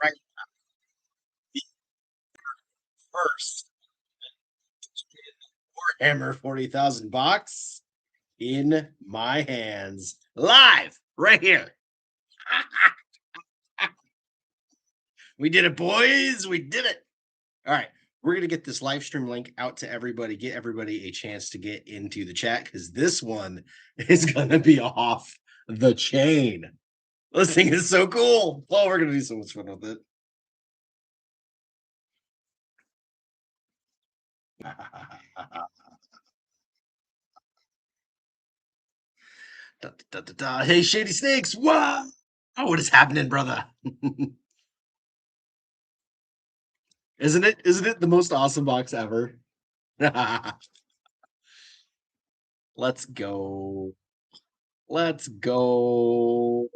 right the first Warhammer 40,000 box in my hands. Live right here. We did it, boys. We did it. All right. We're going to get this live stream link out to everybody, get everybody a chance to get into the chat because this one is going to be off the chain. This thing is so cool. Oh, we're going to do so much fun with it. Da, da, da, da. Hey, Shady Snakes. Wow. Oh, what is happening, brother? Isn't it? Isn't it the most awesome box ever? Let's go. Let's go.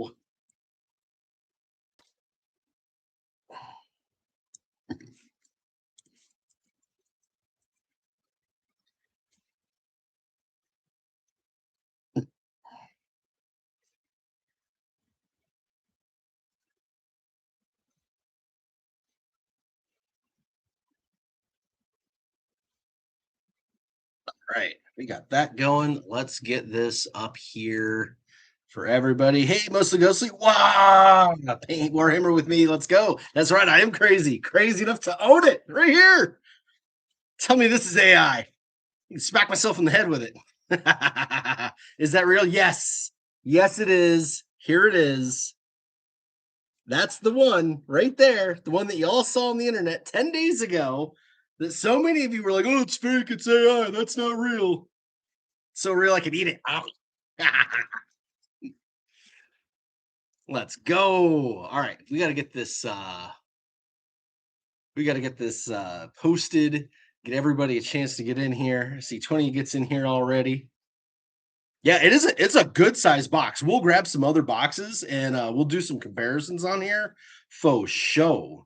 Right, we got that going. Let's get this up here for everybody. Hey, mostly ghostly. Wow, paint Warhammer with me. Let's go. That's right. I am crazy enough to own it right here. Tell me this is AI. I can smack myself in the head with it. Is that real? Yes. Yes, it is. Here it is. That's the one right there. The one that you all saw on the internet 10 days ago. That so many of you were like, oh, it's fake, it's AI, that's not real. So real I could eat it. Let's go. All right, we got to get this posted, get everybody a chance to get in here. I see 20 gets in here already. Yeah, it's a good size box. We'll grab some other boxes and we'll do some comparisons on here. Faux show.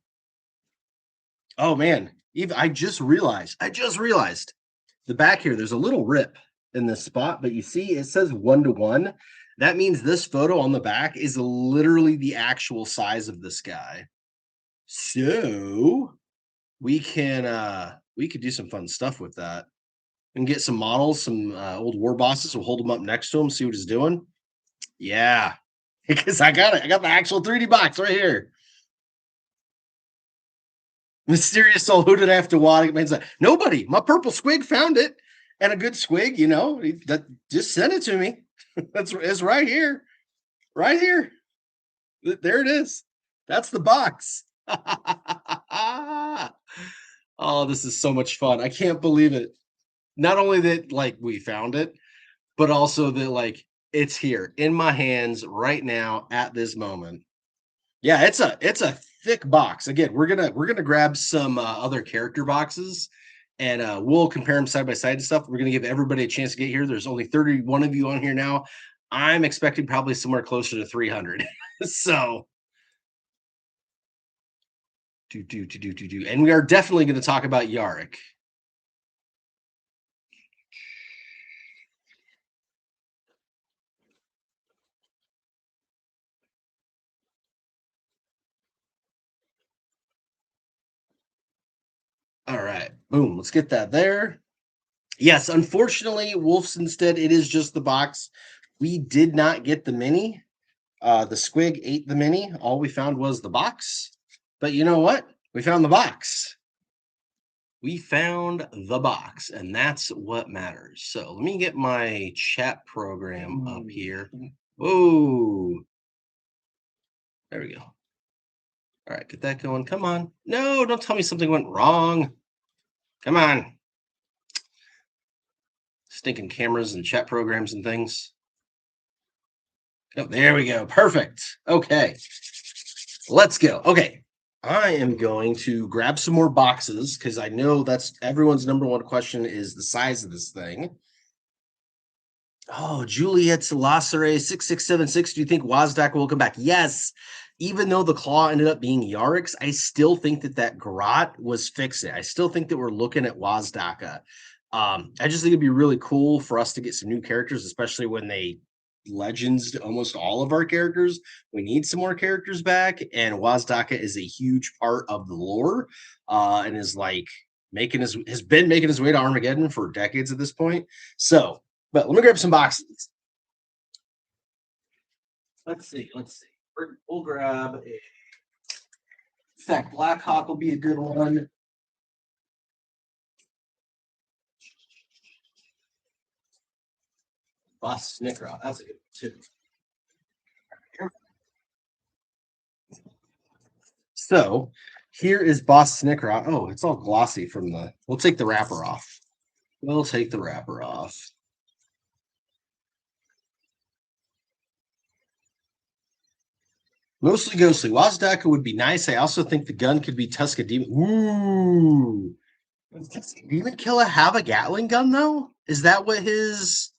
Oh man, I just realized the back here, there's a little rip in this spot, but you see it says 1:1. That means this photo on the back is literally the actual size of this guy. So we could do some fun stuff with that and get some models, some old war bosses. We'll hold them up next to him, see what he's doing. Yeah, because I got it. I got the actual 3D box right here. Mysterious soul, who did I have to want? It means like nobody. My purple squig found it, and a good squig, you know, that just send it to me. It's right here, right here. There it is. That's the box. Oh, this is so much fun. I can't believe it. Not only that, like we found it, but also that like it's here in my hands right now at this moment. Yeah, it's a thick box. Again, we're gonna grab some other character boxes and we'll compare them side by side and stuff. We're gonna give everybody a chance to get here. There's only 31 of you on here now. I'm expecting probably somewhere closer to 300. So and we are definitely going to talk about Yaric. All right, boom. Let's get that there. Yes, unfortunately, Wolf's instead, it is just the box. We did not get the mini. The squig ate the mini. All we found was the box. But you know what? We found the box. We found the box, and that's what matters. So let me get my chat program up here. Whoa. There we go. All right, get that going. Come on. No, don't tell me something went wrong. Come on. Stinking cameras and chat programs and things. Oh, there we go. Perfect. Okay. Let's go. Okay. I am going to grab some more boxes because I know that's everyone's number one question is the size of this thing. Oh, Juliet Lassere 6676. Do you think Wazdaka will come back? Yes. Even though the claw ended up being Yaric's, I still think that Grot was fixing. I still think that we're looking at Wazdaka. I just think it'd be really cool for us to get some new characters, especially when they, legends to almost all of our characters. We need some more characters back, and Wazdaka is a huge part of the lore, and is like has been making his way to Armageddon for decades at this point. So, but let me grab some boxes. Let's see. We'll grab a. In fact, Black Hawk will be a good one. Boss Snickrot, that's a good one too. So here is Boss Snickrot. Oh, it's all glossy from the. We'll take the wrapper off. We'll take the wrapper off. Mostly ghostly. Wazdaka would be nice. I also think the gun could be Tuska Demon. Ooh. Does Tuska Demon Killer have a Gatling gun, though? Is that what his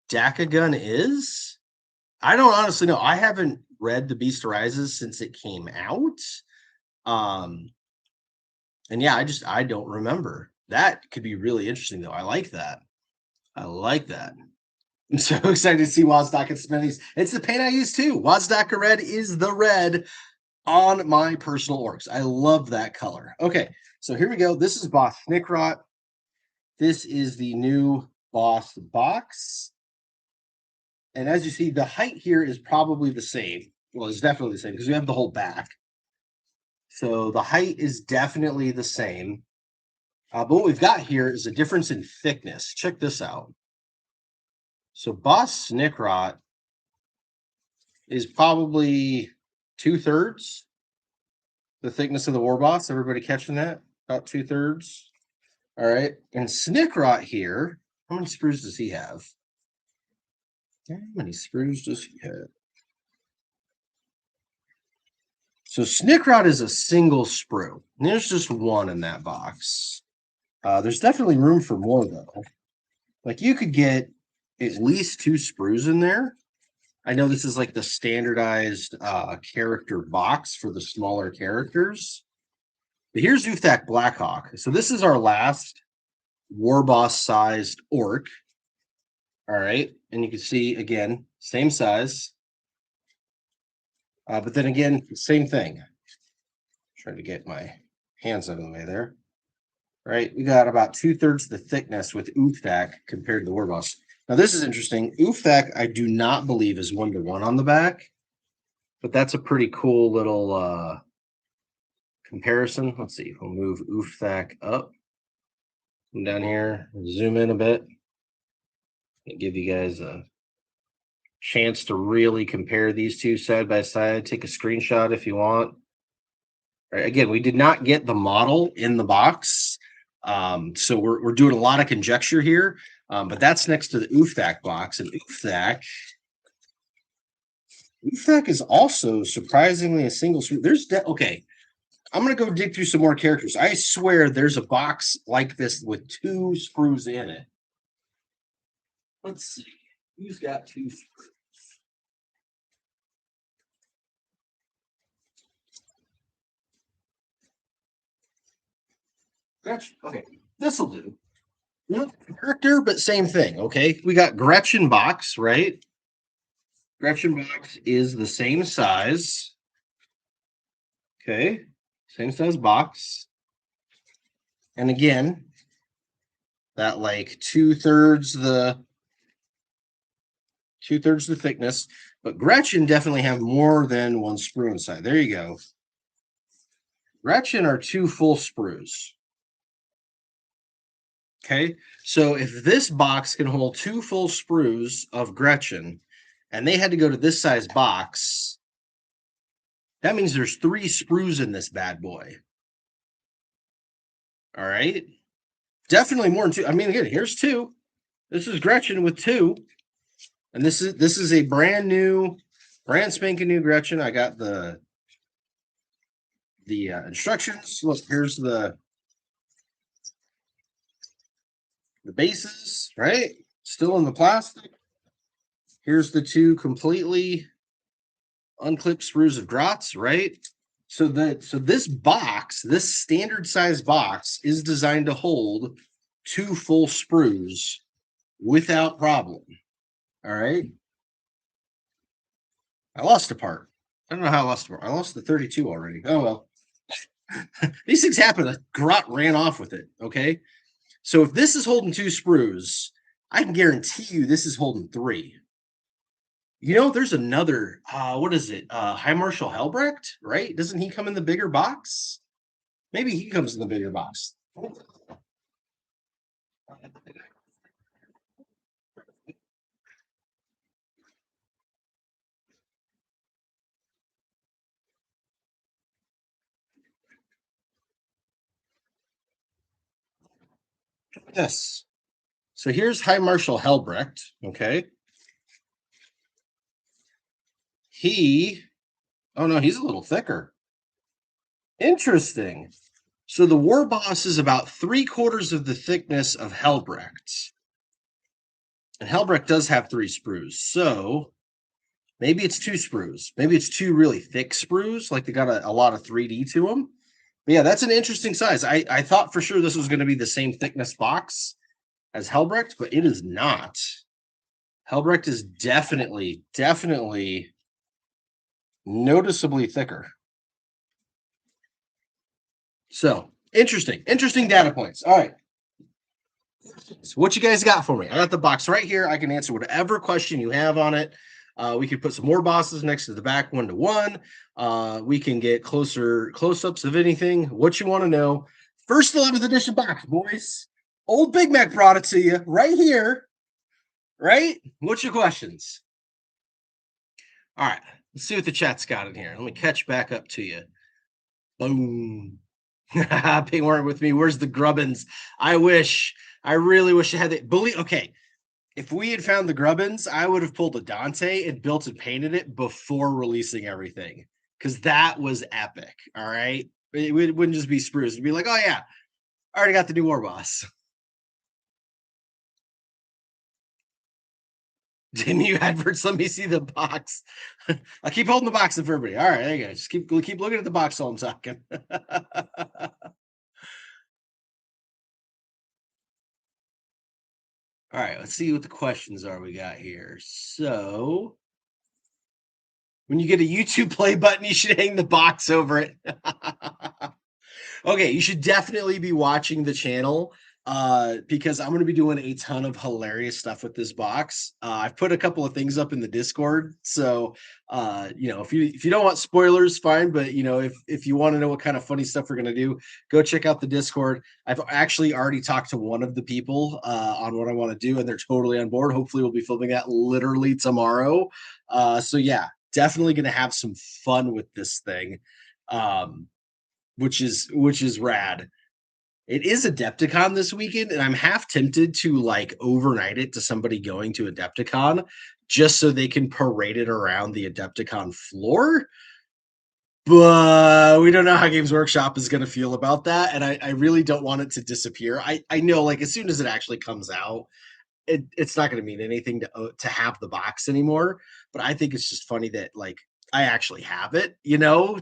Daka gun is? I don't honestly know. I haven't read The Beast Arises since it came out. And yeah, I don't remember. That could be really interesting, though. I like that. I'm so excited to see Wazdaka spend these. It's the paint I use too. Wazdaka red is the red on my personal orcs. I love that color. Okay, so here we go. This is Boss Snickrot. This is the new Boss box. And as you see, the height here is probably the same. Well, it's definitely the same because we have the whole back. So the height is definitely the same. But what we've got here is a difference in thickness. Check this out. So Boss Snickrot is probably 2/3 the thickness of the War Boss. Everybody catching that? About 2/3. All right. And Snickrot here, how many sprues does he have? How many sprues does he have? So Snickrot is a single sprue. And there's just one in that box. There's definitely room for more, though. Like, you could get at least 2 sprues in there. I know this is like the standardized character box for the smaller characters. But here's Uthak Blackhawk. So this is our last War Boss sized orc. All right. And you can see, again, same size. But then again, same thing. Trying to get my hands out of the way there. All right. We got about 2/3 the thickness with Uthak compared to the War Boss. Now, this is interesting. Uthak, I do not believe, is 1-to-1 on the back. But that's a pretty cool little comparison. Let's see. We'll move Uthak up. Come down here. Zoom in a bit. And give you guys a chance to really compare these two side by side. Take a screenshot if you want. All right, again, we did not get the model in the box. So we're doing a lot of conjecture here. But that's next to the Uthak box. And Uthak is also surprisingly a single sprue. There's okay. I'm going to go dig through some more characters. I swear there's a box like this with 2 sprues in it. Let's see. Who's got 2 sprues? Gretchen. Okay, this will do. Character, but same thing. Okay, we got Gretchen box, right? Gretchen box is the same size. Okay, same size box. And again, that like 2/3 the thickness, but Gretchen definitely have more than 1 sprue inside. There you go. Gretchen are 2 full sprues. Okay, so if this box can hold 2 full sprues of Gretchen, and they had to go to this size box, that means there's 3 sprues in this bad boy. All right, definitely more than 2. I mean, again, here's 2. This is Gretchen with 2, and this is a brand spanking new Gretchen. I got the instructions. Look, here's the bases, right? Still in the plastic. Here's the 2 completely unclipped sprues of Grots, right? So this box, this standard size box, is designed to hold 2 full sprues without problem. All right. I lost a part. I don't know how I lost a part. I lost the 32 already. Oh well. These things happen. Grot ran off with it. Okay. So if this is holding 2 sprues, I can guarantee you this is holding 3. You know, there's another, what is it? High Marshal Helbrecht, right? Doesn't he come in the bigger box? Maybe he comes in the bigger box. Yes. So here's High Marshal Helbrecht. Okay. Oh no, he's a little thicker. Interesting. So the War Boss is about 3/4 of the thickness of Helbrecht. And Helbrecht does have 3 sprues. So maybe it's 2 sprues. Maybe it's 2 really thick sprues, like they got a lot of 3D to them. But yeah, that's an interesting size. I thought for sure this was going to be the same thickness box as Helbrecht, but it is not. Helbrecht is definitely noticeably thicker. So interesting data points. All right. So what you guys got for me? I got the box right here. I can answer whatever question you have on it. We could put some more bosses next to the back 1-to-1. We can get close-ups of anything. What you want to know. First 11th edition box, boys. Old Big Mac brought it to you right here. Right? What's your questions? All right. Let's see what the chat's got in here. Let me catch back up to you. Boom. Ping weren't with me. Where's the Grubbins? I really wish I had it. Okay. If we had found the Grubbins, I would have pulled a Dante and built and painted it before releasing everything. Because that was epic. All right. It wouldn't just be spruce. It'd be like, oh yeah, I already got the new War Boss. Didn't adverts? Let me see the box. I keep holding the box up for everybody. All right, there you go. Just keep looking at the box while I'm talking. All right, let's see what the questions are we got here. So, when you get a YouTube play button, you should hang the box over it. Okay, you should definitely be watching the channel because I'm going to be doing a ton of hilarious stuff with this box. I've put a couple of things up in the Discord, so if you don't want spoilers, fine. But if you want to know what kind of funny stuff we're going to do, go check out the Discord. I've actually already talked to one of the people on what I want to do, and they're totally on board. Hopefully, we'll be filming that literally tomorrow. So yeah, definitely going to have some fun with this thing. Which is rad. It is Adepticon this weekend, and I'm half tempted to like overnight it to somebody going to Adepticon just so they can parade it around the Adepticon floor. But we don't know how Games Workshop is going to feel about that, and I really don't want it to disappear. I know, like, as soon as it actually comes out, it's not going to mean anything to have the box anymore. But I think it's just funny that like I actually have it,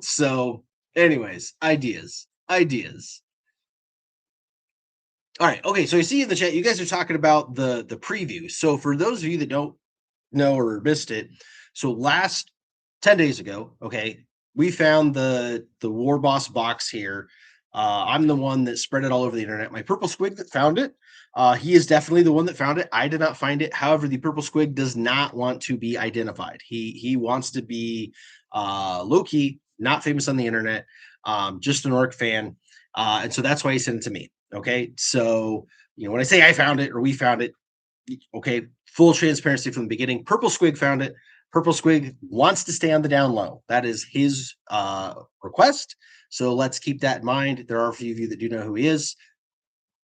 So, anyways, ideas. All right. Okay. So I see in the chat, you guys are talking about the preview. So for those of you that don't know or missed it, so last 10 days ago, okay, we found the War Boss box here. I'm the one that spread it all over the internet. My purple squig that found it. He is definitely the one that found it. I did not find it. However, the purple squig does not want to be identified. He wants to be low key, not famous on the internet, just an orc fan, and so that's why he sent it to me. Okay, so when I say I found it or we found it, okay, full transparency from the beginning. Purple squig found it. Purple squig wants to stay on the down low. That is his request. So let's keep that in mind. There are a few of you that do know who he is.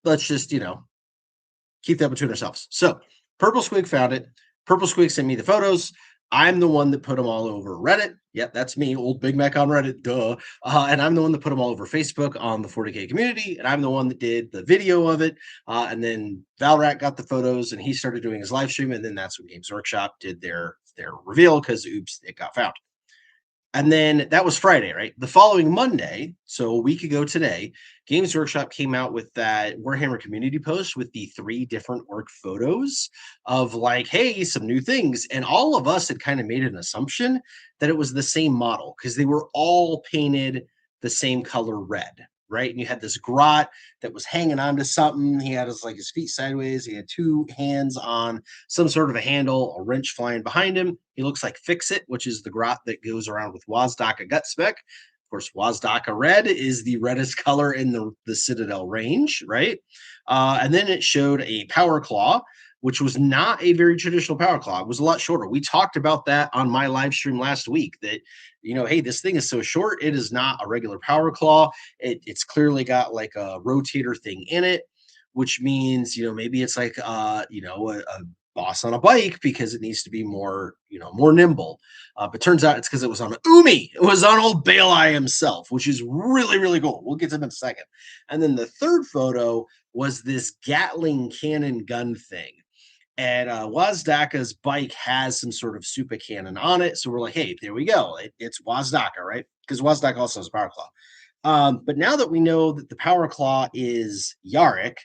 Let's just, keep that between ourselves. So Purple Squig found it. Purple Squig sent me the photos. I'm the one that put them all over Reddit. Yep, that's me, Old Big Mac on Reddit. Duh. And I'm the one that put them all over Facebook on the 40K community. And I'm the one that did the video of it. And then Valrat got the photos and he started doing his live stream. And then that's when Games Workshop did their reveal because oops, it got found. And then that was Friday, right? The following Monday, so a week ago today, Games Workshop came out with that Warhammer community post with the 3 different orc photos of like, hey, some new things. And all of us had kind of made an assumption that it was the same model because they were all painted the same color red, right? And you had this Grot that was hanging onto something. He had his feet sideways. He had 2 hands on some sort of a handle, a wrench flying behind him. He looks like Fix It, which is the Grot that goes around with Wazdaka Gut Spec. Of course, Wazdaka Red is the reddest color in the Citadel range, right? And then it showed a Power Claw, which was not a very traditional Power Claw. It was a lot shorter. We talked about that on my live stream last week that, hey, this thing is so short. It is not a regular Power Claw. It's clearly got like a rotator thing in it, which means, maybe it's like, a boss on a bike because it needs to be more, more nimble. But turns out it's because it was on Umi. It was on Old Bale Eye himself, which is really, really cool. We'll get to him in a second. And then the third photo was this Gatling cannon gun thing. And Wazdaka's bike has some sort of super cannon on it. So we're like, hey, there we go. It's Wazdaka, right? Because Wazdaka also has a Power Claw. But now that we know that the Power Claw is Yaric,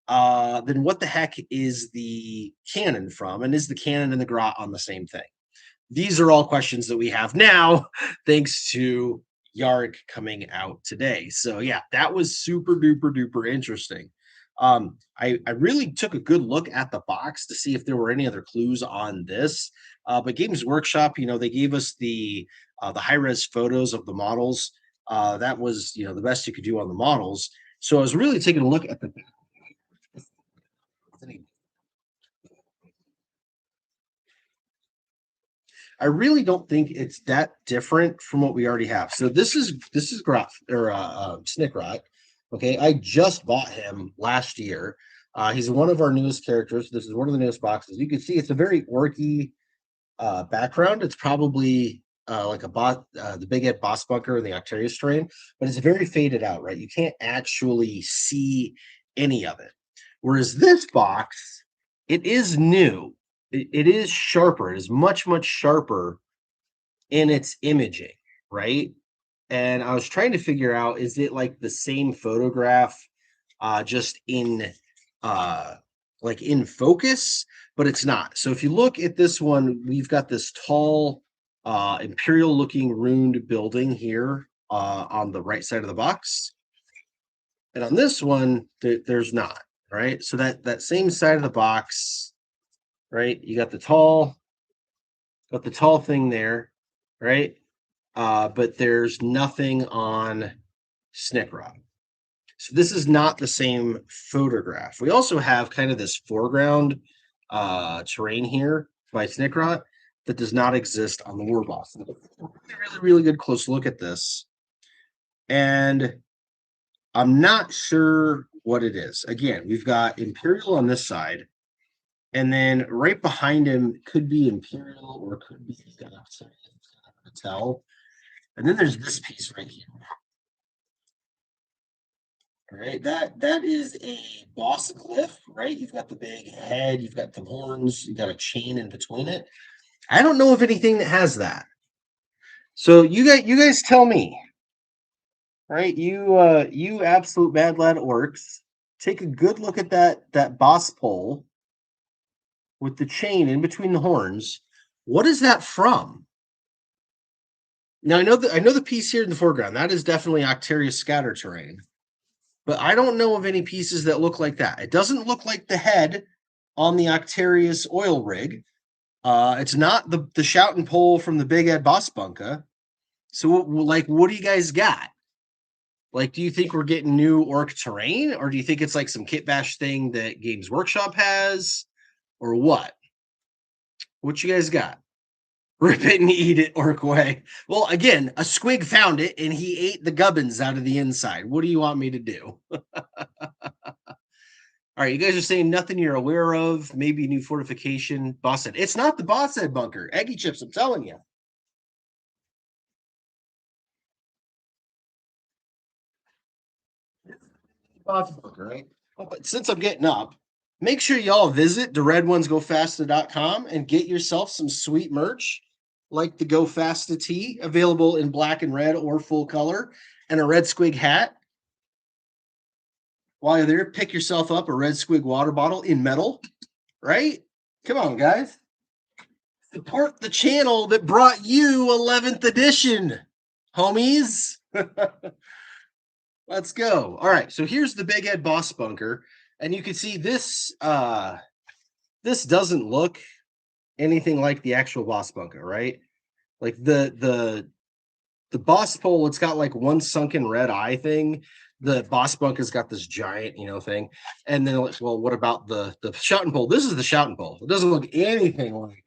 then what the heck is the cannon from? And is the cannon and the Grot on the same thing? These are all questions that we have now, thanks to Yaric coming out today. So yeah, that was super duper duper interesting. I really took a good look at the box to see if there were any other clues on this. But Games Workshop, they gave us the high res photos of the models. That was the best you could do on the models. So I was really taking a look at the. I really don't think it's that different from what we already have. So this is Grot or Snickrot. Okay, I just bought him last year. He's one of our newest characters. This is one of the newest boxes. You can see it's a very orky background. It's probably like a bot, the Big Ed Boss Bunker, the Octarius strain, but it's very faded out, right? You can't actually see any of it. Whereas this box, it is new. It is sharper. It is much, much sharper in its imaging, right? And I was trying to figure out, is it like the same photograph, just in like in focus, but it's not. So if you look at this one, we've got this tall, imperial looking ruined building here on the right side of the box. And on this one, there's not, right? So that same side of the box, right? You got the tall thing there, right? But there's nothing on Snickrot. So this is not the same photograph. We also have kind of this foreground terrain here by Snickrot that does not exist on the Warboss. Really, really good close look at this. And I'm not sure what it is. Again, we've got Imperial on this side. And then right behind him could be Imperial or could be tell. And then there's this piece right here. All right, that is a boss glyph, right? You've got the big head, you've got the horns, you've got a chain in between it. I don't know of anything that has that. So you guys tell me. Right? You absolute bad lad orcs. Take a good look at that boss pole with the chain in between the horns. What is that from? Now I know the piece here in the foreground. That is definitely Octarius scatter terrain. But I don't know of any pieces that look like that. It doesn't look like the head on the Octarius oil rig. It's not the shouting pole from the Big Ed Boss Bunka. So like, what do you guys got? Like, do you think we're getting new orc terrain, or do you think it's like some Kitbash thing that Games Workshop has, or what? What you guys got? Rip it and eat it, orc way. Well, again, a squig found it and he ate the gubbins out of the inside. What do you want me to do? All right, you guys are saying nothing you're aware of. Maybe new fortification. Boss said it's not the Boss Head bunker. Eggy chips, I'm telling you. Boss bunker, right? Oh, but since I'm getting up, make sure y'all visit theredonesgofasta.com and get yourself some sweet merch. like the Go Fasta tee, available in black and red or full color, and a red squig hat. While you're there, pick yourself up a red squig water bottle in metal, right? Come on, guys. Support the channel that brought you 11th edition, homies. Let's go. All right, so here's the Big Ed Boss Bunker, and you can see this. This doesn't look anything like the actual Boss Bunker, right? Like the Boss pole, it's got like one sunken red eye thing. The Boss Bunker's got this giant, thing. And then, well, what about the shouting pole? This is the shouting pole. It doesn't look anything like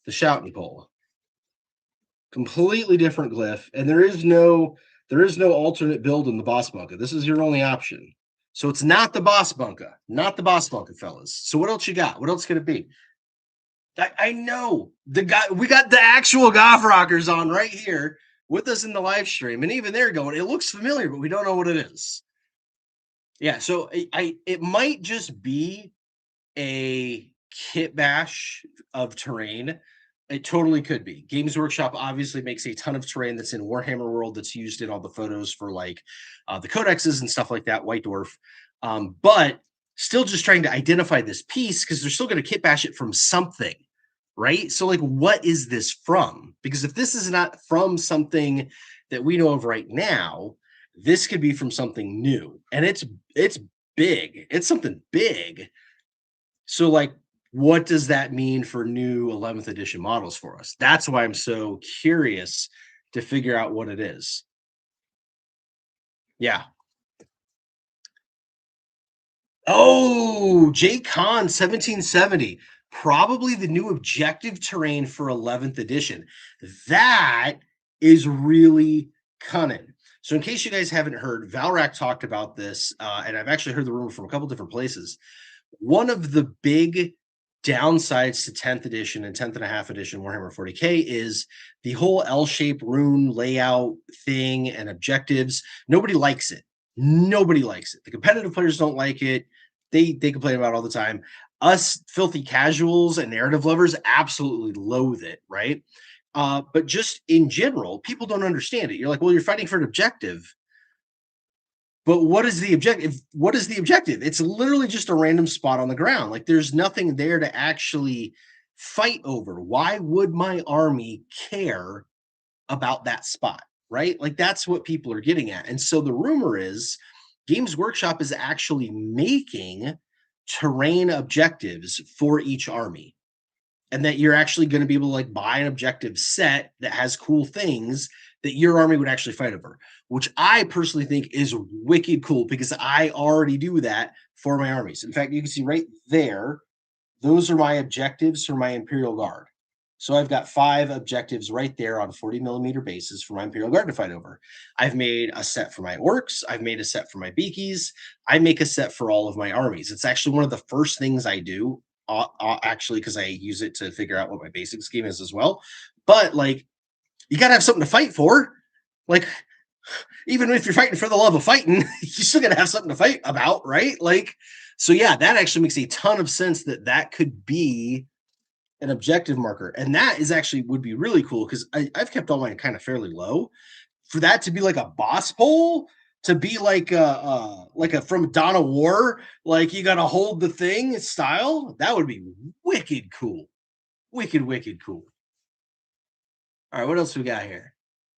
the shouting pole. Completely different glyph, and there is no alternate build in the Boss Bunker. This is your only option. So it's not the Boss Bunker, fellas. So what else you got? What else could it be? I know the guy. We got the actual Goth Rockers on right here with us in the live stream, and even they're going, it looks familiar, but we don't know what it is. Yeah, so it might just be a Kitbash of terrain. It totally could be. Games Workshop obviously makes a ton of terrain that's in Warhammer World that's used in all the photos for like the codexes and stuff like that, White Dwarf. But still just trying to identify this piece because they're still going to Kitbash it from something, right? So like, what is this from? Because if this is not from something that we know of right now, this could be from something new. And it's big. It's something big. So like, what does that mean for new 11th edition models for us? That's why I'm so curious to figure out what it is. Yeah. Oh, J Con 1770. Probably the new objective terrain for 11th edition. That is really cunning. So in case you guys haven't heard, Valrak talked about this, and I've actually heard the rumor from a couple different places. One of the big downsides to 10th edition and 10th and a half edition Warhammer 40K is the whole L-shaped rune layout thing and objectives. Nobody likes it. Nobody likes it. The competitive players don't like it. They complain about it all the time. Us filthy casuals and narrative lovers absolutely loathe it, right? But just in general, people don't understand it. You're like, well, you're fighting for an objective. But what is the objective? What is the objective? It's literally just a random spot on the ground. Like there's nothing there to actually fight over. Why would my army care about that spot? Right? Like that's what people are getting at. And so the rumor is Games Workshop is actually making terrain objectives for each army. And that you're actually going to be able to like buy an objective set that has cool things that your army would actually fight over, which I personally think is wicked cool because I already do that for my armies. In fact, you can see right there, those are my objectives for my Imperial Guard. So I've got 5 objectives right there on 40 millimeter bases for my Imperial Guard to fight over. I've made a set for my orcs. I've made a set for my beakies. I make a set for all of my armies. It's actually one of the first things I do, actually, because I use it to figure out what my basic scheme is as well. But like, you got to have something to fight for. Like, even if you're fighting for the love of fighting, you still got to have something to fight about, right? Like, so yeah, that actually makes a ton of sense that could be an objective marker. And that is actually would be really cool because I've kept all mine kind of fairly low. For that to be like a boss pole, to be like a from Dawn of War, like you got to hold the thing style, that would be wicked cool. Wicked cool. All right, what else we got here?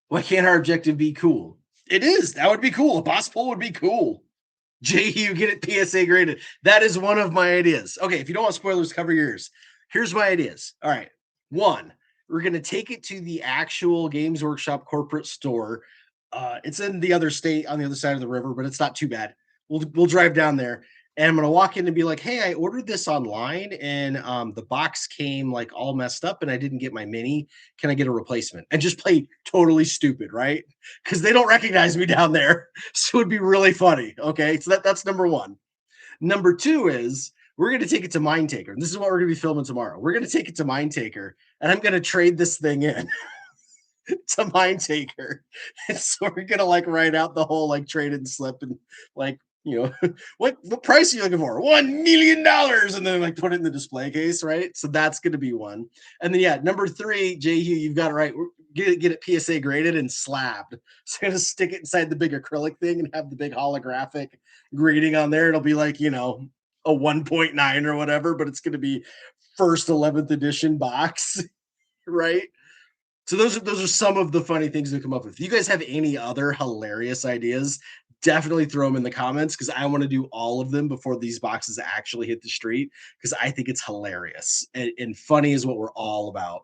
Why can't our objective be cool? It is. That would be cool. A boss pole would be cool. JU, get it PSA graded. That is one of my ideas. Okay, if you don't want spoilers, cover your ears. Here's my ideas. All right. 1, we're going to take it to the actual Games Workshop corporate store. It's in the other state on the other side of the river, but it's not too bad. We'll drive down there. And I'm going to walk in and be like, hey, I ordered this online and the box came like all messed up and I didn't get my mini. Can I get a replacement? And just play totally stupid, right? Because they don't recognize me down there. So it'd be really funny. Okay. So that's number 1. Number 2 is we're going to take it to Mindtaker. And this is what we're going to be filming tomorrow. We're going to take it to Mindtaker and I'm going to trade this thing in. To Mindtaker. And so we're gonna like write out the whole like trade and slip and like You know, what price are you looking for? $1 million. And then like put it in the display case, right? So that's going to be one. And then, yeah, number 3, Jehu, you've got it right. Get it PSA graded and slabbed. So I'm going to stick it inside the big acrylic thing and have the big holographic grading on there. It'll be like, you know, a 1.9 or whatever, but it's going to be first 11th edition box, right? So those are some of the funny things we come up with. If you guys have any other hilarious ideas, definitely throw them in the comments because I want to do all of them before these boxes actually hit the street because I think it's hilarious and funny is what we're all about.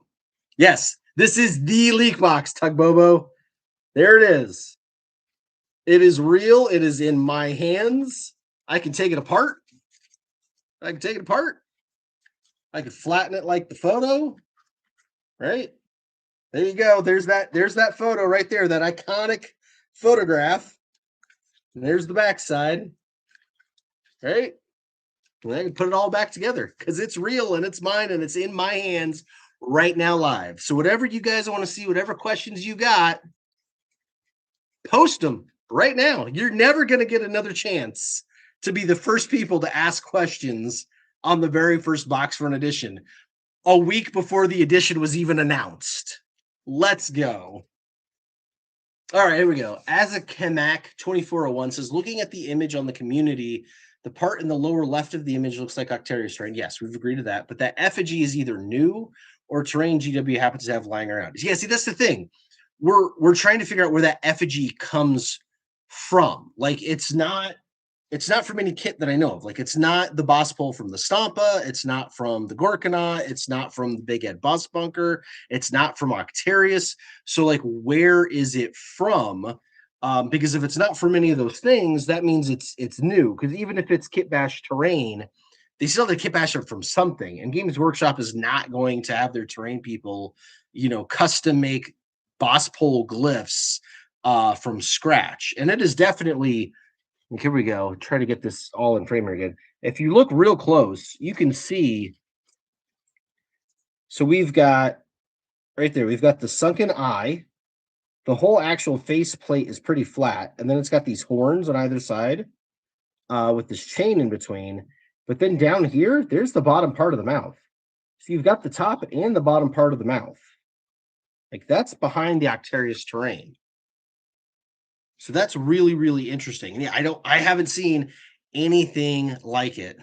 Yes, this is the leak box, Tugbobo. There it is. It is real. It is in my hands. I can take it apart. I can take it apart. I can flatten it like the photo, right? There you go. There's that photo right there, that iconic photograph. And there's the backside, right? And I can put it all back together because it's real and it's mine and it's in my hands right now live. So whatever you guys want to see, whatever questions you got, post them right now. You're never going to get another chance to be the first people to ask questions on the very first box for an edition a week before the edition was even announced. Let's go. All right, here we go. As a Kamak 2401 says, looking at the image on the community, the part in the lower left of the image looks like Octarius terrain. Yes, we've agreed to that. But that effigy is either new or terrain GW happens to have lying around. Yeah, see, that's the thing. We're trying to figure out where that effigy comes from. Like, it's not from any kit that I know of. Like, it's not the boss pole from the Stampa. It's not from the Gorkanaut. It's not from the Big Ed Boss Bunker. It's not from Octarius. So, like, where is it from? Because if it's not from any of those things, that means it's new. Because even if it's Kitbash terrain, they still have the Kitbash from something. And Games Workshop is not going to have their terrain people, you know, custom make boss pole glyphs from scratch. And it is definitely. Here we go. Try to get this all in frame again. If you look real close, you can see. So we've got right there, we've got the sunken eye. The whole actual face plate is pretty flat. And then it's got these horns on either side with this chain in between. But then down here, there's the bottom part of the mouth. So you've got the top and the bottom part of the mouth. Like that's behind the Octarius terrain. So that's really, really interesting. Yeah, I haven't seen anything like it.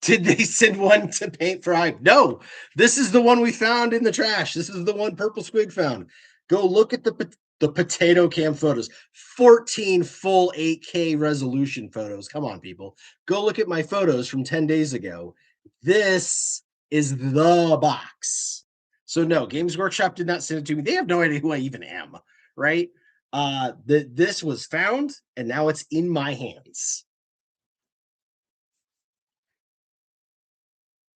Did they send one to paint for hype? No, this is the one we found in the trash. This is the one Purple Squig found. Go look at the potato cam photos. 14 full 8K resolution photos. Come on, people. Go look at my photos from 10 days ago. This is the box. So no, Games Workshop did not send it to me. They have no idea who I even am, right? This was found and now it's in my hands.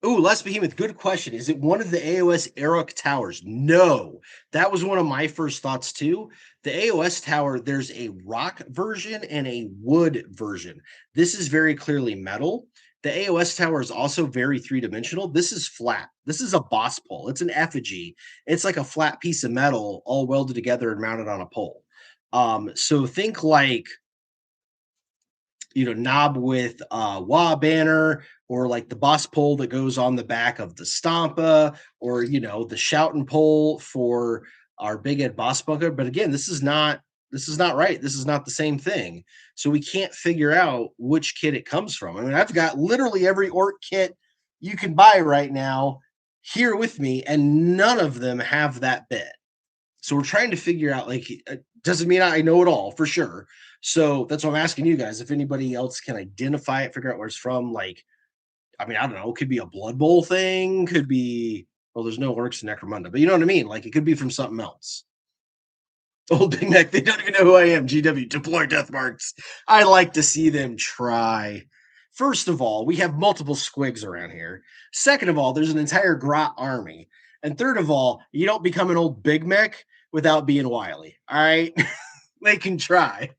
Oh, Les Behemoth, good question. Is it one of the AOS Yaric towers? No, that was one of my first thoughts too. The AOS tower, there's a rock version and a wood version. This is very clearly metal. The AOS tower is also very three-dimensional. This is flat. This is a boss pole. It's an effigy. It's like a flat piece of metal all welded together and mounted on a pole. So think like, you know, knob with Wah banner, or like the boss pole that goes on the back of the Stampa, or, you know, the shouting pole for our Big Ed Boss Bunker. But again, this is not right. This is not the same thing. So we can't figure out which kit it comes from. I mean, I've got literally every orc kit you can buy right now here with me, and none of them have that bit. So we're trying to figure out, like, doesn't mean I know it all for sure. So that's what I'm asking you guys. If anybody else can identify it, figure out where it's from. Like, I mean, I don't know. It could be a Blood Bowl thing. Could be, well, there's no orcs in Necromunda, but you know what I mean? Like, it could be from something else. Old Big Neck, they don't even know who I am. GW, deploy death marks. I like to see them try. First of all, we have multiple squigs around here. Second of all, there's an entire Grot army. And third of all, you don't become an old Big Mech without being wily. All right? They can try.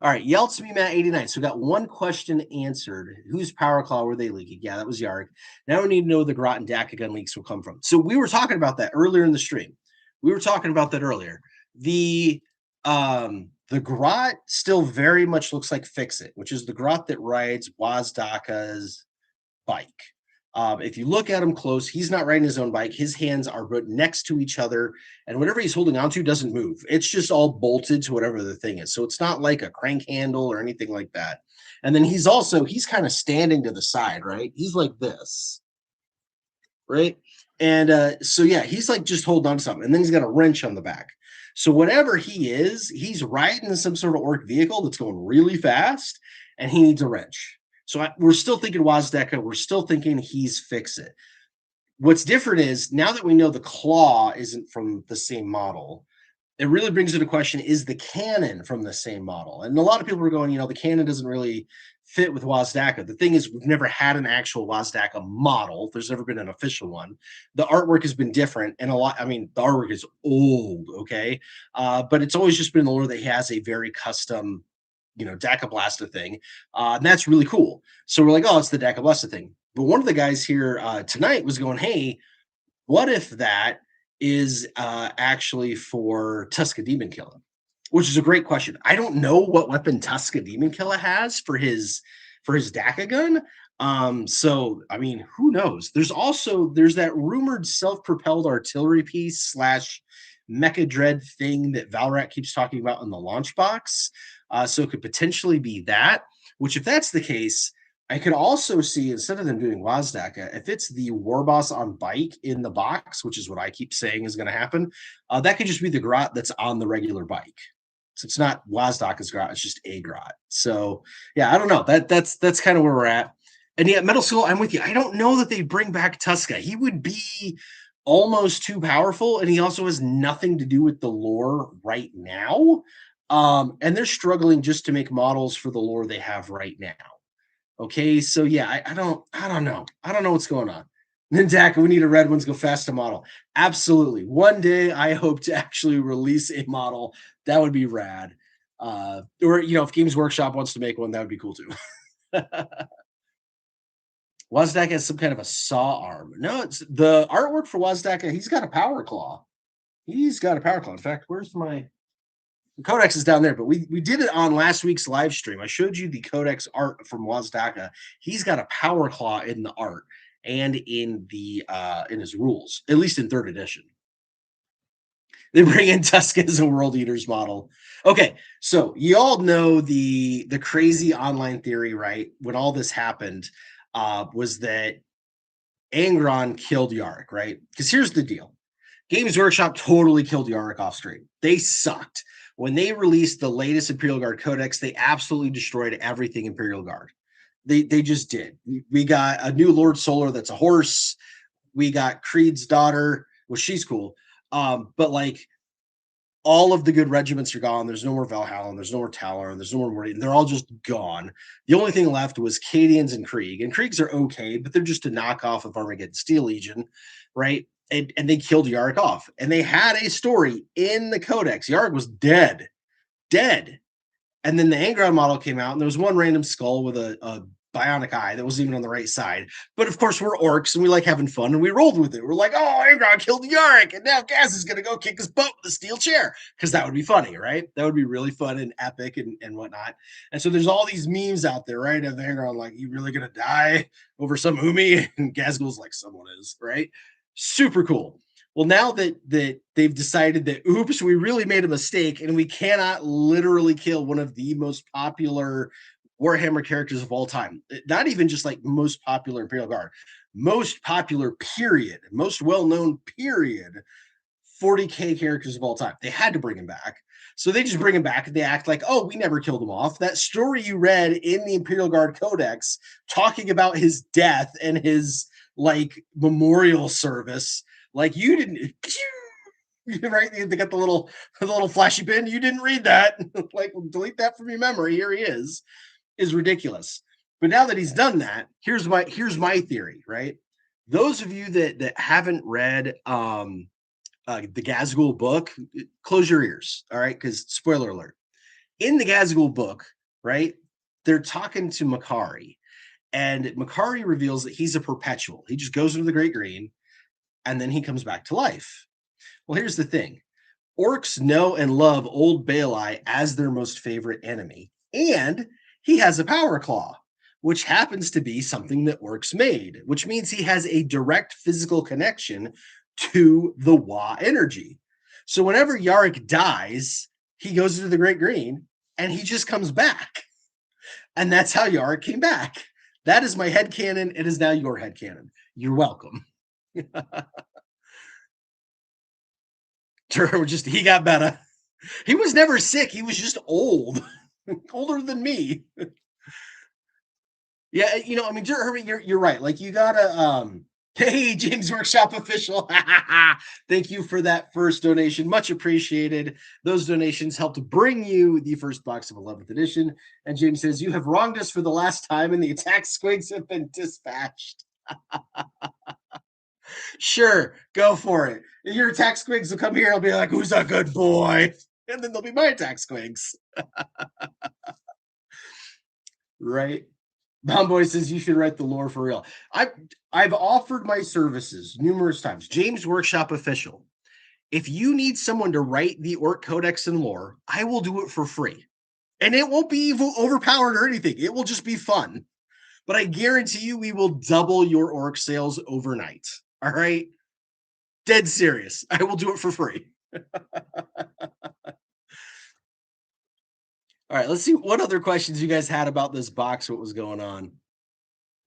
All right, Yelts me Matt 89. So we got one question answered. Whose power claw were they leaking? Yeah, that was Yaric. Now we need to know where the Grot and Dacagun leaks will come from. So we were talking about that earlier in the stream. The The Grot still very much looks like Fix It, which is the Grot that rides Wazdaka's bike. If you look at him close, he's not riding his own bike. His hands are put next to each other, and whatever he's holding onto doesn't move. It's just all bolted to whatever the thing is. So it's not like a crank handle or anything like that. And then he's kind of standing to the side, right? He's like this, right? And so yeah, he's like just holding on to something, and then he's got a wrench on the back. So whatever he is, he's riding some sort of orc vehicle that's going really fast, and he needs a wrench. So we're still thinking Wazdaka. We're still thinking he's Fix It. What's different is now that we know the claw isn't from the same model, it really brings into question, is the cannon from the same model? And a lot of people are going, the cannon doesn't really fit with Wazdaka. The thing is, we've never had an actual Wazdaka model. There's never been an official one. The artwork has been different, and the artwork is old, okay? But it's always just been the lore that he has a very custom Dacablasta thing. And that's really cool. So we're like, oh, it's the Dacablasta thing. But one of the guys here tonight was going, hey, what if that is actually for Tuska Demon Killer? Which is a great question. I don't know what weapon Tuska Demon Killer has for his Daca gun. So I mean, who knows? There's that rumored self-propelled artillery piece / Mecha Dread thing that Valrat keeps talking about in the launch box. So it could potentially be that, which if that's the case, I could also see, instead of them doing Wazdaka, if it's the Warboss on bike in the box, which is what I keep saying is going to happen, that could just be the Grot that's on the regular bike. So it's not Wazdaka's Grot, it's just a Grot. So yeah, I don't know. That's kind of where we're at. And yet, Metal Skull, I'm with you. I don't know that they bring back Tuska. He would be almost too powerful, and he also has nothing to do with the lore right now. And they're struggling just to make models for the lore they have right now. Okay, so yeah, I don't know. I don't know what's going on. Then Dak, we need a red ones go fast to model. Absolutely. One day I hope to actually release a model. That would be rad. Or if Games Workshop wants to make one, that would be cool too. Wazdaka has some kind of a saw arm. No, it's the artwork for Wazdaka. He's got a power claw. In fact, where's my Codex is down there, but we did it on last week's live stream. I showed you the Codex art from Wazdaka. He's got a power claw in the art and in his rules, at least in 3rd edition. They bring in Tuska as a World Eaters model. Okay, so you all know the crazy online theory, right? When all this happened, was that Angron killed Yaric, right? Because here's the deal. Games Workshop totally killed Yaric off screen. They sucked. When they released the latest Imperial Guard Codex, they absolutely destroyed everything Imperial Guard. They just did. We got a new Lord Solar that's a horse. We got Creed's daughter, well, she's cool. But like all of the good regiments are gone. There's no more Valhalla, there's no more Talar, there's no more Meridian. They're all just gone. The only thing left was Cadians and Krieg. And Kriegs are okay, but they're just a knockoff of Armageddon Steel Legion, right? And they killed Yaric off. And they had a story in the Codex. Yaric was dead. And then the Angron model came out, and there was one random skull with a bionic eye that wasn't even on the right side. But of course, we're orcs, and we like having fun, and we rolled with it. We're like, oh, Angron killed Yaric, and now Gaz is going to go kick his butt with a steel chair, because that would be funny, right? That would be really fun and epic and whatnot. And so there's all these memes out there, right, of Angron like, you really going to die over some Umi? And Gazgul's like, someone is, right? Super cool. Well, now that they've decided that, oops, we really made a mistake, and we cannot literally kill one of the most popular Warhammer characters of all time. Not even just like most popular Imperial Guard. Most popular, period. Most well-known, period. 40K characters of all time. They had to bring him back. So they just bring him back, and they act like, oh, we never killed him off. That story you read in the Imperial Guard Codex talking about his death and his like memorial service, like you didn't, right? They got the little flashy pin. You didn't read that. Like, delete that from your memory. Here he is ridiculous. But now that he's done that, here's my theory, right? Those of you that haven't read the Gazgul book, close your ears, all right? Because spoiler alert, in the Gazgul book, right, they're talking to Makari, and Makari reveals that he's a perpetual. He just goes into the Great Green, and then he comes back to life. Well, here's the thing. Orcs know and love Old Bale Eye as their most favorite enemy, and he has a power claw, which happens to be something that Orcs made, which means he has a direct physical connection to the Wa energy. So whenever Yaric dies, he goes into the Great Green and he just comes back. And that's how Yaric came back. That is my headcanon. It is now your headcanon. You're welcome. Just he got better. He was never sick. He was just old, older than me. Yeah, you know, I mean, Herbie, you're right. Like you gotta hey, James Workshop official. Thank you for that first donation. Much appreciated. Those donations helped bring you the first box of 11th edition. And James says, you have wronged us for the last time, and the attack squigs have been dispatched. Sure, go for it. Your attack squigs will come here and I'll be like, who's a good boy? And then they'll be my attack squigs. Right? Bomboy says you should write the lore for real. I've offered my services numerous times. James Workshop official. If you need someone to write the Orc Codex and lore, I will do it for free. And it won't be overpowered or anything. It will just be fun. But I guarantee you we will double your Orc sales overnight. All right? Dead serious. I will do it for free. All right, let's see what other questions you guys had about this box, what was going on.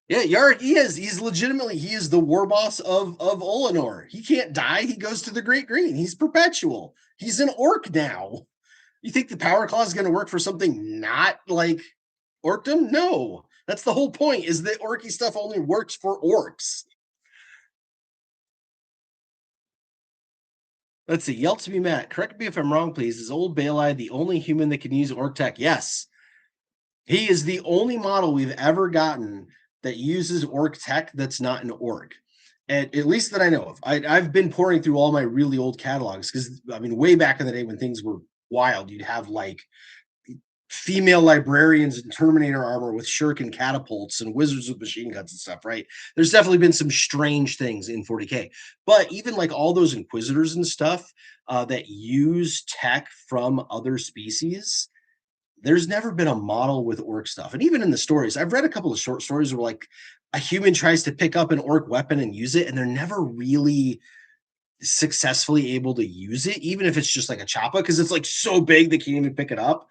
Yeah, Yaric, he's legitimately, he is the war boss of Olenor. He can't die. He goes to the Great Green. He's perpetual. He's an orc now. You think the power claw is going to work for something not like orcdom? No. That's the whole point, is that orky stuff only works for orcs. Let's see. Yelp to be Matt. Correct me if I'm wrong, please. Is Old Bale Eye the only human that can use orc tech? Yes. He is the only model we've ever gotten that uses orc tech that's not an orc. And at least that I know of. I've been pouring through all my really old catalogs because, I mean, way back in the day when things were wild, you'd have like female librarians in Terminator armor with shuriken catapults and wizards with machine guns and stuff, right? There's definitely been some strange things in 40K. But even like all those inquisitors and stuff that use tech from other species, there's never been a model with orc stuff. And even in the stories, I've read a couple of short stories where like a human tries to pick up an orc weapon and use it, and they're never really successfully able to use it, even if it's just like a choppa, because it's like so big they can't even pick it up.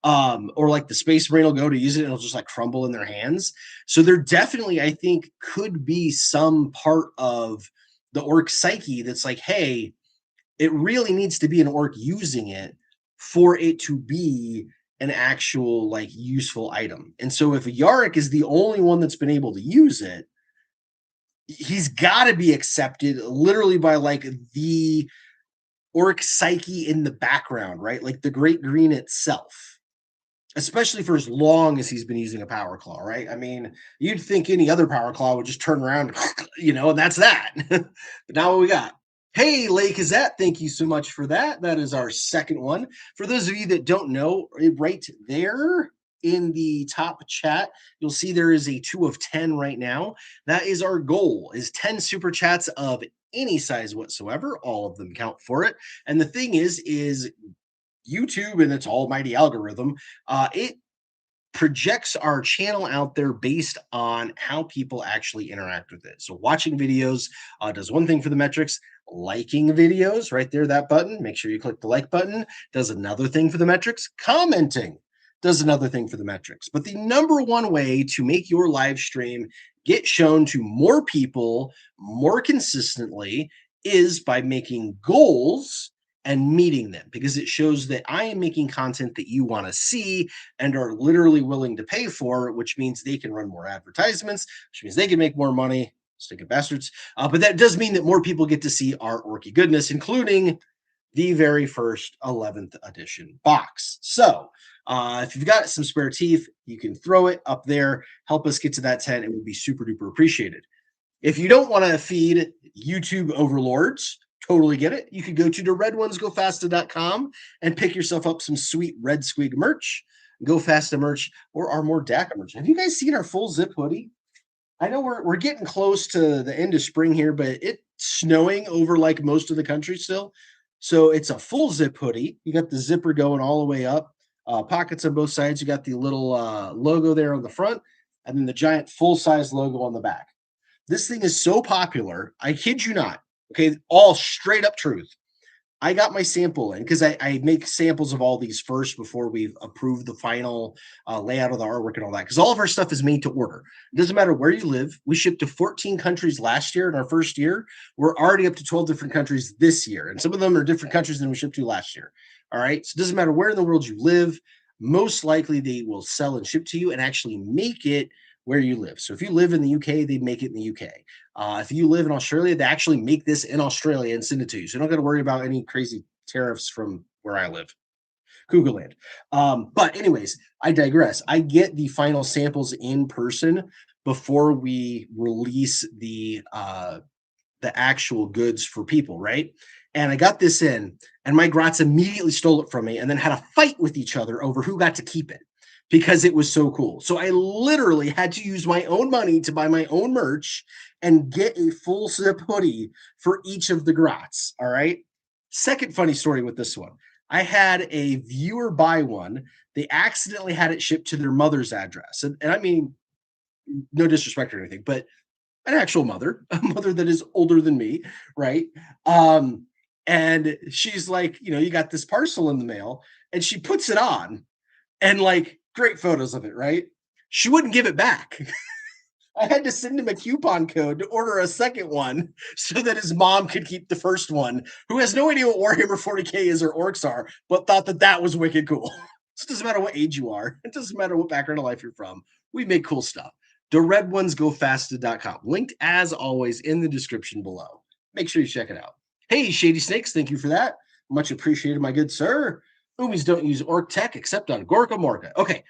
Or like the Space Marine will go to use it and it'll just like crumble in their hands. So there definitely, I think, could be some part of the orc psyche that's like, hey, it really needs to be an orc using it for it to be an actual like useful item. And so if Yaric is the only one that's been able to use it, he's got to be accepted literally by like the orc psyche in the background, right? Like the Great Green itself. Especially for as long as he's been using a power claw, right? I mean, you'd think any other power claw would just turn around, you know, and that's that. But now what we got? Hey, Lake is that? Thank you so much for that. That is our second one. For those of you that don't know, right there in the top chat, you'll see there is a 2 of 10 right now. That is our goal, is 10 super chats of any size whatsoever. All of them count for it. And the thing is YouTube and its almighty algorithm, it projects our channel out there based on how people actually interact with it. So watching videos does one thing for the metrics. Liking videos, right there, that button, make sure you click the like button, does another thing for the metrics. Commenting does another thing for the metrics. But the number one way to make your live stream get shown to more people more consistently is by making goals and meeting them, because it shows that I am making content that you want to see and are literally willing to pay for, which means they can run more advertisements, which means they can make more money. Stinking bastards. But that does mean that more people get to see our orky goodness, including the very first 11th edition box. So if you've got some spare teeth, you can throw it up there. Help us get to that 10. It would be super duper appreciated. If you don't want to feed YouTube overlords, totally get it. You could go to theredonesgofasta.com and pick yourself up some sweet Red Squig merch, Go Fasta merch, or our more DACA merch. Have you guys seen our full zip hoodie? I know we're getting close to the end of spring here, but it's snowing over like most of the country still. So it's a full zip hoodie. You got the zipper going all the way up, pockets on both sides. You got the little logo there on the front, and then the giant full size logo on the back. This thing is so popular. I kid you not. Okay, all straight up truth. I got my sample in because I make samples of all these first before we approve the final layout of the artwork and all that. Because all of our stuff is made to order. It doesn't matter where you live. We shipped to 14 countries last year in our first year. We're already up to 12 different countries this year. And some of them are different countries than we shipped to last year. All right. So it doesn't matter where in the world you live. Most likely they will sell and ship to you and actually make it where you live. So if you live in the UK, they make it in the UK. If you live in Australia, they actually make this in Australia and send it to you. So you don't got to worry about any crazy tariffs from where I live, Cougar Land. But anyways, I digress. I get the final samples in person before we release the actual goods for people, right? And I got this in, and my Grots immediately stole it from me and then had a fight with each other over who got to keep it because it was so cool. So I literally had to use my own money to buy my own merch and get a full zip hoodie for each of the Grots. All right. Second funny story with this one. I had a viewer buy one. They accidentally had it shipped to their mother's address. And I mean, no disrespect or anything, but an actual mother, a mother that is older than me, right? And she's like, you got this parcel in the mail, and she puts it on, and like great photos of it, right? She wouldn't give it back. I had to send him a coupon code to order a second one so that his mom could keep the first one, who has no idea what Warhammer 40K is or orcs are, but thought that was wicked cool. So it doesn't matter what age you are. It doesn't matter what background of life you're from. We make cool stuff. TheRedOnesGoFasted.com. Linked as always in the description below. Make sure you check it out. Hey, Shady Snakes, thank you for that. Much appreciated, my good sir. Umis don't use orc tech except on Gorka Morka. Okay.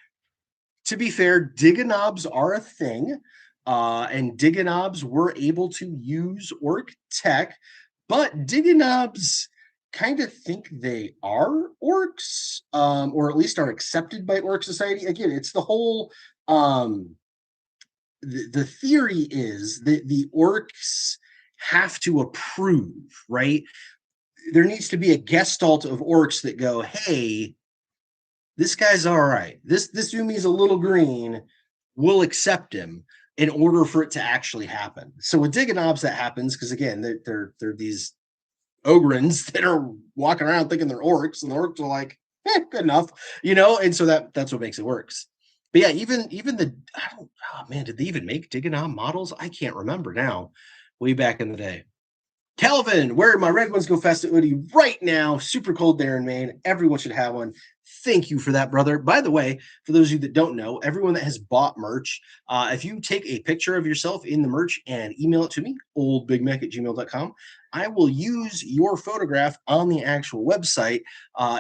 To be fair, Diganobs are a thing. And Diganobs were able to use orc tech, but Diganobs kind of think they are orcs, or at least are accepted by Orc Society. Again, it's the whole the theory is that the orcs have to approve, right? There needs to be a gestalt of orcs that go, hey, this guy's all right. This Umi's a little green. We'll accept him in order for it to actually happen. So with Diganobs, that happens because again, they're these ogrins that are walking around thinking they're orcs, and the orcs are like, good enough, and so that's what makes it works. But yeah, even the oh man, did they even make Diganob models? I can't remember now. Way back in the day. Calvin, wearing my Red Ones Go Fast hoodie right now. Super cold there in Maine. Everyone should have one. Thank you for that, brother. By the way, for those of you that don't know, everyone that has bought merch, if you take a picture of yourself in the merch and email it to me, oldbigmech@gmail.com, I will use your photograph on the actual website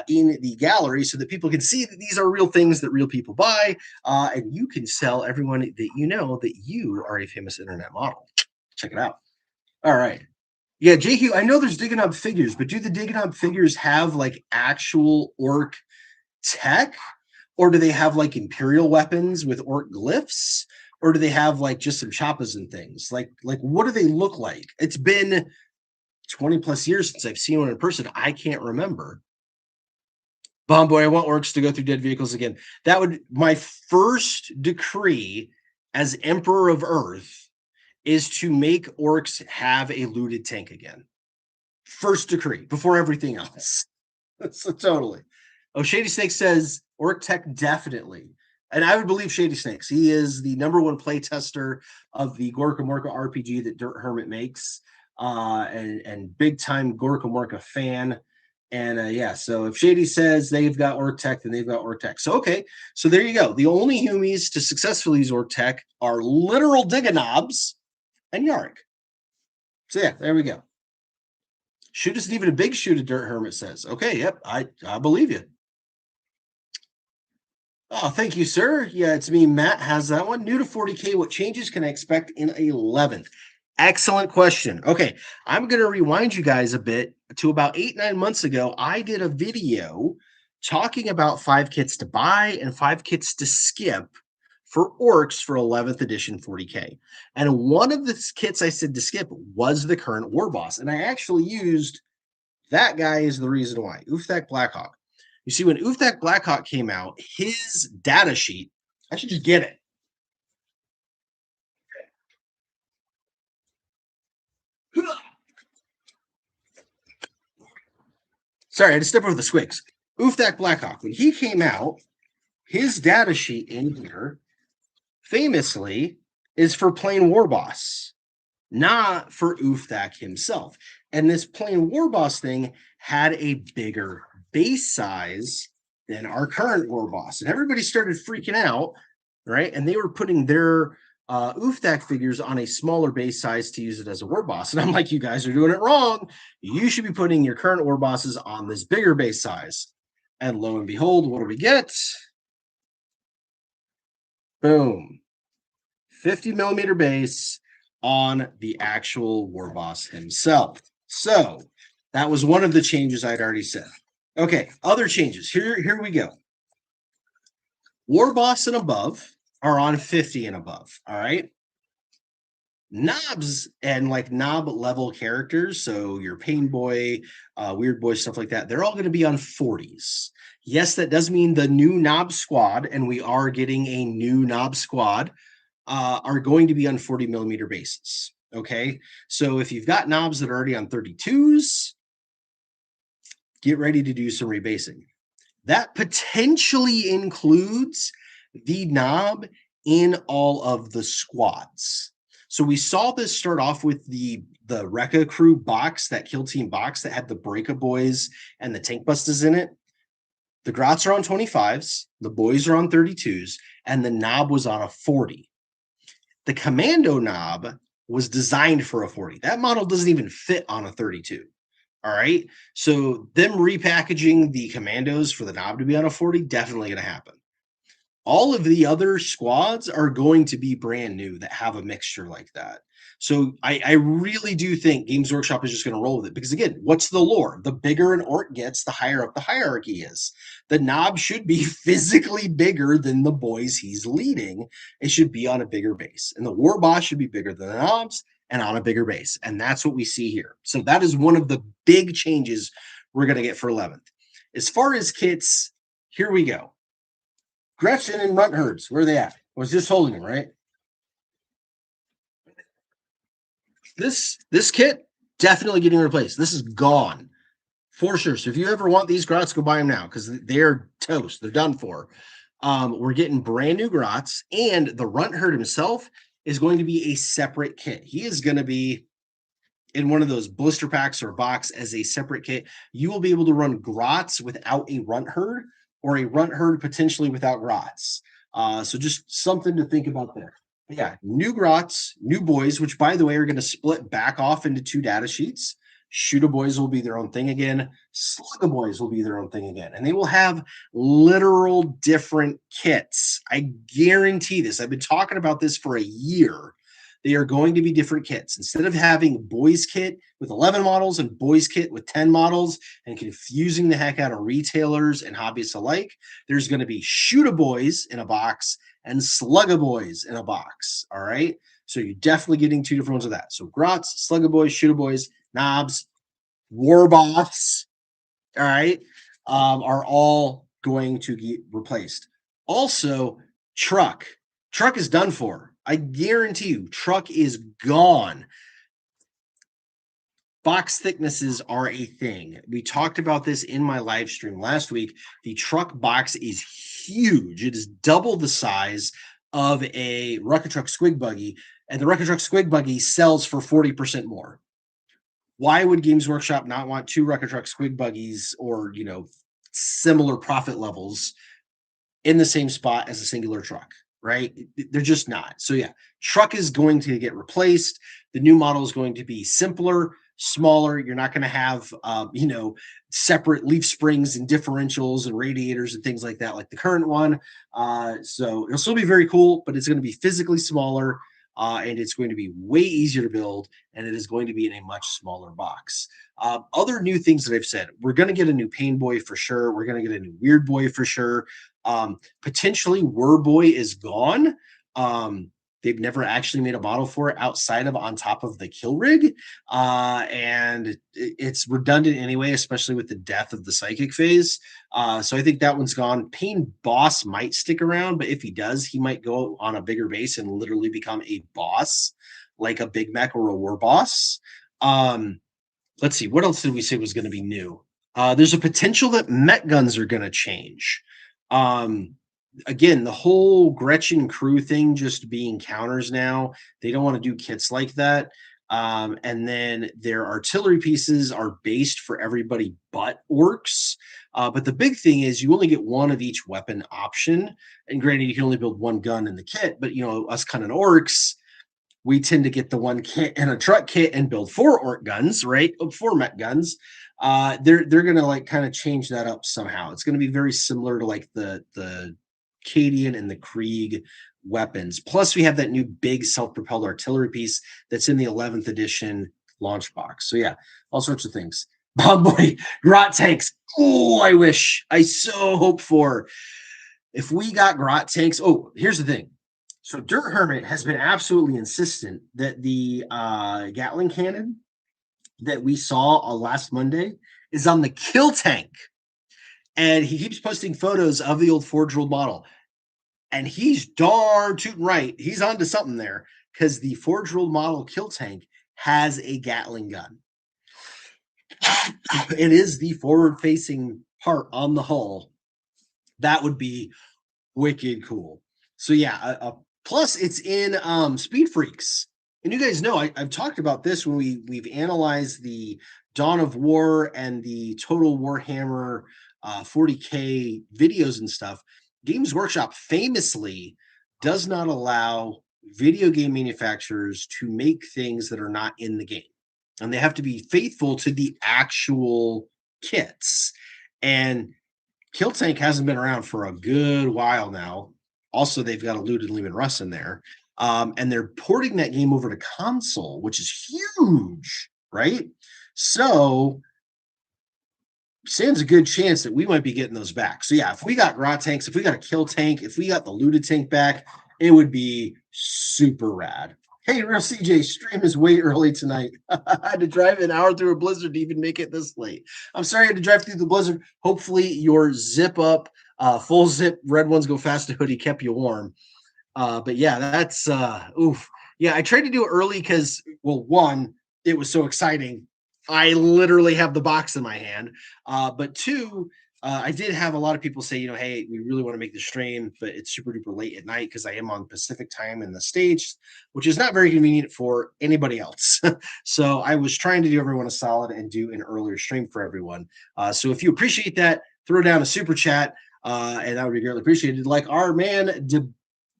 in the gallery so that people can see that these are real things that real people buy, and you can sell everyone that you know that you are a famous internet model. Check it out. All right. Yeah, JQ, I know there's Diganob figures, but do the Diganob figures have like actual orc tech? Or do they have like Imperial weapons with orc glyphs? Or do they have like just some choppas and things? Like what do they look like? It's been 20 plus years since I've seen one in person. I can't remember. Boy, I want orcs to go through dead vehicles again. That would my first decree as Emperor of Earth is to make orcs have a looted tank again. First decree before everything else. So totally. Oh, Shady Snake says orc tech definitely. And I would believe Shady Snakes. He is the #1 play tester of the Gorka Morka RPG that Dirt Hermit makes. And big time Gorka Morka fan. And yeah, so if Shady says they've got orc tech, then they've got orc tech. So okay, so there you go. The only humies to successfully use orc tech are literal Diganobs and Yaric. So yeah, there we go. Shoot isn't even a big shoot, a Dirt Hermit says. Okay, yep, I believe you. Oh, thank you, sir. Yeah, it's me. Matt has that one. New to 40K, what changes can I expect in 11th? Excellent question. Okay, I'm going to rewind you guys a bit to about 8-9 months ago. I did a video talking about 5 kits to buy and 5 kits to skip for orcs for 11th edition 40K. And one of the kits I said to skip was the current war boss. And I actually used That guy is the reason why. Uthak Blackhawk. You see, when Uthak Blackhawk came out, his data sheet, I should just get it. Sorry, I had to step over the squigs. Uthak Blackhawk, when he came out, his data sheet in here famously is for plain war boss, not for Uthak himself. And this plain war boss thing had a bigger base size than our current war boss. And everybody started freaking out, right? And they were putting their Uthak figures on a smaller base size to use it as a war boss. And I'm like, you guys are doing it wrong. You should be putting your current war bosses on this bigger base size. And lo and behold, what do we get? Boom. 50 millimeter base on the actual war boss himself. So that was one of the changes I'd already said. Okay, other changes. Here we go. War boss and above are on 50 and above. All right. Knobs and like knob level characters, so your Pain Boy, Weird Boy, stuff like that, they're all going to be on 40s. Yes, that does mean the new knob squad, and we are getting a new knob squad, are going to be on 40 millimeter bases. Okay, so if you've got knobs that are already on 32s, get ready to do some rebasing. That potentially includes the knob in all of the squads. So we saw this start off with the Rekka Crew box, that Kill Team box that had the Breaka Boys and the Tank Busters in it. The Grots are on 25s, the boys are on 32s, and the knob was on a 40. The Commando knob was designed for a 40. That model doesn't even fit on a 32. All right. So them repackaging the Commandos for the knob to be on a 40, definitely going to happen. All of the other squads are going to be brand new that have a mixture like that. So I really do think Games Workshop is just going to roll with it because, again, what's the lore? The bigger an orc gets, the higher up the hierarchy is. The knob should be physically bigger than the boys he's leading. It should be on a bigger base. And the war boss should be bigger than the knobs and on a bigger base. And that's what we see here. So that is one of the big changes we're going to get for 11th. As far as kits, here we go. Gretchen and Runt Herds, where are they at? I was just holding them, right? This kit definitely getting replaced. This is gone for sure. So if you ever want these Grots, go buy them now because they're toast. They're done for. We're getting brand new Grots, and the Runt Herd himself is going to be a separate kit. He is going to be in one of those blister packs or box as a separate kit. You will be able to run Grots without a Runt Herd, or a Runt Herd potentially without Grots. So just something to think about there. But yeah, new Grots, new boys, which by the way are going to split back off into 2 data sheets. Shooter boys will be their own thing again. Slugga boys will be their own thing again. And they will have literal different kits. I guarantee this. I've been talking about this for a year. They are going to be different kits. Instead of having boys kit with 11 models and boys kit with 10 models and confusing the heck out of retailers and hobbyists alike, there's going to be Shooter boys in a box and Slugga boys in a box. All right. So you're definitely getting 2 different ones of that. So Grots, Slugga boys, Shooter boys, knobs, war boss, all right, are all going to get replaced. Also, truck is done for. I guarantee you, truck is gone. Box thicknesses are a thing. We talked about this in my live stream last week. The truck box is huge. It is double the size of a Rucker Truck Squig Buggy, and the Rucker Truck Squig Buggy sells for 40% more. Why would Games Workshop not want 2 Rucker Truck Squig Buggies or, similar profit levels in the same spot as a singular truck? Right? They're just not. So yeah, truck is going to get replaced. The new model is going to be simpler, smaller. You're not going to have, separate leaf springs and differentials and radiators and things like that, like the current one. So it'll still be very cool, but it's going to be physically smaller, and it's going to be way easier to build, and it is going to be in a much smaller box. Other new things that I've said, we're going to get a new Pain Boy for sure. We're going to get a new Weird Boy for sure. Potentially Boy is gone. They've never actually made a model for it outside of on top of the kill rig. And it's redundant anyway, especially with the death of the psychic phase. So I think that one's gone. Pain Boss might stick around, but if he does, he might go on a bigger base and literally become a boss, like a Big Mech or a War Boss. Let's see, what else did we say was going to be new? There's a potential that Met guns are going to change. Again, the whole Gretchen crew thing just being counters now. They don't want to do kits like that. And then their artillery pieces are based for everybody but orcs. But the big thing is you only get one of each weapon option. And granted, you can only build one gun in the kit, but us kind of orcs, we tend to get the one kit and a truck kit and build 4 orc guns, right? 4 mech guns. They're gonna like kind of change that up somehow. It's gonna be very similar to like the Cadian and the Krieg weapons. Plus, we have that new big self-propelled artillery piece that's in the 11th edition launch box. So yeah, all sorts of things. Boy, Grot tanks. Oh, I so hope for if we got Grot tanks. Oh, here's the thing. So Dirt Hermit has been absolutely insistent that the Gatling cannon that we saw last Monday is on the kill tank. And he keeps posting photos of the old Forge World model. And he's darn tootin' right. He's onto something there because the Forge World model kill tank has a Gatling gun. It is the forward-facing part on the hull. That would be wicked cool. So yeah, plus it's in Speed Freaks. And you guys know I've talked about this when we've analyzed the Dawn of War and the Total Warhammer 40K videos and stuff. Games Workshop famously does not allow video game manufacturers to make things that are not in the game. And they have to be faithful to the actual kits. And Kill Tank hasn't been around for a good while now. Also, they've got a Looted Lehman Russ in there. And they're porting that game over to console, which is huge, right? So stands a good chance that we might be getting those back. So yeah, if we got Grot tanks, if we got a Kill Tank, if we got the Looted Tank back, it would be super rad. Hey, Real CJ, stream is way early tonight. I had to drive an hour through a blizzard to even make it this late. I'm sorry I had to drive through the blizzard. Hopefully your zip up, full zip red ones go fast to hoodie kept you warm. But yeah, that's oof. Yeah, I tried to do it early because, well, one, it was so exciting. I literally have the box in my hand. But two, I did have a lot of people say, hey, we really want to make the stream, but it's super duper late at night because I am on Pacific time in the States, which is not very convenient for anybody else. So I was trying to do everyone a solid and do an earlier stream for everyone. So if you appreciate that, throw down a super chat, and that would be greatly appreciated. Like our man,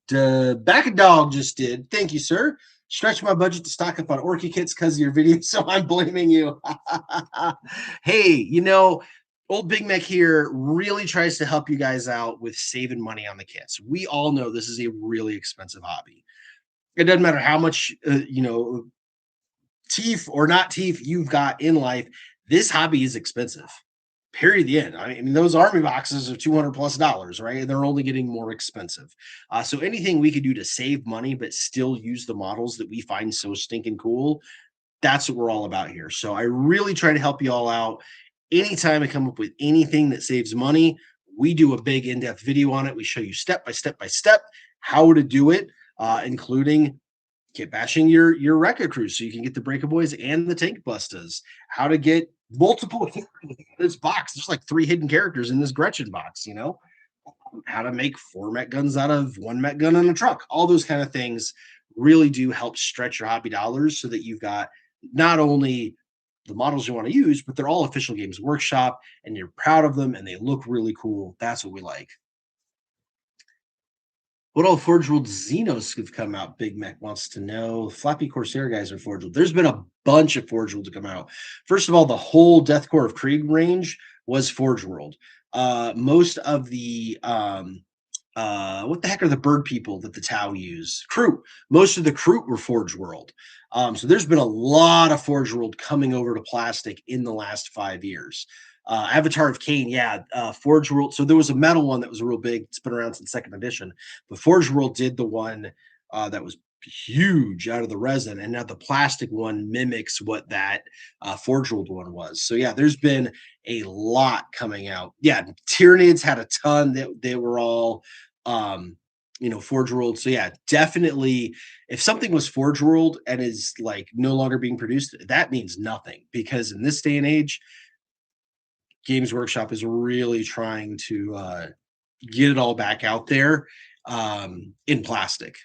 Back a Dog just did. Thank you, sir. Stretch my budget to stock up on Orky kits because of your video, so I'm blaming you. Hey, Old Big Mac here really tries to help you guys out with saving money on the kits. We all know this is a really expensive hobby. It doesn't matter how much, teeth or not teeth you've got in life. This hobby is expensive. Period. The end. I mean, those army boxes are $200+ right? And they're only getting more expensive. So anything we could do to save money but still use the models that we find so stinking cool, that's what we're all about here. So I really try to help you all out. Anytime I come up with anything that saves money, we do a big in-depth video on it. We show you step by step how to do it, including kit bashing your Rekka crew so you can get the Breakaboys and the Tank Bustas. How to get multiple in this box. There's like 3 hidden characters in this Gretchen box, How to make 4 mech guns out of 1 mech gun on a truck. All those kind of things really do help stretch your hobby dollars so that you've got not only the models you want to use, but they're all official Games Workshop and you're proud of them and they look really cool. That's what we like. What all Forge World Zenos have come out? Big Mac wants to know. Flappy Corsair guys are Forge World. There's been a bunch of Forge World to come out. First of all, the whole Deathcore of Krieg range was Forge World. Most of the what the heck are the bird people that the Tau use? Crew. Most of the crew were Forge World. So there's been a lot of Forge World coming over to plastic in the last 5 years. Avatar of Cain, Forge World. So there was a metal one that was real big. It's been around since 2nd edition. But Forge World did the one that was huge out of the resin, and now the plastic one mimics what that forge rolled one was. So yeah, there's been a lot coming out. Yeah, Tyranids had a ton that they were all forge rolled. So yeah, definitely if something was forge rolled and is like no longer being produced, that means nothing, because in this day and age, Games Workshop is really trying to get it all back out there in plastic.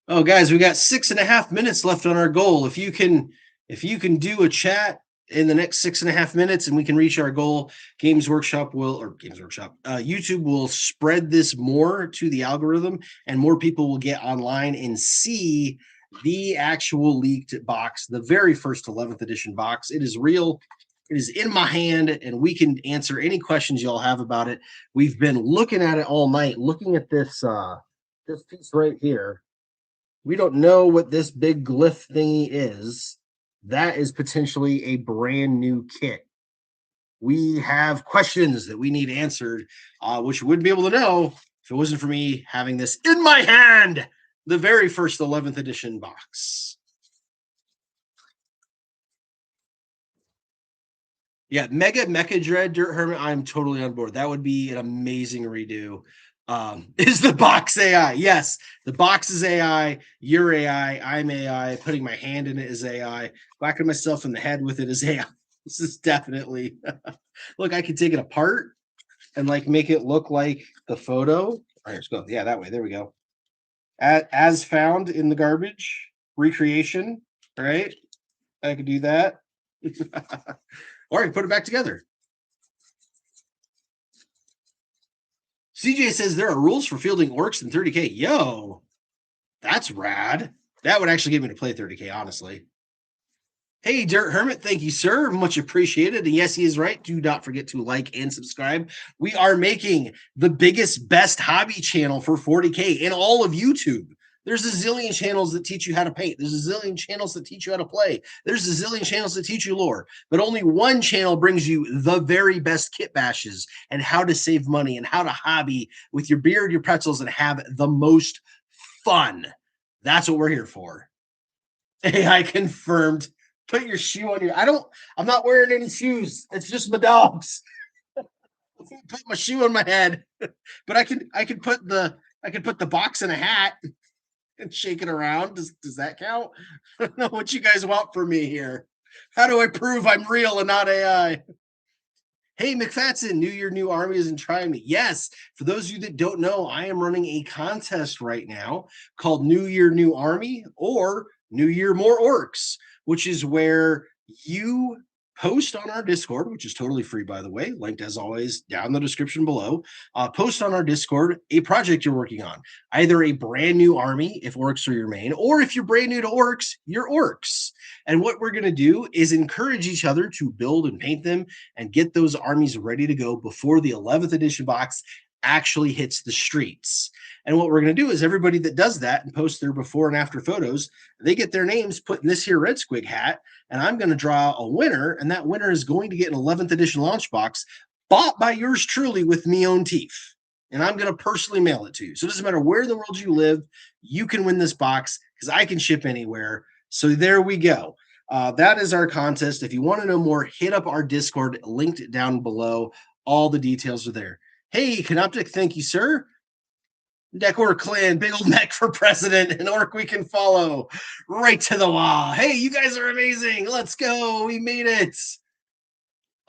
Oh, guys, we got 6.5 minutes left on our goal. If you can do a chat in the next 6.5 minutes and we can reach our goal, YouTube will spread this more to the algorithm, and more people will get online and see the actual leaked box, the very first 11th edition box. It is real. It is in my hand, and we can answer any questions y'all have about it. We've been looking at it all night, looking at this piece right here. We don't know what this big glyph thingy is. That is potentially a brand new kit. We have questions that we need answered, which we wouldn't be able to know if it wasn't for me having this in my hand, the very first 11th edition box. Yeah, Mega Mecha Dread Dirt Hermit, I'm totally on board. That would be an amazing redo. Is the box AI? Yes, the box is AI. You're AI. I'm AI. Putting my hand in it is AI. Whacking myself in the head with it is AI. This is definitely. Look, I can take it apart and like make it look like the photo. All right, let's go. Yeah, that way. There we go. As found in the garbage recreation. Right, I could do that. Or I can put it back together. CJ says there are rules for fielding orcs in 30K. Yo, that's rad. That would actually get me to play 30K, honestly. Hey, Dirt Hermit, thank you, sir. Much appreciated. And yes, he is right. Do not forget to like and subscribe. We are making the biggest, best hobby channel for 40K in all of YouTube. There's a zillion channels that teach you how to paint. There's a zillion channels that teach you how to play. There's a zillion channels that teach you lore. But only one channel brings you the very best kit bashes and how to save money and how to hobby with your beard, your pretzels, and have the most fun. That's what we're here for. AI confirmed. Put your shoe on your. I'm not wearing any shoes. It's just my dogs. Put my shoe on my head. But I can put the box in a hat and shake it around. Does that count? I don't know what you guys want from me here. How do I prove I'm real and not AI? Hey, McFadden, New Year, New Army isn't trying me. Yes, for those of you that don't know, I am running a contest right now called New Year, New Army, or New Year, More Orcs, which is where you post on our Discord, which is totally free, by the way, linked as always down in the description below. Post on our Discord a project you're working on, either a brand new army, if orcs are your main, or if you're brand new to orcs, you're orcs. And what we're going to do is encourage each other to build and paint them and get those armies ready to go before the 11th edition box actually hits the streets. And what we're going to do is everybody that does that and posts their before and after photos, they get their names put in this here red squig hat, and I'm going to draw a winner, and that winner is going to get an 11th edition launch box bought by yours truly with me own teeth. And I'm going to personally mail it to you. So it doesn't matter where in the world you live, you can win this box because I can ship anywhere. So there we go. That is our contest. If you want to know more, hit up our Discord, linked down below. All the details are there. Hey, Canoptic, thank you, sir. Decor Clan, big old mech for president, an orc we can follow right to the wall. Hey, you guys are amazing. Let's go. We made it.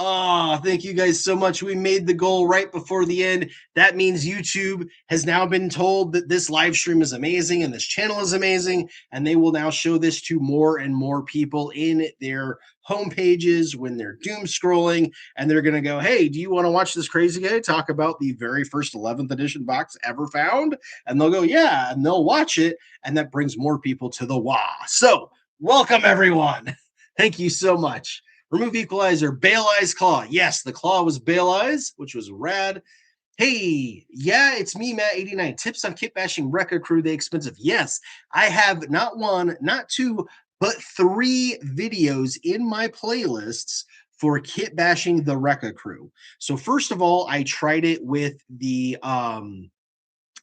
Oh, thank you guys so much. We made the goal right before the end. That means YouTube has now been told that this live stream is amazing and this channel is amazing, and they will now show this to more and more people in their home pages when they're doom scrolling, and they're going to go, hey, do you want to watch this crazy guy talk about the very first 11th edition box ever found? And they'll go, yeah, and they'll watch it, and that brings more people to the WA. So welcome, everyone. Thank you so much. Remove equalizer, Bale Eye's claw. Yes, the claw was Bale Eye's, which was rad. Hey, yeah, it's me, Matt89. Tips on kit bashing Rekka crew, they expensive. Yes, I have not one, not two, but 3 videos in my playlists for kit bashing the Rekka crew. So first of all, I tried it with the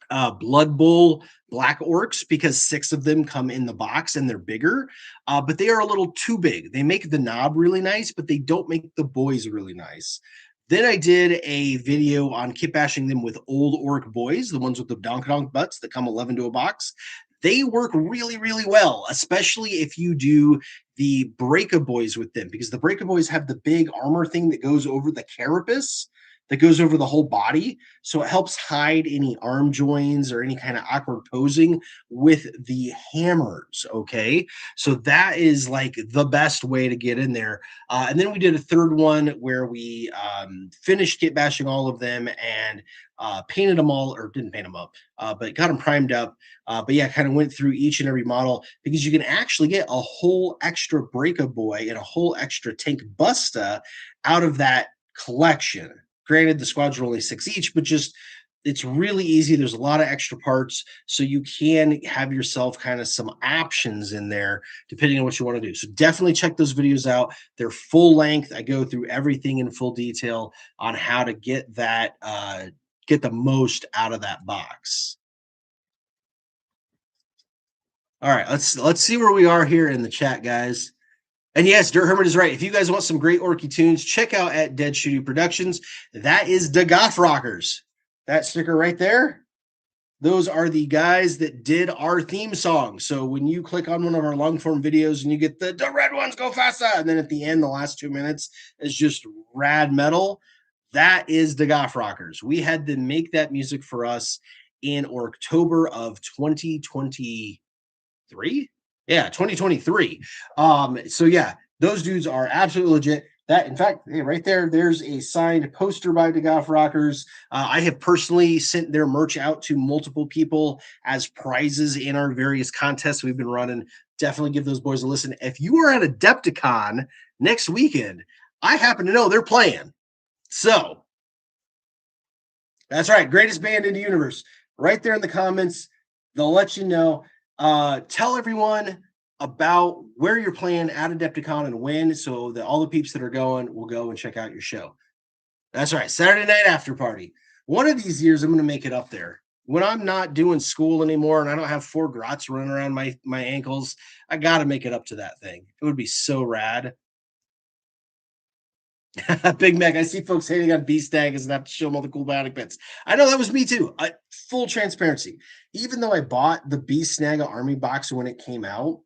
Blood Bowl black orcs because 6 of them come in the box and they're bigger, but they are a little too big. They make the knob really nice, but they don't make the boys really nice. Then I did a video on kit bashing them with old orc boys, the ones with the donk donk butts that come 11 to a box. They work really, really well, especially if you do the Breaka boys with them, because the Breaka boys have the big armor thing that goes over the carapace, that goes over the whole body. So it helps hide any arm joins or any kind of awkward posing with the hammers. Okay. So that is like the best way to get in there. And then we did a third one where we finished kit bashing all of them and painted them all, or didn't paint them up, but got them primed up. But yeah, kind of went through each and every model because you can actually get a whole extra Breaka boy and a whole extra tank busta out of that collection. Granted, the squads are only 6 each, but just it's really easy. There's a lot of extra parts, so you can have yourself kind of some options in there depending on what you want to do. So definitely check those videos out. They're full length. I go through everything in full detail on how to get that get the most out of that box. All right, let's see where we are here in the chat, guys. And yes, Dirt Hermit is right. If you guys want some great Orky tunes, check out at Dead Studio Productions. That is the Goth Rockers. That sticker right there, those are the guys that did our theme song. So when you click on one of our long form videos and you get the red ones go faster, and then at the end, the last 2 minutes is just rad metal, that is the Goth Rockers. We had them make that music for us in October of 2023. Yeah, 2023. So yeah, those dudes are absolutely legit. That, in fact, hey, right there, there's a signed poster by the Goth Rockers. I have personally sent their merch out to multiple people as prizes in our various contests we've been running. Definitely give those boys a listen. If you are at Adepticon next weekend, I happen to know they're playing. So that's right, greatest band in the universe. Right there in the comments, they'll let you know. Tell everyone about where you're playing at Adepticon and when, so that all the peeps that are going will go and check out your show. That's right, Saturday night after party. One of these years, I'm going to make it up there. When I'm not doing school anymore and I don't have 4 grots running around my ankles, I got to make it up to that thing. It would be so rad. Big Mac, I see folks hating on Beast Daggers and have to show them all the cool bionic bits. I know that was me too. Full transparency. Even though I bought the Beast Snagga Army box when it came out,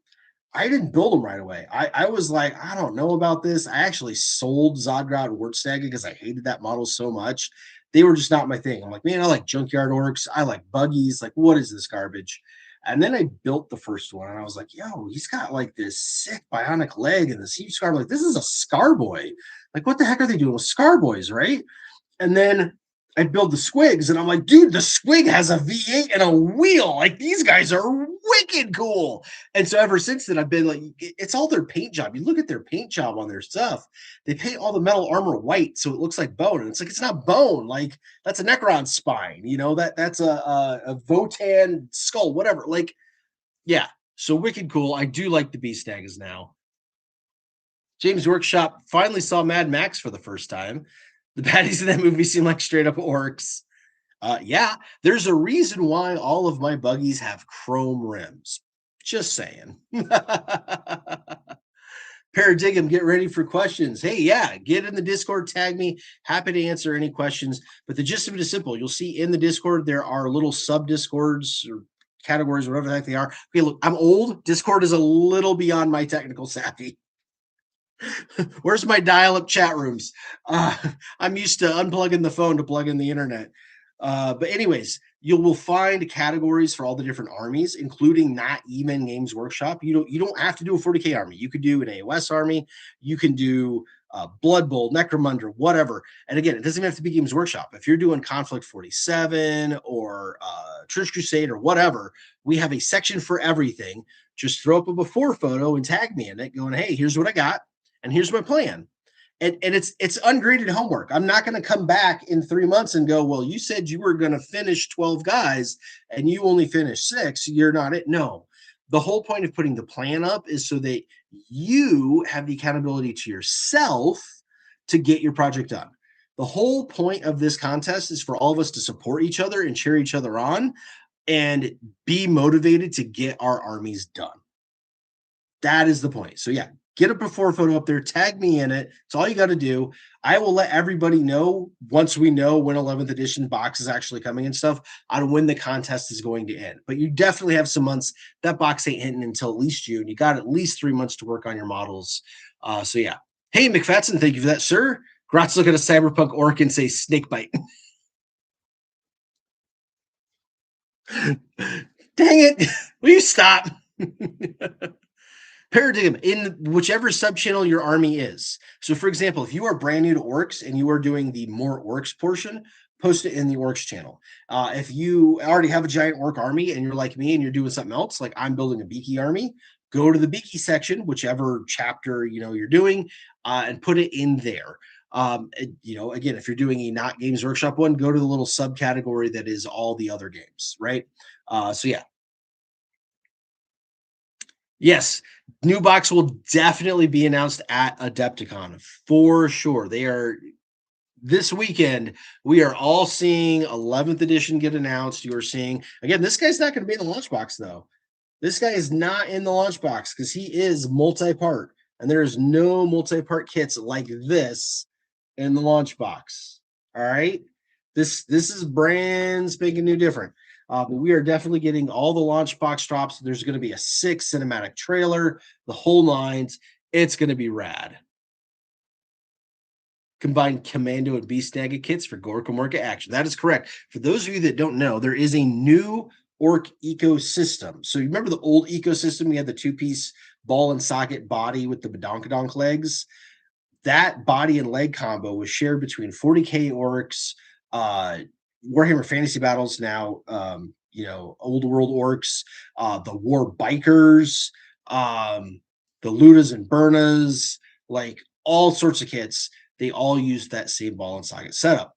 I didn't build them right away. I was like, I don't know about this. I actually sold Zodgrod and Wartsnagga because I hated that model so much. They were just not my thing. I'm like, man, I like junkyard orcs. I like buggies. Like, what is this garbage? And then I built the first one, and I was like, yo, he's got like this sick bionic leg and this huge scar. I'm like, this is a Scar Boy. Like, what the heck are they doing with Scar Boys, right? And then I build the squigs, and I'm like, dude, the squig has a V8 and a wheel. Like, these guys are wicked cool. And so ever since then, I've been like, it's all their paint job. You look at their paint job on their stuff. They paint all the metal armor white, so it looks like bone. And it's like, it's not bone. Like, that's a Necron spine. You know, that's a Votan skull, whatever. Like, yeah. So wicked cool. I do like the Beast Daggers now. James Workshop finally saw Mad Max for the first time. The baddies in that movie seem like straight up orcs. Yeah, there's a reason why all of my buggies have chrome rims. Just saying. Paradigm, get ready for questions. Hey, yeah, get in the Discord, tag me. Happy to answer any questions. But the gist of it is simple. You'll see in the Discord, there are little sub Discords or categories, whatever the heck they are. Okay, look, I'm old. Discord is a little beyond my technical savvy. Where's my dial-up chat rooms? I'm used to unplugging the phone to plug in the internet. But anyways, you will find categories for all the different armies, including not even Games Workshop. You don't have to do a 40k army. You could do an AOS army. You can do Blood Bowl, Necromunda, whatever. And again, it doesn't have to be Games Workshop. If you're doing Conflict 47 or Church Crusade or whatever, we have a section for everything. Just throw up a before photo and tag me in it, going, hey, here's what I got. And here's my plan. And it's ungraded homework. I'm not going to come back in 3 months and go, well, you said you were going to finish 12 guys and you only finished 6. You're not it. No. The whole point of putting the plan up is so that you have the accountability to yourself to get your project done. The whole point of this contest is for all of us to support each other and cheer each other on and be motivated to get our armies done. That is the point. So yeah, get a before photo up there, tag me in it. It's all you got to do. I will let everybody know once we know when 11th edition box is actually coming and stuff on when the contest is going to end. But you definitely have some months. That box ain't hitting until at least June. You got at least 3 months to work on your models. So yeah. Hey, McFadden, thank you for that, sir. Grot's look at a cyberpunk orc and say snake bite. Dang it. Will you stop? Paradigm in whichever subchannel your army is. So, for example, if you are brand new to orcs and you are doing the more orcs portion, post it in the orcs channel. If you already have a giant orc army and you're like me and you're doing something else, like I'm building a beaky army, go to the beaky section, whichever chapter you're doing, and put it in there. Again, if you're doing a not Games Workshop one, go to the little subcategory that is all the other games, right? So yeah. Yes, new box will definitely be announced at Adepticon for sure. They are this weekend. We are all seeing 11th edition get announced. You are seeing again. This guy's not going to be in the launch box though. This guy is not in the launch box because he is multi-part, and there is no multi-part kits like this in the launch box. All right, this is brand spanking new different. We are definitely getting all the launch box drops. There's going to be a 6 cinematic trailer, the whole lines. It's going to be rad. Combined Commando and Beast Snagga kits for Gorgutz action. That is correct. For those of you that don't know, there is a new orc ecosystem. So you remember the old ecosystem? We had the 2-piece ball and socket body with the badonkadonk legs. That body and leg combo was shared between 40k orcs, Warhammer Fantasy Battles now, Old World Orcs, the War Bikers, the Ludas and Burnas, like all sorts of kits. They all use that same ball and socket setup.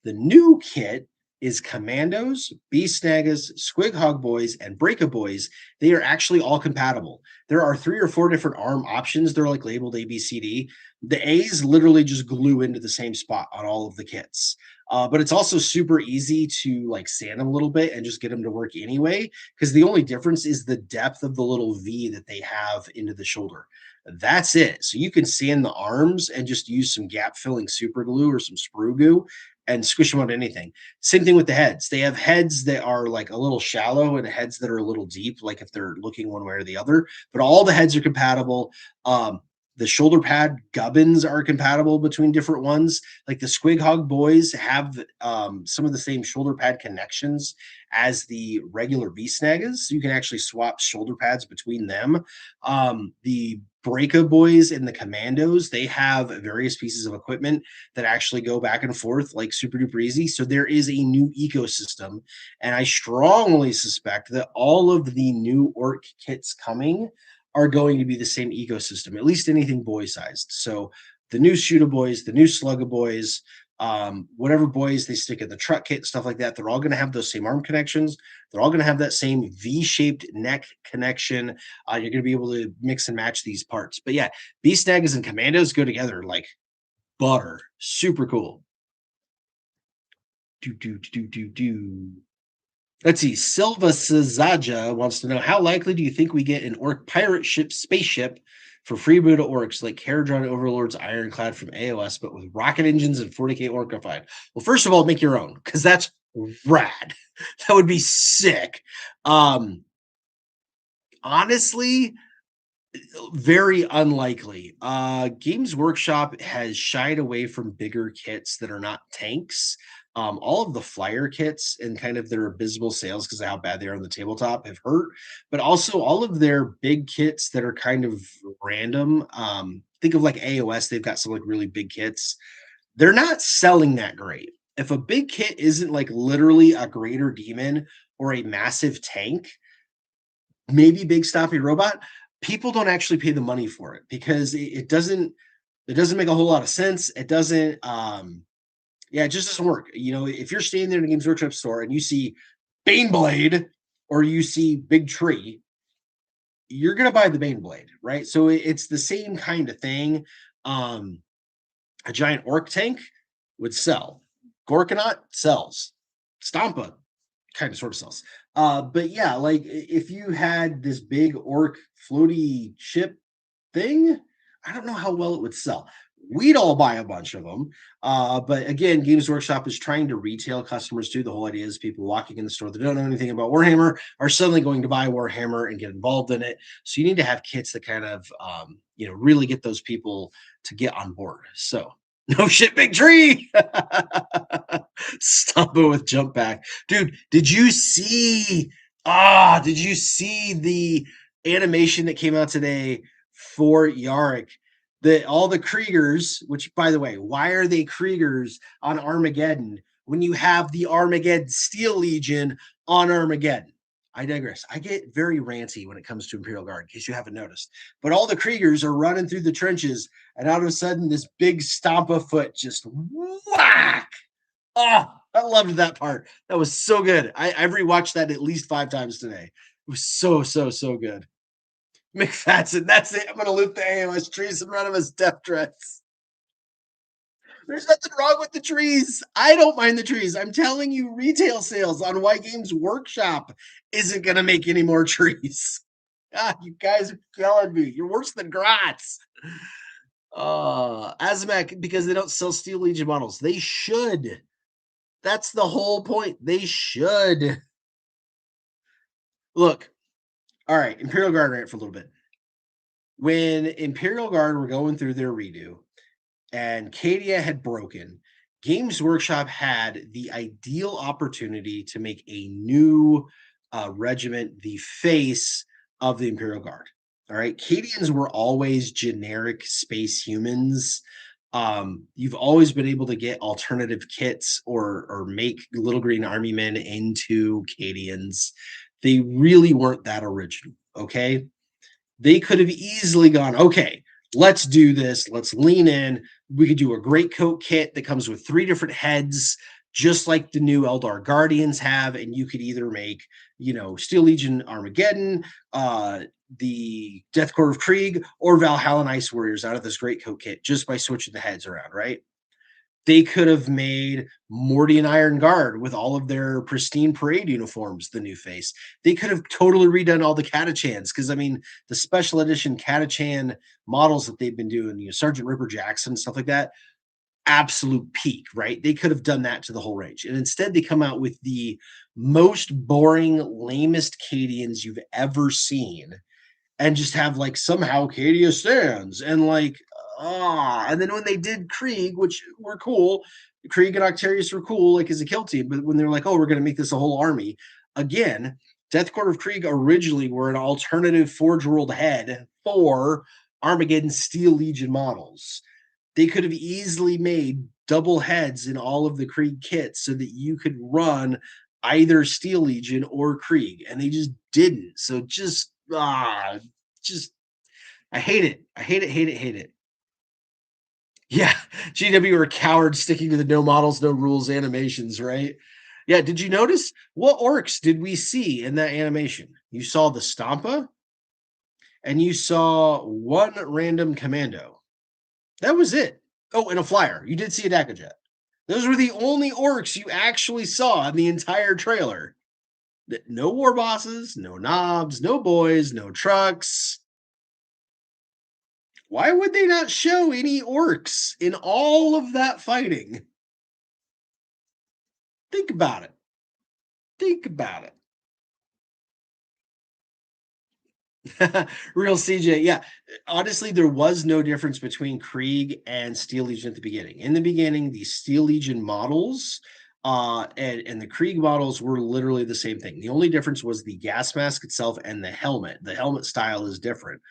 The new kit is Commandos, Beast Snaggas, Squig Hog Boys, and Breaka Boys. They are actually all compatible. There are 3 or 4 different arm options. They're like labeled A, B, C, D. The A's literally just glue into the same spot on all of the kits. But it's also super easy to like sand them a little bit and just get them to work anyway, because the only difference is the depth of the little V that they have into the shoulder. That's it. So you can sand the arms and just use some gap filling super glue or some sprue goo and squish them on anything. Same thing with the heads. They have heads that are like a little shallow and heads that are a little deep, like if they're looking one way or the other. But all the heads are compatible. The shoulder pad gubbins are compatible between different ones. Like the Squig Hog Boys have some of the same shoulder pad connections as the regular Beast Snaggas. So you can actually swap shoulder pads between them. The Breaka Boys and the Commandos, they have various pieces of equipment that actually go back and forth like super duper easy. So there is a new ecosystem. And I strongly suspect that all of the new orc kits coming are going to be the same ecosystem, at least anything boy sized. So the new Shooter Boys, the new Slugga Boys, whatever boys they stick in the truck kit, stuff like that, they're all going to have those same arm connections. They're all going to have that same V-shaped neck connection. You're going to be able to mix and match these parts. But yeah, Beast Snaggas and Commandos go together like butter. Super cool. Let's see. Silva Sazaja wants to know, how likely do you think we get an orc pirate ship spaceship for freebooter orcs like Caradron Overlord's Ironclad from AOS, but with rocket engines and 40k orcified? Well, first of all, make your own, because that's rad. That would be sick. Honestly, very unlikely. Games Workshop has shied away from bigger kits that are not tanks. All of the flyer kits and kind of their abysmal sales because of how bad they are on the tabletop have hurt, but also all of their big kits that are kind of random. Think of like AOS, they've got some like really big kits. They're not selling that great. If a big kit isn't like literally a greater demon or a massive tank, maybe big stompy robot, people don't actually pay the money for it because it doesn't make a whole lot of sense. It doesn't it just doesn't work. If you're standing there in a Games Workshop store and you see Baneblade or you see Big Tree, you're gonna buy the Baneblade, right? So it's the same kind of thing. A giant orc tank, would sell. Gorkanaut sells. Stampa kind of sort of sells. But yeah, like if you had this big orc floaty ship thing, I don't know how well it would sell. We'd all buy a bunch of them. But again, Games Workshop is trying to retail customers too. The whole idea is people walking in the store that don't know anything about Warhammer are suddenly going to buy Warhammer and get involved in it. So you need to have kits that kind of, really get those people to get on board. So no shit, big tree. Stumbo with jump back. Dude, did you see the animation that came out today for Yaric? All the Kriegers, which by the way, why are they Kriegers on Armageddon when you have the Armageddon Steel Legion on Armageddon? I digress. I get very ranty when it comes to Imperial Guard, in case you haven't noticed. But all the Kriegers are running through the trenches, and all of a sudden, this big stomp of foot just whack. Oh, I loved that part. That was so good. I've rewatched that at least 5 times today. It was so good. McFadden, that's it. I'm gonna loot the AOS trees in front of his death dress. There's nothing wrong with the trees. I don't mind the trees. I'm telling you, retail sales on Why Games Workshop isn't gonna make any more trees. God, you guys are killing me. You're worse than Grotz. Azamak, because they don't sell Steel Legion models. They should. That's the whole point. They should. Look, all right, Imperial Guard rant for a little bit. When Imperial Guard were going through their redo and Cadia had broken, Games Workshop had the ideal opportunity to make a new regiment the face of the Imperial Guard. All right, Cadians were always generic space humans. You've always been able to get alternative kits or make Little Green Army men into Cadians. They really weren't that original. Okay, they could have easily gone, okay, let's do this. Let's lean in. We could do a great coat kit that comes with 3 different heads, just like the new Eldar Guardians have. And you could either make, Steel Legion Armageddon, the Death Court of Krieg, or Valhalla Ice Warriors out of this great coat kit just by switching the heads around, right? They could have made Morty and Iron Guard with all of their pristine parade uniforms the new face. They could have totally redone all the Catachans because, I mean, the special edition Catachan models that they've been doing, Sergeant Ripper Jackson, stuff like that, absolute peak, right? They could have done that to the whole range. And instead, they come out with the most boring, lamest Cadians you've ever seen and just have like somehow Cadia stands and like and then when they did Krieg, which were cool, Krieg and Octarius were cool, like as a kill team, but when they're like, oh, we're gonna make this a whole army again, Death Court of Krieg originally were an alternative Forge World head for Armageddon Steel Legion models. They could have easily made double heads in all of the Krieg kits so that you could run either Steel Legion or Krieg, and they just didn't. So just I hate it. I hate it. Yeah, GW are cowards sticking to the no models, no rules animations, right? Yeah, did you notice what orcs did we see in that animation? You saw the Stampa and you saw one random commando. That was it. Oh, and a flyer. You did see a Dakajet. Those were the only orcs you actually saw in the entire trailer. No war bosses, no knobs, no boys, no trucks. Why would they not show any orcs in all of that fighting? Think about it. Real CJ, yeah. Honestly, there was no difference between Krieg and Steel Legion at the beginning. In the beginning, the Steel Legion models and the Krieg models were literally the same thing. The only difference was the gas mask itself and the helmet. The helmet style is different.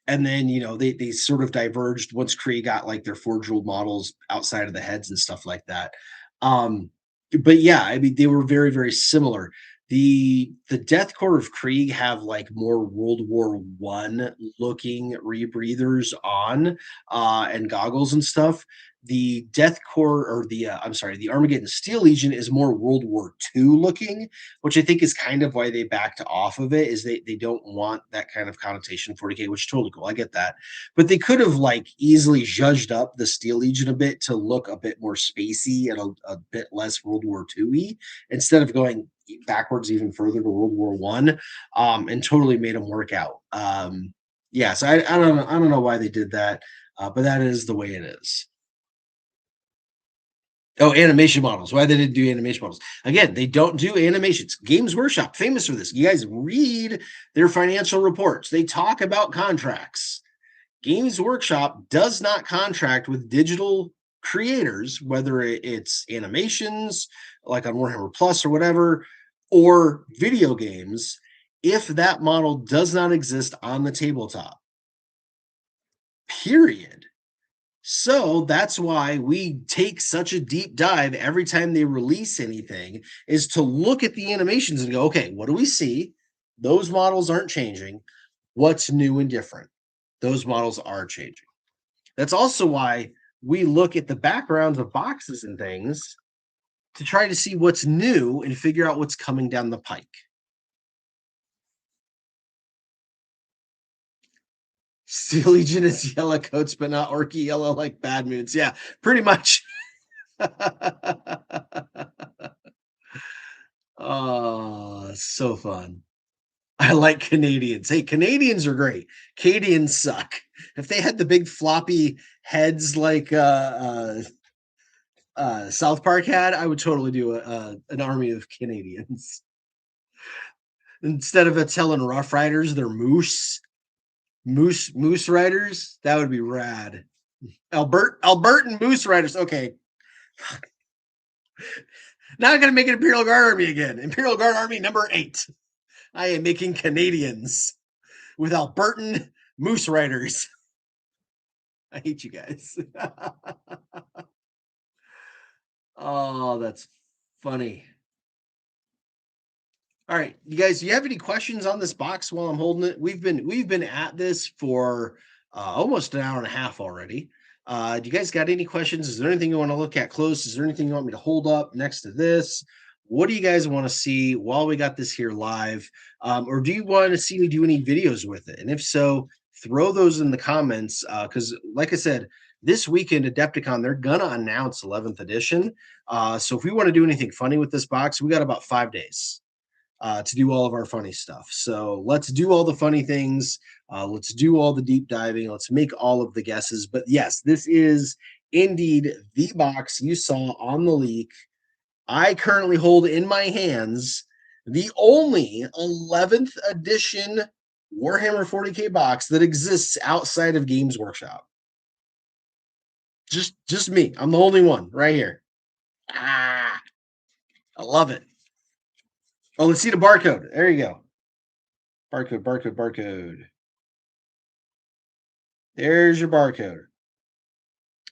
And then they sort of diverged once Krieg got like their Forge World models outside of the heads and stuff like that. But yeah, I mean they were very, very similar. The Death Corps of Krieg have like more World War One looking rebreathers on and goggles and stuff. The Death Corps or the I'm sorry, the Armageddon Steel Legion is more World War II looking, which I think is kind of why they backed off of it. Is they don't want that kind of connotation 40K, which is totally cool. I get that, but they could have like easily judged up the Steel Legion a bit to look a bit more spacey and a bit less World War II-y instead of going backwards even further to World War One, and totally made them work out. Yeah, so I don't know why they did that, but that is the way it is. Oh, animation models. Why they didn't do animation models? Again, they don't do animations. Games Workshop, famous for this. You guys read their financial reports. They talk about contracts. Games Workshop does not contract with digital creators, whether it's animations like on Warhammer Plus or whatever, or video games, if that model does not exist on the tabletop. Period. So that's why we take such a deep dive every time they release anything, is to look at the animations and go, okay, what do we see? Those models aren't changing. What's new and different? Those models are changing. That's also why we look at the backgrounds of boxes and things to try to see what's new and figure out what's coming down the pike. Steel Legion is yellow coats, but not orky yellow like Bad Moods. Yeah, pretty much. Oh, so fun. I like Canadians. Hey, Canadians are great. Canadians suck. If they had the big floppy heads like South Park had, I would totally do an army of Canadians. Instead of telling Rough Riders, they're moose riders. That would be rad. Albertan moose riders. Okay, now I'm gonna make an Imperial Guard army again. Imperial Guard army number 8. I am making Canadians with Albertan moose riders. I hate you guys. Oh, that's funny. All right, you guys, do you have any questions on this box while I'm holding it? We've been at this for almost an hour and a half already. Do you guys got any questions? Is there anything you want to look at close? Is there anything you want me to hold up next to this? What do you guys want to see while we got this here live? Or do you want to see me do any videos with it? And if so, throw those in the comments. Because like I said, this weekend Adepticon, they're gonna announce 11th edition. So if we want to do anything funny with this box, we got about 5 days to do all of our funny stuff. So let's do all the funny things. Let's do all the deep diving. Let's make all of the guesses. But yes, this is indeed the box you saw on the leak. I currently hold in my hands the only 11th edition Warhammer 40K box that exists outside of Games Workshop. Just me. I'm the only one right here. I love it. Oh, let's see the barcode. There you go. Barcode. There's your barcode.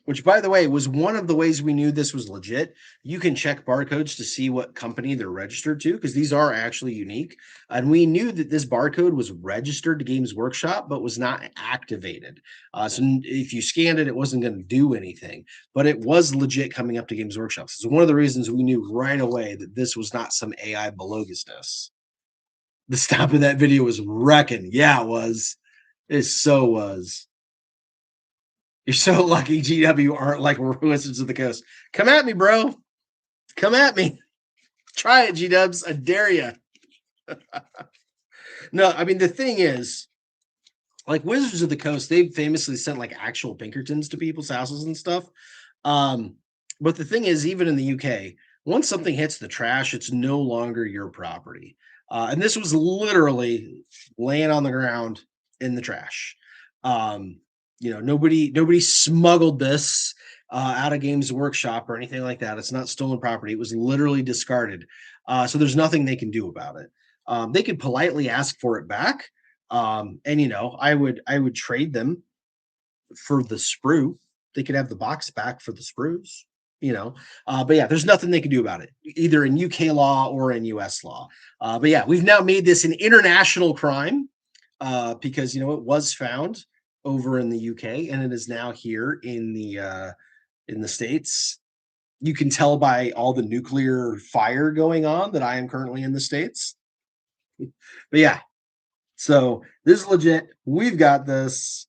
Which, by the way, was one of the ways we knew this was legit. You can check barcodes to see what company they're registered to, because these are actually unique. And we knew that this barcode was registered to Games Workshop, but was not activated. So if you scanned it, it wasn't going to do anything. But it was legit coming up to Games Workshop. So one of the reasons we knew right away that this was not some AI belogusness. The stop of that video was wrecking. Yeah, it was. It so was. You're so lucky GW aren't like Wizards of the Coast. Come at me, bro. Come at me. Try it, G-dubs. I dare you. No, I mean, the thing is, like Wizards of the Coast, they've famously sent like actual Pinkertons to people's houses and stuff. But the thing is, even in the UK, once something hits the trash, it's no longer your property. And this was literally laying on the ground in the trash. Nobody smuggled this out of Games Workshop or anything like that. It's not stolen property. It was literally discarded. So there's nothing they can do about it. They could politely ask for it back. And I would trade them for the sprue. They could have the box back for the sprues. you know. But yeah, there's nothing they can do about it, either in UK law or in US law. But yeah, we've now made this an international crime because you know it was found over in the UK and it is now here in the States. You can tell by all the nuclear fire going on that I am currently in the States. But yeah, so this is legit. We've got this,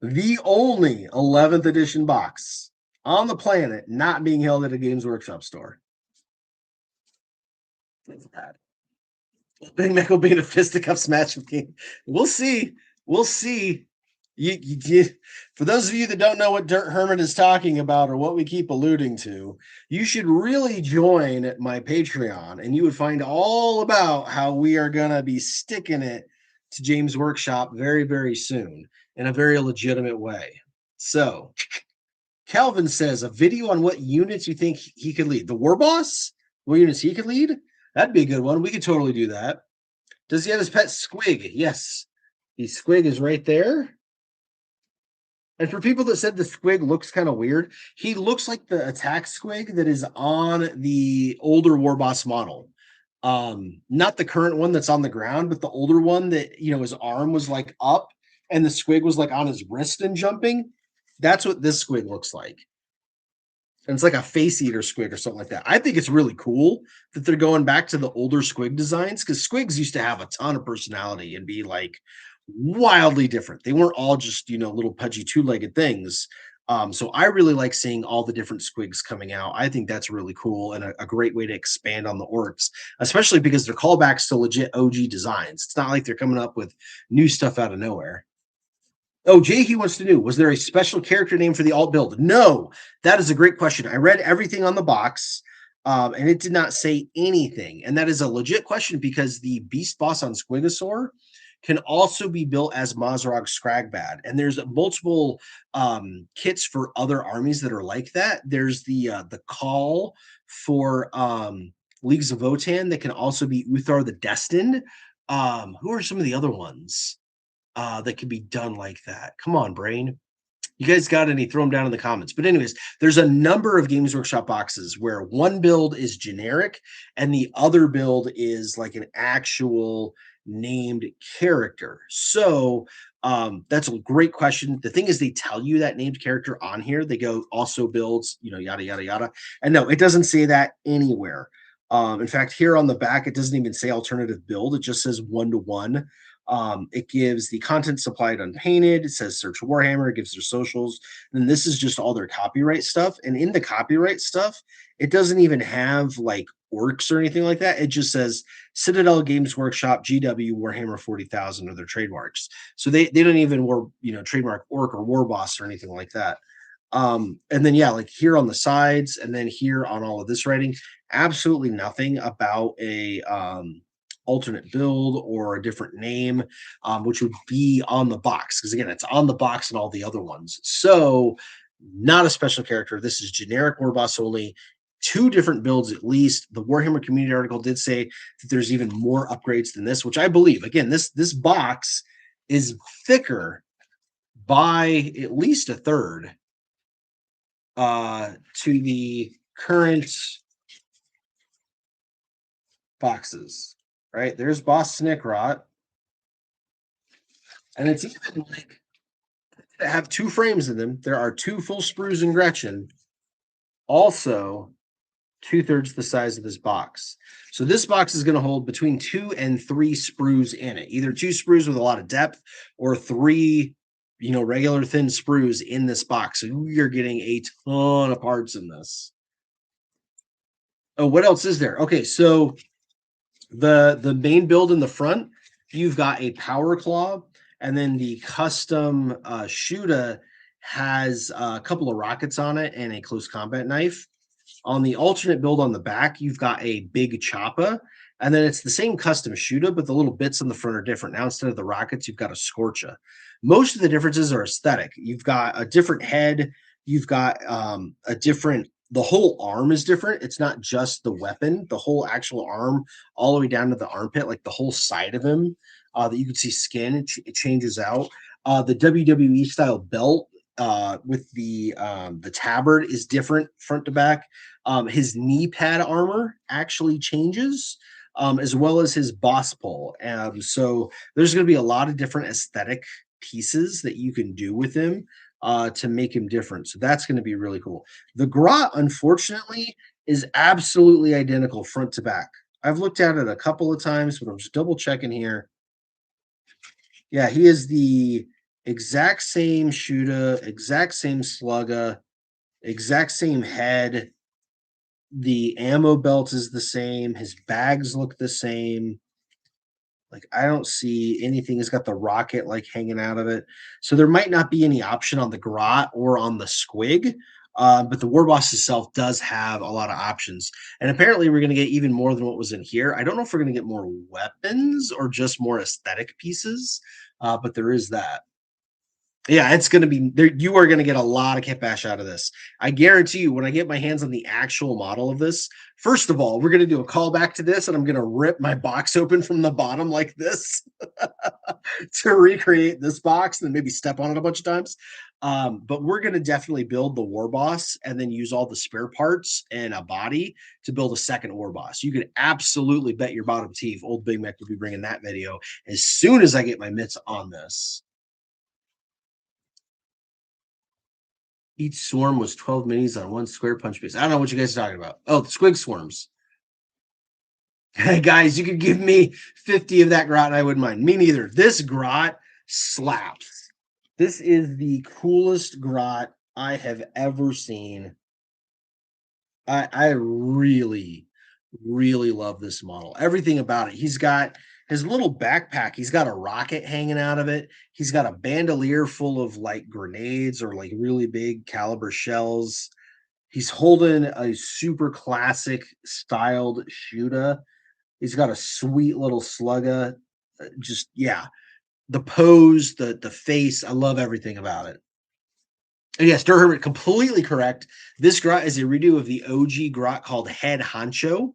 the only 11th edition box on the planet not being held at a Games Workshop store. That's bad. Big Mac will be in a fisticuffs match with King. We'll see. We'll see. For those of you that don't know what Dirt Hermit is talking about or what we keep alluding to, you should really join my Patreon and you would find all about how we are going to be sticking it to James Workshop very, very soon in a very legitimate way. So, Calvin says a video on what units you think he could lead. The War Boss? What units he could lead? That'd be a good one. We could totally do that. Does he have his pet squig? Yes. The squig is right there. And for people that said the squig looks kind of weird, he looks like the attack squig that is on the older War Boss model. Not the current one that's on the ground, but the older one that, you know, his arm was like up and the squig was like on his wrist and jumping. That's what this squig looks like. And it's like a face eater squig or something like that. I think it's really cool that they're going back to the older squig designs because squigs used to have a ton of personality and be like wildly different. They weren't all just, you know, little pudgy two-legged things. So I really like seeing all the different squigs coming out. I think that's really cool and a great way to expand on the orcs, especially because they're callbacks to legit OG designs. It's not like they're coming up with new stuff out of nowhere. Oh, Jay, he wants to know, was there a special character name for the alt build? No, that is a great question. I read everything on the box, and it did not say anything. And that is a legit question because the beast boss on Squigosaur can also be built as Mazrog Scragbad. And there's multiple kits for other armies that are like that. There's the call for Leagues of Votan that can also be Uthar the Destined. Who are some of the other ones that can be done like that? Come on, brain. You guys got any? Throw them down in the comments. But anyways, there's a number of Games Workshop boxes where one build is generic and the other build is like an actual named character. So that's a great question. The thing is, they tell you that named character on here. They go also builds, you know, yada yada yada. And no, it doesn't say that anywhere. In fact, here on the back, it doesn't even say alternative build. It just says 1-to-1. It gives the content supplied unpainted. It says search Warhammer. It gives their socials. And this is just all their copyright stuff. And in the copyright stuff, it doesn't even have like orcs or anything like that. It just says Citadel Games Workshop, GW, Warhammer 40,000 are their trademarks. So they don't even trademark orc or war boss or anything like that. And then yeah, like here on the sides, and then here on all of this writing, absolutely nothing about a alternate build or a different name, which would be on the box. Because again, it's on the box and all the other ones. So not a special character. This is generic war boss only. 2 different builds at least. The Warhammer community article did say that there's even more upgrades than this, which I believe. Again, this box is thicker by at least a third to the current boxes. Right, there's Boss Snickrot, and it's even like have 2 frames in them. There are 2 full sprues in Gretchen, also 2/3 the size of this box. So this box is going to hold between 2 and 3 sprues in it, either 2 sprues with a lot of depth or 3, you know, regular thin sprues in this box. So you're getting a ton of parts in this. Oh, what else is there? Okay, so the main build in the front, you've got a power claw, and then the custom Shuda has a couple of rockets on it and a close combat knife. On the alternate build on the back, you've got a big choppa, and then it's the same custom Shuda, but the little bits on the front are different. Now instead of the rockets, you've got a Scorcha. Most of the differences are aesthetic. You've got a different head. You've got a different, the whole arm is different. It's not just the weapon, the whole actual arm, all the way down to the armpit, like the whole side of him that you can see skin. It changes out. The WWE style belt with the tabard is different front to back. His knee pad armor actually changes, as well as his boss pole. So there's going to be a lot of different aesthetic pieces that you can do with him to make him different. So that's going to be really cool. The Grot, unfortunately, is absolutely identical front to back. I've looked at it a couple of times, but I'm just double checking here. Yeah, he is the exact same shooter, exact same slugger, exact same head. The ammo belt is the same. His bags look the same. Like, I don't see anything. He's got the rocket like hanging out of it. So there might not be any option on the Grot or on the Squig. But the War Boss itself does have a lot of options. And apparently we're going to get even more than what was in here. I don't know if we're going to get more weapons or just more aesthetic pieces, but there is that. Yeah, it's going to be there. You are going to get a lot of Kitbash out of this. I guarantee you, when I get my hands on the actual model of this, first of all, we're going to do a callback to this, and I'm going to rip my box open from the bottom like this to recreate this box, and then maybe step on it a bunch of times. But we're going to definitely build the War Boss and then use all the spare parts and a body to build a second War Boss. You could absolutely bet your bottom teeth Old Big Mac will be bringing that video as soon as I get my mitts on this. Each swarm was 12 minis on one square punch base. I don't know what you guys are talking about. Oh, the squig swarms. Hey, guys, you could give me 50 of that Grot and I wouldn't mind. Me neither. This Grot slaps. This is the coolest Grot I have ever seen. I really, really love this model. Everything about it. He's got his little backpack. He's got a rocket hanging out of it. He's got a bandolier full of like grenades or like really big caliber shells. He's holding a super classic styled shooter. He's got a sweet little slugger. Just yeah, the pose, the face. I love everything about it. Yes, Durham, completely correct. This Grot is a redo of the OG Grot called Head Honcho,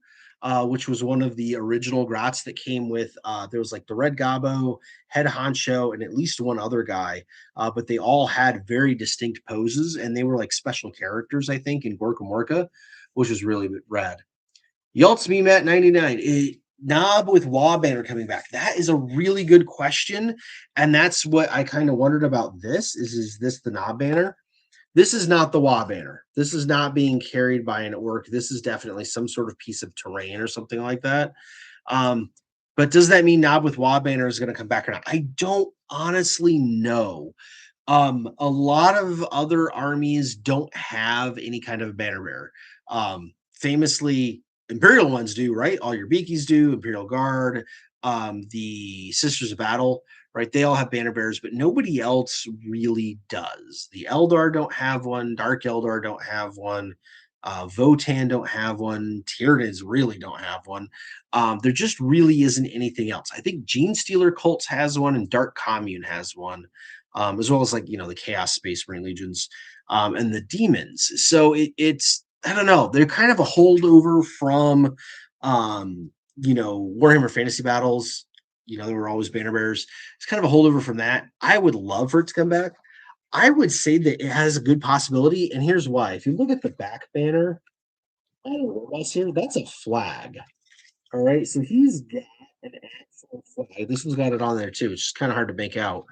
which was one of the original Grots that came with. There was like the Red Gobbo, Head Honcho, and at least one other guy, but they all had very distinct poses, and they were like special characters, I think, in Gorka Morka, which was really rad. Yaltz me Matt 99. Knob with Waw banner coming back. That is a really good question, and that's what I kind of wondered about. Is this the Knob banner? This is not the Wa banner. This is not being carried by an orc. This is definitely some sort of piece of terrain or something like that. But does that mean Knob with Wa banner is going to come back or not? I don't honestly know. A lot of other armies don't have any kind of banner bearer. Famously, Imperial ones do, right? All your Beakies do, Imperial Guard, the Sisters of Battle, right? They all have banner bearers, but nobody else really does. The Eldar don't have one. Dark Eldar don't have one. Votan don't have one. Tyranids really don't have one. There just really isn't anything else. I think Gene Stealer Cults has one, and Dark Commune has one, as well as like the Chaos Space Marine Legions and the Demons. So it's I don't know. They're kind of a holdover from Warhammer Fantasy Battles. There were always banner bearers. It's kind of a holdover from that. I would love for it to come back. I would say that it has a good possibility, and here's why. If you look at the back banner, I don't know what's here. That's a flag. All right, so he's got an actual flag. This one's got it on there too. It's just kind of hard to make out.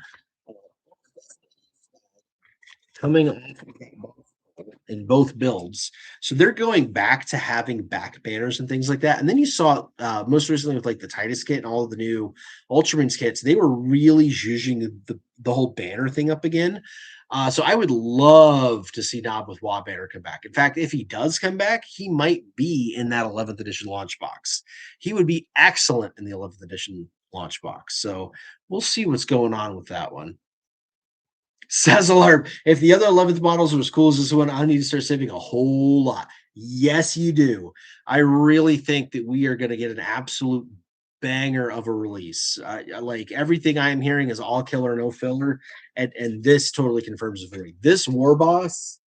Coming in both builds. So they're going back to having back banners and things like that. And then you saw most recently with like the Titus kit and all of the new Ultramarines kits, they were really zhuzhing the whole banner thing up again. So I would love to see Knob with Wa banner come back. In fact, if he does come back, he might be in that 11th edition launch box. He would be excellent in the 11th edition launch box. So we'll see what's going on with that one. Sazzleharp, if the other 11th models are as cool as this one, I need to start saving a whole lot. Yes, you do. I really think that we are going to get an absolute banger of a release. Like everything I am hearing is all killer, no filler. And this totally confirms it for me. This War Boss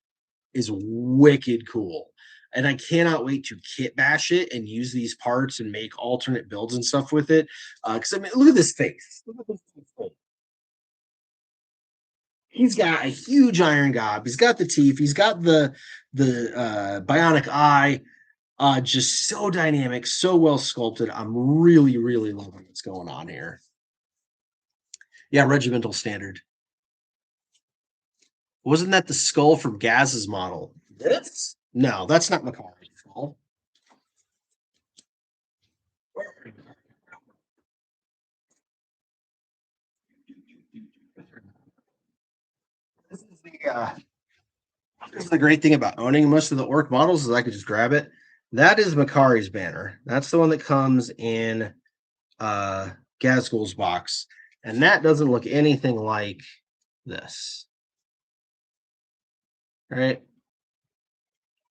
is wicked cool. And I cannot wait to kit bash it and use these parts and make alternate builds and stuff with it. Because I mean, look at this face. Look at this face. He's got a huge iron gob. He's got the teeth. He's got the bionic eye. Just so dynamic, so well sculpted. I'm really, really loving what's going on here. Yeah, regimental standard. Wasn't that the skull from Gaz's model? This? No, that's not Makari's skull. This is the great thing about owning most of the orc models is I could just grab it. That is Makari's banner. That's the one that comes in Gazgul's box. And that doesn't look anything like this. All right.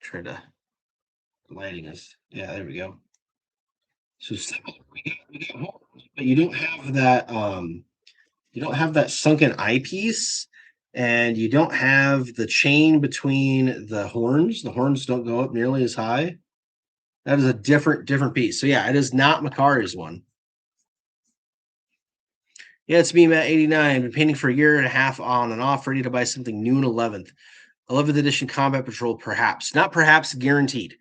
Try to lighting us. Yeah, there we go. So but you don't have that sunken eyepiece, and you don't have the chain between the horns. The horns don't go up nearly as high. That is a different piece. So yeah, it is not Makari's one. Yeah, it's me, Matt 89. Been painting for a year and a half on and off, ready to buy something new in 11th. 11th edition combat patrol, perhaps. Not perhaps, guaranteed.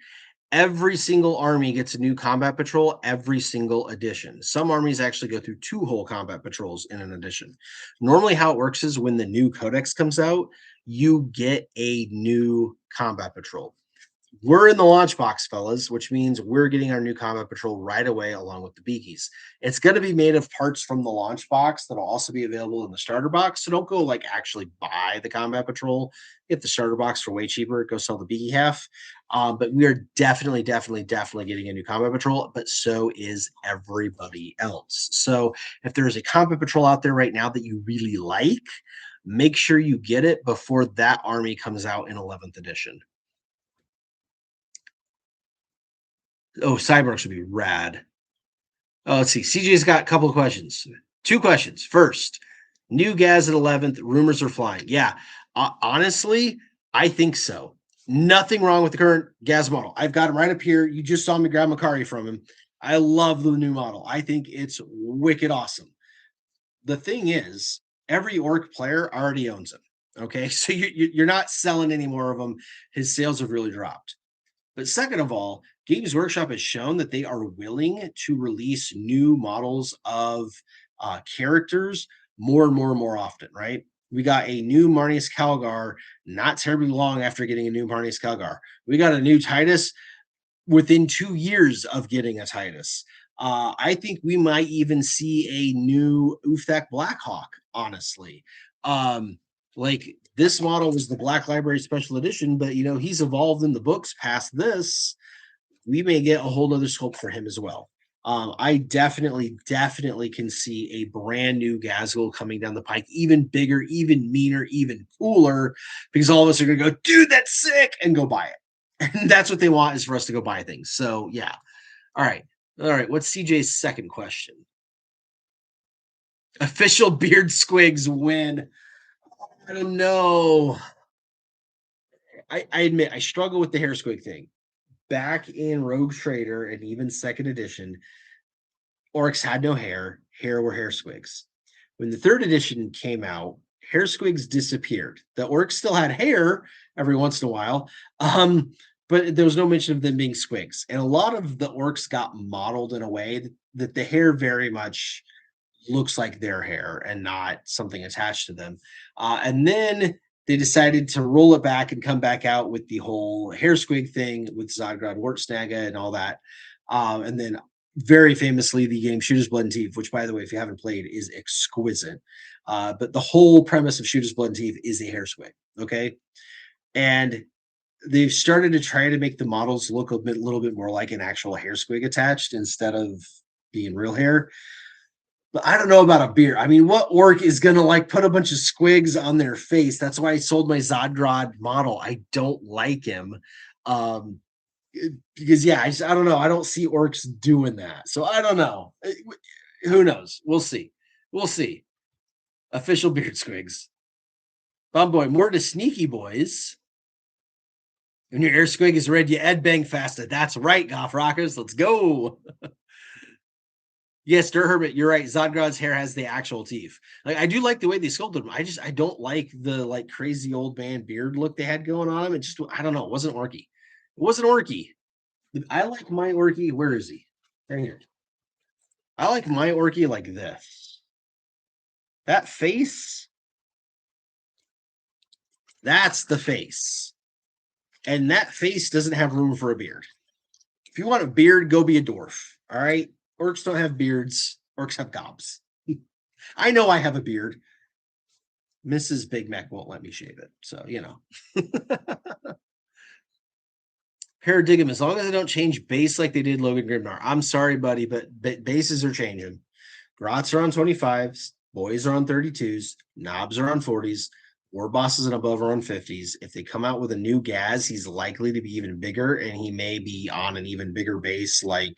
Every single army gets a new combat patrol every single edition. Some armies actually go through 2 whole combat patrols in an edition. Normally how it works is when the new codex comes out, you get a new combat patrol. We're in the launch box, fellas, which means we're getting our new combat patrol right away along with the beakies. It's going to be made of parts from the launch box that'll also be available in the starter box. So don't go like actually buy the combat patrol. Get the starter box for way cheaper. Go sell the beaky half. But we are definitely getting a new combat patrol, but so is everybody else. So if there is a combat patrol out there right now that you really like, make sure you get it before that army comes out in 11th edition. Oh, Cyborg should be rad. Let's see. CJ's got a couple of questions. 2 questions. First, new Gaz at 11th. Rumors are flying. Yeah. Honestly, I think so. Nothing wrong with the current Gaz model. I've got him right up here. You just saw me grab Makari from him. I love the new model. I think it's wicked awesome. The thing is, every orc player already owns him. Okay. So you're not selling any more of them. His sales have really dropped. But second of all, Games Workshop has shown that they are willing to release new models of characters more and more often, right? We got a new Marnius Calgar not terribly long after getting a new Marnius Calgar. We got a new Titus within 2 years of getting a Titus. I think we might even see a new Uthak Blackhawk, honestly. Like this model was the Black Library Special Edition, but he's evolved in the books past this. We may get a whole other sculpt for him as well. I definitely can see a brand new Gazgul coming down the pike, even bigger, even meaner, even cooler, because all of us are going to go, dude, that's sick, and go buy it. And that's what they want, is for us to go buy things. So yeah. All right. What's CJ's second question? Official beard squigs win. I don't know. I admit I struggle with the hair squig thing. Back in Rogue Trader and even 2nd edition, orcs had no hair. Hair were hair squigs. When the 3rd edition came out, hair squigs disappeared. The orcs still had hair every once in a while, but there was no mention of them being squigs. And a lot of the orcs got modeled in a way that the hair very much looks like their hair and not something attached to them. And then they decided to roll it back and come back out with the whole hair squig thing with Zodgrod, Wart Snagga, and all that. And then very famously, the game Shooters Blood and Teeth, which, by the way, if you haven't played, is exquisite. But the whole premise of Shooters Blood and Teeth is a hair squig, okay? And they've started to try to make the models look a little bit more like an actual hair squig attached instead of being real hair. But I don't know about a beard. I mean, what orc is going to put a bunch of squigs on their face? That's why I sold my Zodgrod model. I don't like him. Because I don't know. I don't see orcs doing that. So I don't know. Who knows? We'll see. Official beard squigs. Bomb boy, more to sneaky boys. When your air squig is red, you ed bang faster. That's right, Goth Rockers. Let's go. Yes, Der Hermit, you're right. Zodgrod's hair has the actual teeth. Like I do like the way they sculpted him. I don't like the like crazy old man beard look they had going on him. It just I don't know. It wasn't orky. It wasn't orky. I like my orky. Where is he? Right here. I like my orky like this. That face. That's the face. And that face doesn't have room for a beard. If you want a beard, go be a dwarf. All right. Orcs don't have beards. Orcs have gobs. I know I have a beard. Mrs. Big Mac won't let me shave it. So, you know. Paradigm, as long as they don't change base like they did Logan Grimnar. I'm sorry, buddy, but bases are changing. Grots are on 25s. Boys are on 32s. Knobs are on 40s. War bosses and above are on 50s. If they come out with a new Gaz, he's likely to be even bigger, and he may be on an even bigger base, like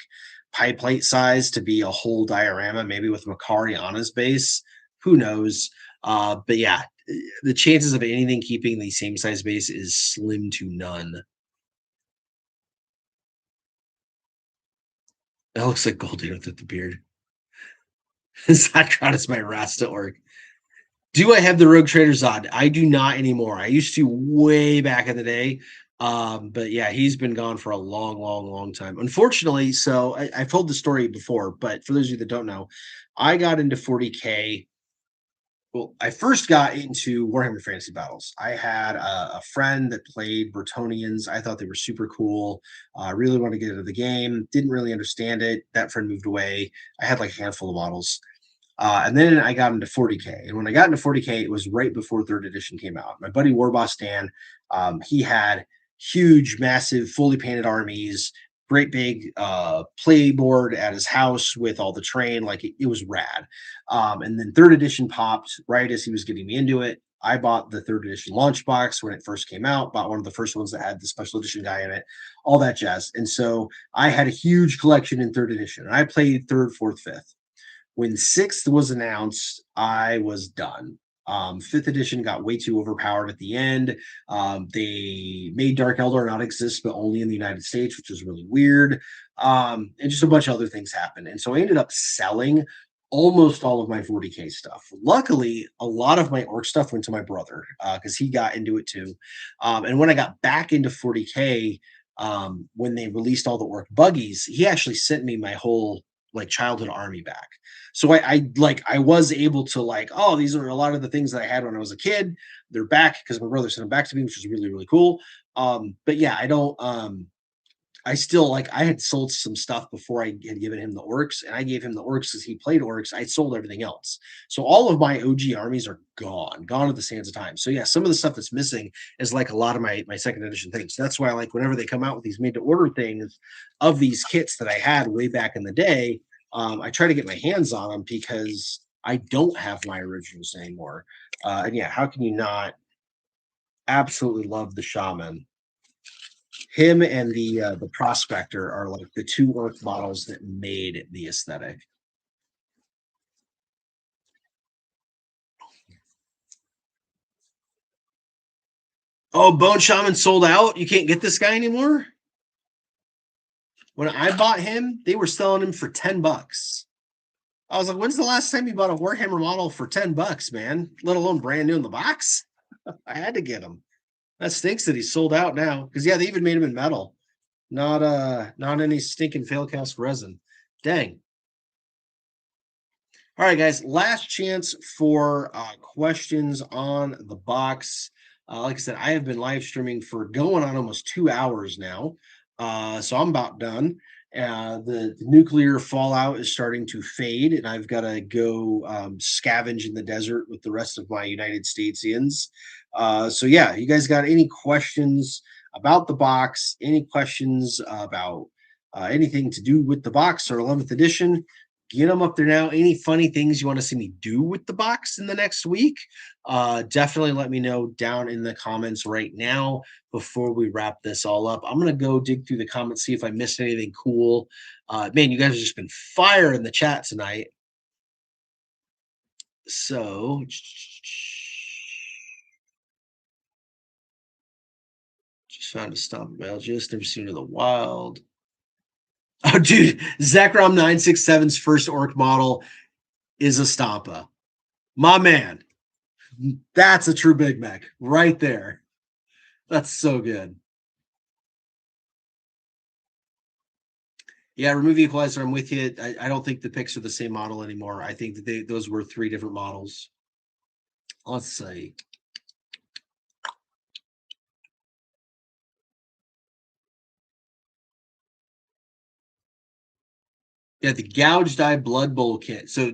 pie plate size, to be a whole diorama, maybe with Makari on his base. Who knows? But yeah, the chances of anything keeping the same size base is slim to none. That looks like Goldie with the beard. Zodcron is my Rasta orc. Do I have the Rogue Trader Zod? I do not anymore. I used to way back in the day. But yeah, he's been gone for a long, long, long time. Unfortunately, so I've told the story before, but for those of you that don't know, I got into 40K. Well, I first got into Warhammer Fantasy Battles. I had a friend that played Bretonians. I thought they were super cool. I really wanted to get into the game. Didn't really understand it. That friend moved away. I had like a handful of models. And then I got into 40K. And when I got into 40K, it was right before third edition came out. My buddy Warboss Dan, he had huge, massive, fully painted armies, great big playboard at his house with all the terrain. Like it was rad. And then third edition popped right as he was getting me into it. I bought the third edition launch box when it first came out, bought one of the first ones that had the special edition guy in it, all that jazz. And so I had a huge collection in third edition. And I played third, fourth, fifth. When sixth was announced, I was done. Fifth edition got way too overpowered at the end. They made Dark Eldar not exist, but only in the United States, which was really weird. And just a bunch of other things happened. And so I ended up selling almost all of my 40K stuff. Luckily, a lot of my orc stuff went to my brother because he got into it too. And when I got back into 40K, when they released all the orc buggies, he actually sent me my whole like childhood army back. So I was able to like, oh, these are a lot of the things that I had when I was a kid. They're back because my brother sent them back to me, which is really, really cool. But yeah, I still like I had sold some stuff before I had given him the orcs, and I gave him the orcs because he played orcs. I sold everything else. So all of my OG armies are gone at the sands of time. So yeah, some of the stuff that's missing is like a lot of my second edition things. That's why like whenever they come out with these made to order things of these kits that I had way back in the day, I try to get my hands on them because I don't have my originals anymore. And yeah, how can you not absolutely love the shaman? Him and the prospector are like the two orc models that made the aesthetic. Oh, Bone Shaman sold out. You can't get this guy anymore. When I bought him, they were selling him for $10. I was like, when's the last time you bought a Warhammer model for $10, man? Let alone brand new in the box. I had to get him. That stinks that he's sold out now. Because yeah, they even made him in metal, not any stinking fail cast resin. Dang. All right, guys, last chance for questions on the box. Like I said, I have been live streaming for going on almost 2 hours now. So I'm about done. The nuclear fallout is starting to fade, and I've got to go scavenge in the desert with the rest of my United Statesians. So yeah, you guys got any questions about the box? Any questions about anything to do with the box or 11th edition? Get them up there now. Any funny things you want to see me do with the box in the next week? Definitely let me know down in the comments right now before we wrap this all up. I'm gonna go dig through the comments, see if I missed anything cool. Man, you guys have just been fire in the chat tonight. So just found a stomp mail. Just never seen in the wild. Oh, dude, Zekrom 967's first orc model is a Stampa. My man. That's a true Big Mac right there. That's so good. Yeah, remove the equalizer. I'm with you. I don't think the picks are the same model anymore. I think that those were 3 different models. Let's see. Yeah, the Gouged Eye Blood Bowl kit. So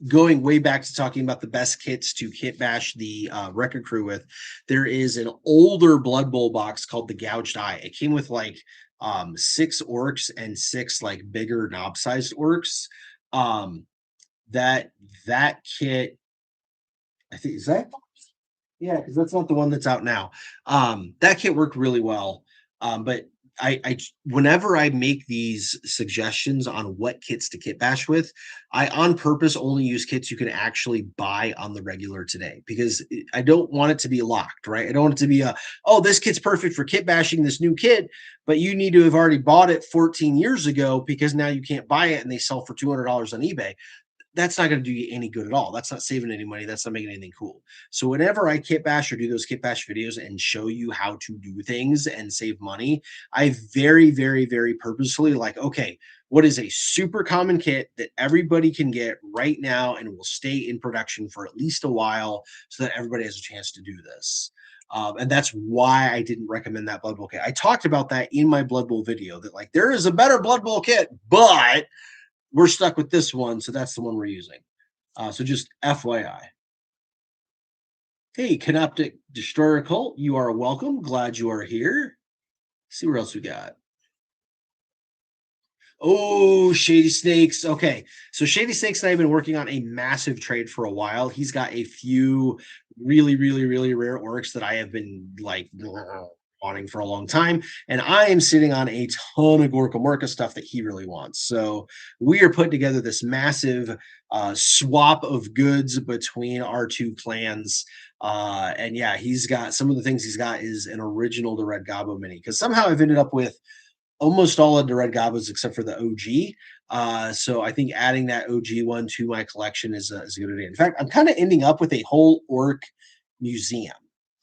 going way back to talking about the best kits to Kitbash the record crew with, there is an older Blood Bowl box called the Gouged Eye. It came with like 6 orcs and 6 like bigger knob-sized orcs. That kit, I think, is that? Yeah, because that's not the one that's out now. That kit worked really well. But I whenever I make these suggestions on what kits to kit bash with, I on purpose only use kits you can actually buy on the regular today because I don't want it to be locked, right? I don't want it to be oh, this kit's perfect for kit bashing this new kit, but you need to have already bought it 14 years ago because now you can't buy it and they sell for $200 on eBay. That's not going to do you any good at all. That's not saving any money. That's not making anything cool. So whenever I kit bash or do those kit bash videos and show you how to do things and save money, I very, very, very purposefully like, okay, what is a super common kit that everybody can get right now and will stay in production for at least a while so that everybody has a chance to do this. And that's why I didn't recommend that Blood Bowl kit. I talked about that in my Blood Bowl video that like there is a better Blood Bowl kit, but we're stuck with this one, so that's the one we're using. So just FYI. Hey, Canoptic Destroyer Cult, you are welcome. Glad you are here. See what else we got. Oh, Shady Snakes. Okay. So Shady Snakes and I have been working on a massive trade for a while. He's got a few really, really, really rare orcs that I have been like wanting for a long time. And I am sitting on a ton of Gorka Morka stuff that he really wants. So we are putting together this massive swap of goods between our 2 clans. And yeah, he's got some of the things he's got is an original the Red Gobbo mini because somehow I've ended up with almost all of the Red Gobbos except for the OG. So I think adding that OG one to my collection is a good idea. In fact, I'm kind of ending up with a whole orc museum.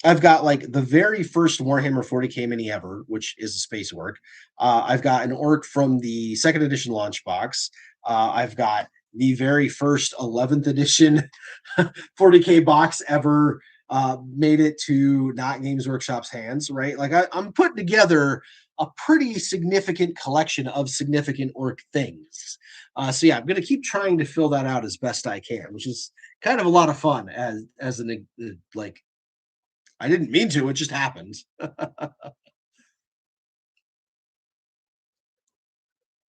I've got like the very first Warhammer 40K mini ever, which is a space orc. I've got an orc from the 2nd edition launch box. I've got the very first 11th edition 40K box ever made it to Not Games Workshop's hands, right? Like I'm putting together a pretty significant collection of significant orc things. So yeah, I'm going to keep trying to fill that out as best I can, which is kind of a lot of fun as an like I didn't mean to, it just happened. All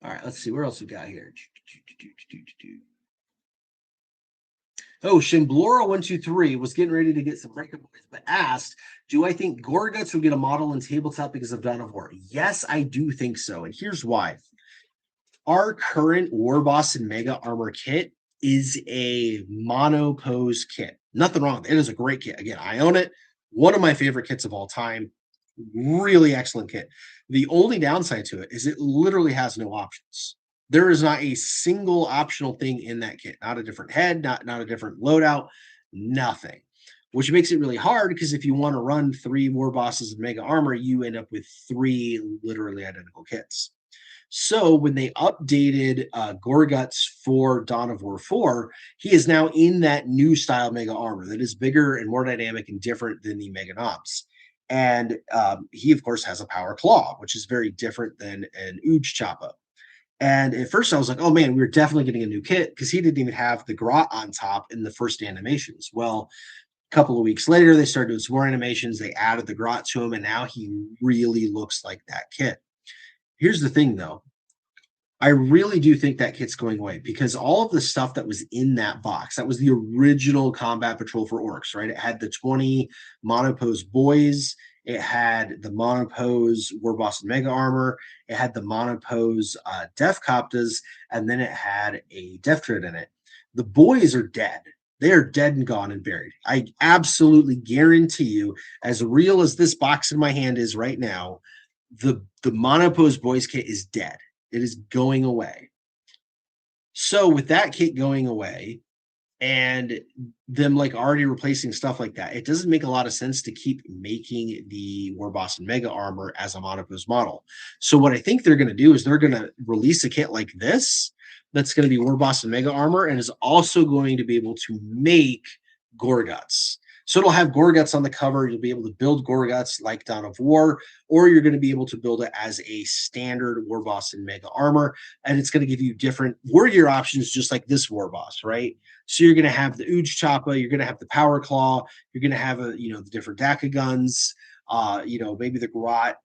right, let's see where else we got here. Oh, Shimblora123 was getting ready to get some breakaways, but asked, do I think Gorgutz will get a model in tabletop because of Dawn of War? Yes, I do think so. And here's why. Our current War Boss and Mega Armor kit is a mono pose kit. Nothing wrong with it. It is a great kit. Again, I own it. One of my favorite kits of all time. Really excellent kit. The only downside to it is it literally has no options. There is not a single optional thing in that kit. Not a different head, not a different loadout, nothing. Which makes it really hard because if you want to run 3 War Bosses of Mega Armor, you end up with 3 literally identical kits. So when they updated Gorgutz for Dawn of War 4, he is now in that new style Mega Armor that is bigger and more dynamic and different than the Mega Knobs. And he, of course, has a Power Claw, which is very different than an Ooge Choppa. And at first I was like, oh man, we are definitely getting a new kit because he didn't even have the Grot on top in the first animations. Well, a couple of weeks later, they started doing some more animations. They added the Grot to him, and now he really looks like that kit. Here's the thing, though. I really do think that kit's going away because all of the stuff that was in that box, that was the original Combat Patrol for Orcs, right? It had the 20 monopose boys. It had the monopose Warboss and Mega Armor. It had the monopose Def Coptas, and then it had a Def Tread in it. The boys are dead. They are dead and gone and buried. I absolutely guarantee you, as real as this box in my hand is right now, the monopose boys kit is dead. It is going away. So with that kit going away, and them like already replacing stuff like that, it doesn't make a lot of sense to keep making the Warboss and Mega Armor as a monopose model. So what I think they're going to do is they're going to release a kit like this that's going to be Warboss and Mega Armor, and is also going to be able to make Gorgutz. So it'll have Gorgutz on the cover. You'll be able to build Gorgutz like Dawn of War, or you're going to be able to build it as a standard Warboss and Mega Armor, and it's going to give you different warrior options, just like this Warboss, right? So you're going to have the Uj Choppa, you're going to have the Power Claw, you're going to have the different Daka guns, maybe the Grot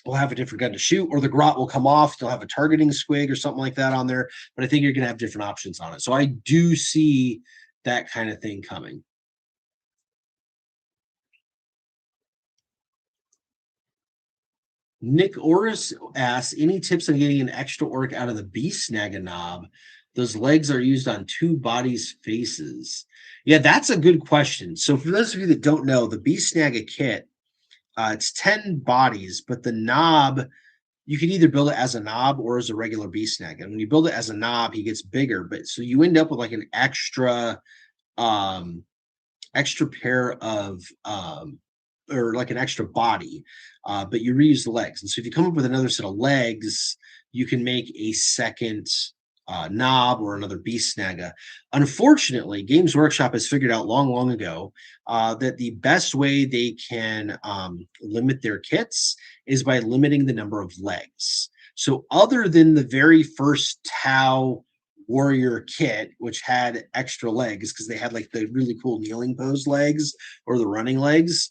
will have a different gun to shoot, or the Grot will come off. You'll have a targeting squig or something like that on there. But I think you're going to have different options on it. So I do see that kind of thing coming. Nick Oris asks, any tips on getting an extra orc out of the beast Snagga knob? Those legs are used on two bodies' faces. Yeah, that's a good question. So for those of you that don't know, the beast Snagga kit, it's 10 bodies, but the knob, you can either build it as a knob or as a regular beast Snagga. And when you build it as a knob, he gets bigger, but so you end up with like an extra pair of or like an extra body, but you reuse the legs. And so if you come up with another set of legs, you can make a second knob or another beast Snagga. Unfortunately, Games Workshop has figured out long ago that the best way they can limit their kits is by limiting the number of legs. So other than the very first Tau warrior kit, which had extra legs because they had like the really cool kneeling pose legs or the running legs,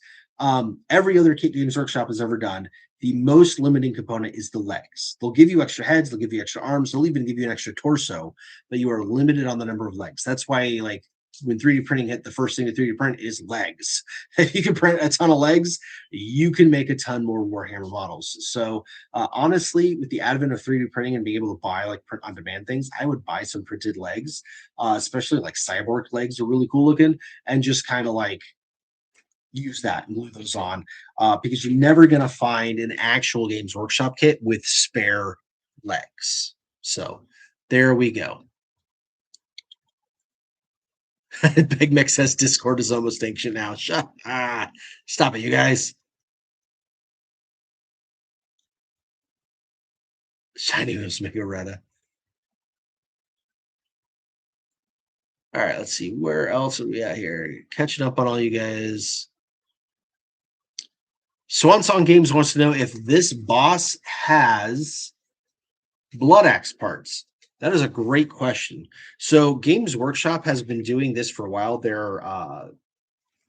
every other kit Games Workshop has ever done, the most limiting component is the legs. They'll give you extra heads, they'll give you extra arms, they'll even give you an extra torso, but you are limited on the number of legs. That's why, like, when 3D printing hit, the first thing to 3D print is legs. If you can print a ton of legs, you can make a ton more Warhammer models. So honestly, with the advent of 3D printing and being able to buy like print on demand things, I would buy some printed legs, especially like cyborg legs are really cool looking, and just kind of like use that and glue those on, because you're never going to find an actual Games Workshop kit with spare legs. So there we go. Big Mick says Discord is almost ancient now. Stop it, you guys. Shiny Moves Mikoretta. All right, let's see. Where else are we at here? Catching up on all you guys. Swan Song Games wants to know if this boss has Blood Axe parts. That is a great question. So Games Workshop has been doing this for a while. They're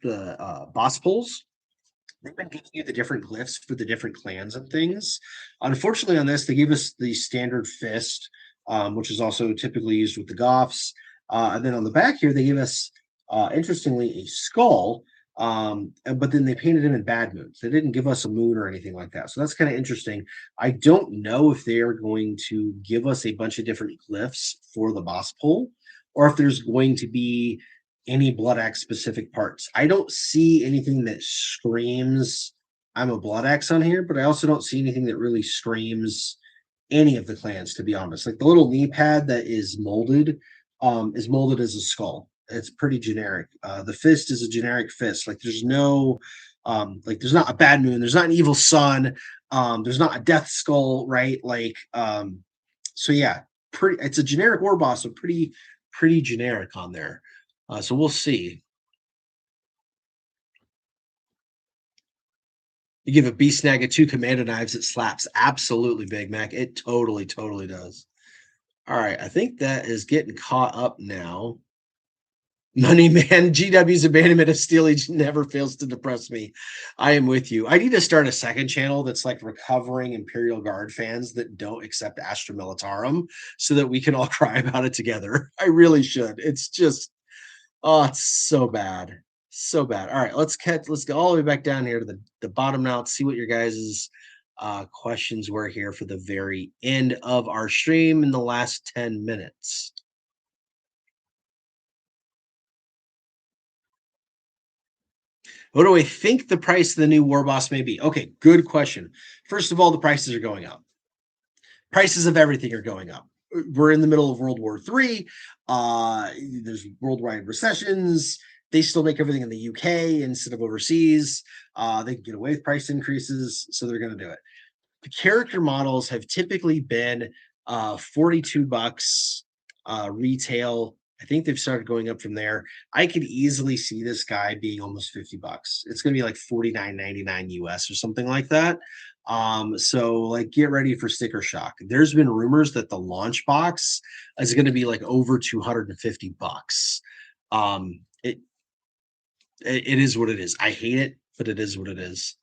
the boss pulls. They've been giving you the different glyphs for the different clans and things. Unfortunately, on this, they gave us the standard fist, which is also typically used with the Goths. And then on the back here, they gave us, interestingly, a skull, but then they painted him in bad moons. They didn't give us a moon or anything like that. So that's kind of interesting. I don't know if they are going to give us a bunch of different glyphs for the boss pull, or if there's going to be any Blood Axe specific parts. I don't see anything that screams I'm a Blood Axe on here, but I also don't see anything that really screams any of the clans, to be honest. Like the little knee pad that is molded as a skull. It's pretty generic. The fist is a generic fist. Like there's no there's not a bad moon, there's not an evil sun, there's not a death skull, right? Like so yeah, it's a generic war boss, so pretty generic on there. So we'll see. You give a beast Snagga 2 commando knives, it slaps. Absolutely, Big Mac. It totally does. All right, I think that is getting caught up now. Money Man, GW's abandonment of Steelage never fails to depress me. I am with you. I need to start a second channel that's like recovering Imperial Guard fans that don't accept Astra Militarum so that we can all cry about it together. I really should. It's just, oh, it's so bad. So bad. All right, let's go all the way back down here to the bottom now. Let's see what your guys' questions were here for the very end of our stream in the last 10 minutes. What do I think the price of the new War Boss may be? Okay, good question. First of all, the prices are going up. prices of everything are going up. We're in the middle of World War III. There's worldwide recessions. They still make everything in the UK instead of overseas. They can get away with price increases, so they're going to do it. The character models have typically been $42 retail. I think they've started going up from there. I could easily see this guy being almost $50. It's going to be like $49.99 US or something like that. So like get ready for sticker shock. There's been rumors that the launch box is going to be like over $250. It is what it is. I hate it, but it is what it is.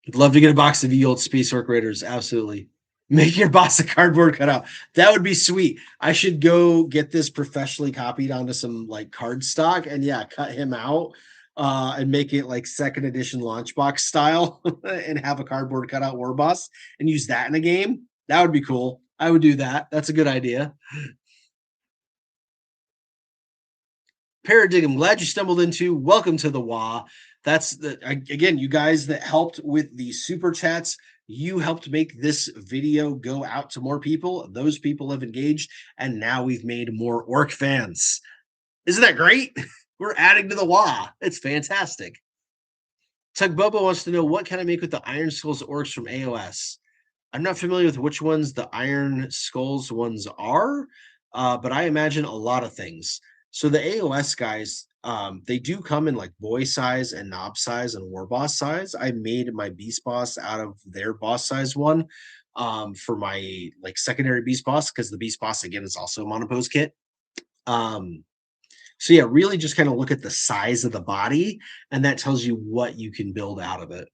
I'd love to get a box of the old Space Orc Raiders. Absolutely. Make your boss a cardboard cutout. That would be sweet. I should go get this professionally copied onto some like card stock and yeah, cut him out and make it like second edition launch box style and have a cardboard cutout war boss and use that in a game. That would be cool. I would do that. That's a good idea. Paradigm, glad you stumbled into. Welcome to the WA. That's the again, you guys that helped with the super chats. You helped make this video go out to more people. Those people have engaged, and now we've made more orc fans. Isn't that great? We're adding to the WA. It's fantastic. Tugbobo wants to know what can I make with the Iron Skulls orcs from AOS. I'm not familiar with which ones the Iron Skulls ones are, but I imagine a lot of things. So the AOS guys, they do come in like boy size and knob size and war boss size. I made my beast boss out of their boss size one for my like secondary beast boss because the beast boss again is also a monopose kit. So yeah, really just kind of look at the size of the body, and that tells you what you can build out of it.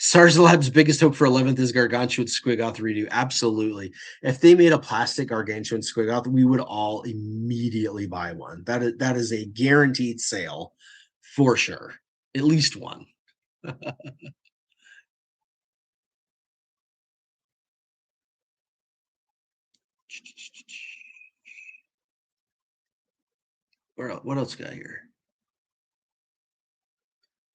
Sarzalab's biggest hope for 11th is Gargantuan Squigoth redo. Absolutely. If they made a plastic Gargantuan Squigoth, we would all immediately buy one. That is a guaranteed sale for sure. At least one. What else got here?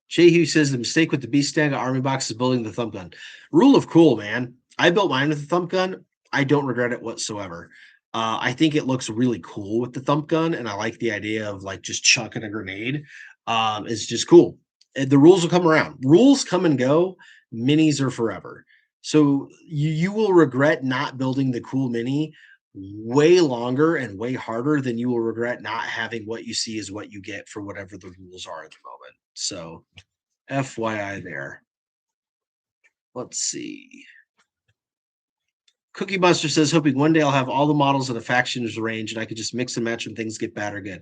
Jehu says the mistake with the Beast Snagga army box is building the thump gun. Rule of cool, man. I built mine with the thump gun. I don't regret it whatsoever. I think it looks really cool with the thump gun, and I like the idea of like just chucking a grenade. It's just cool. The rules will come around. Rules come and go. Minis are forever. So you will regret not building the cool mini way longer and way harder than you will regret not having what you see is what you get for whatever the rules are at the moment. So FYI there. Let's see. Cookie Monster says, hoping one day I'll have all the models in a factions range and I could just mix and match when things get bad or good.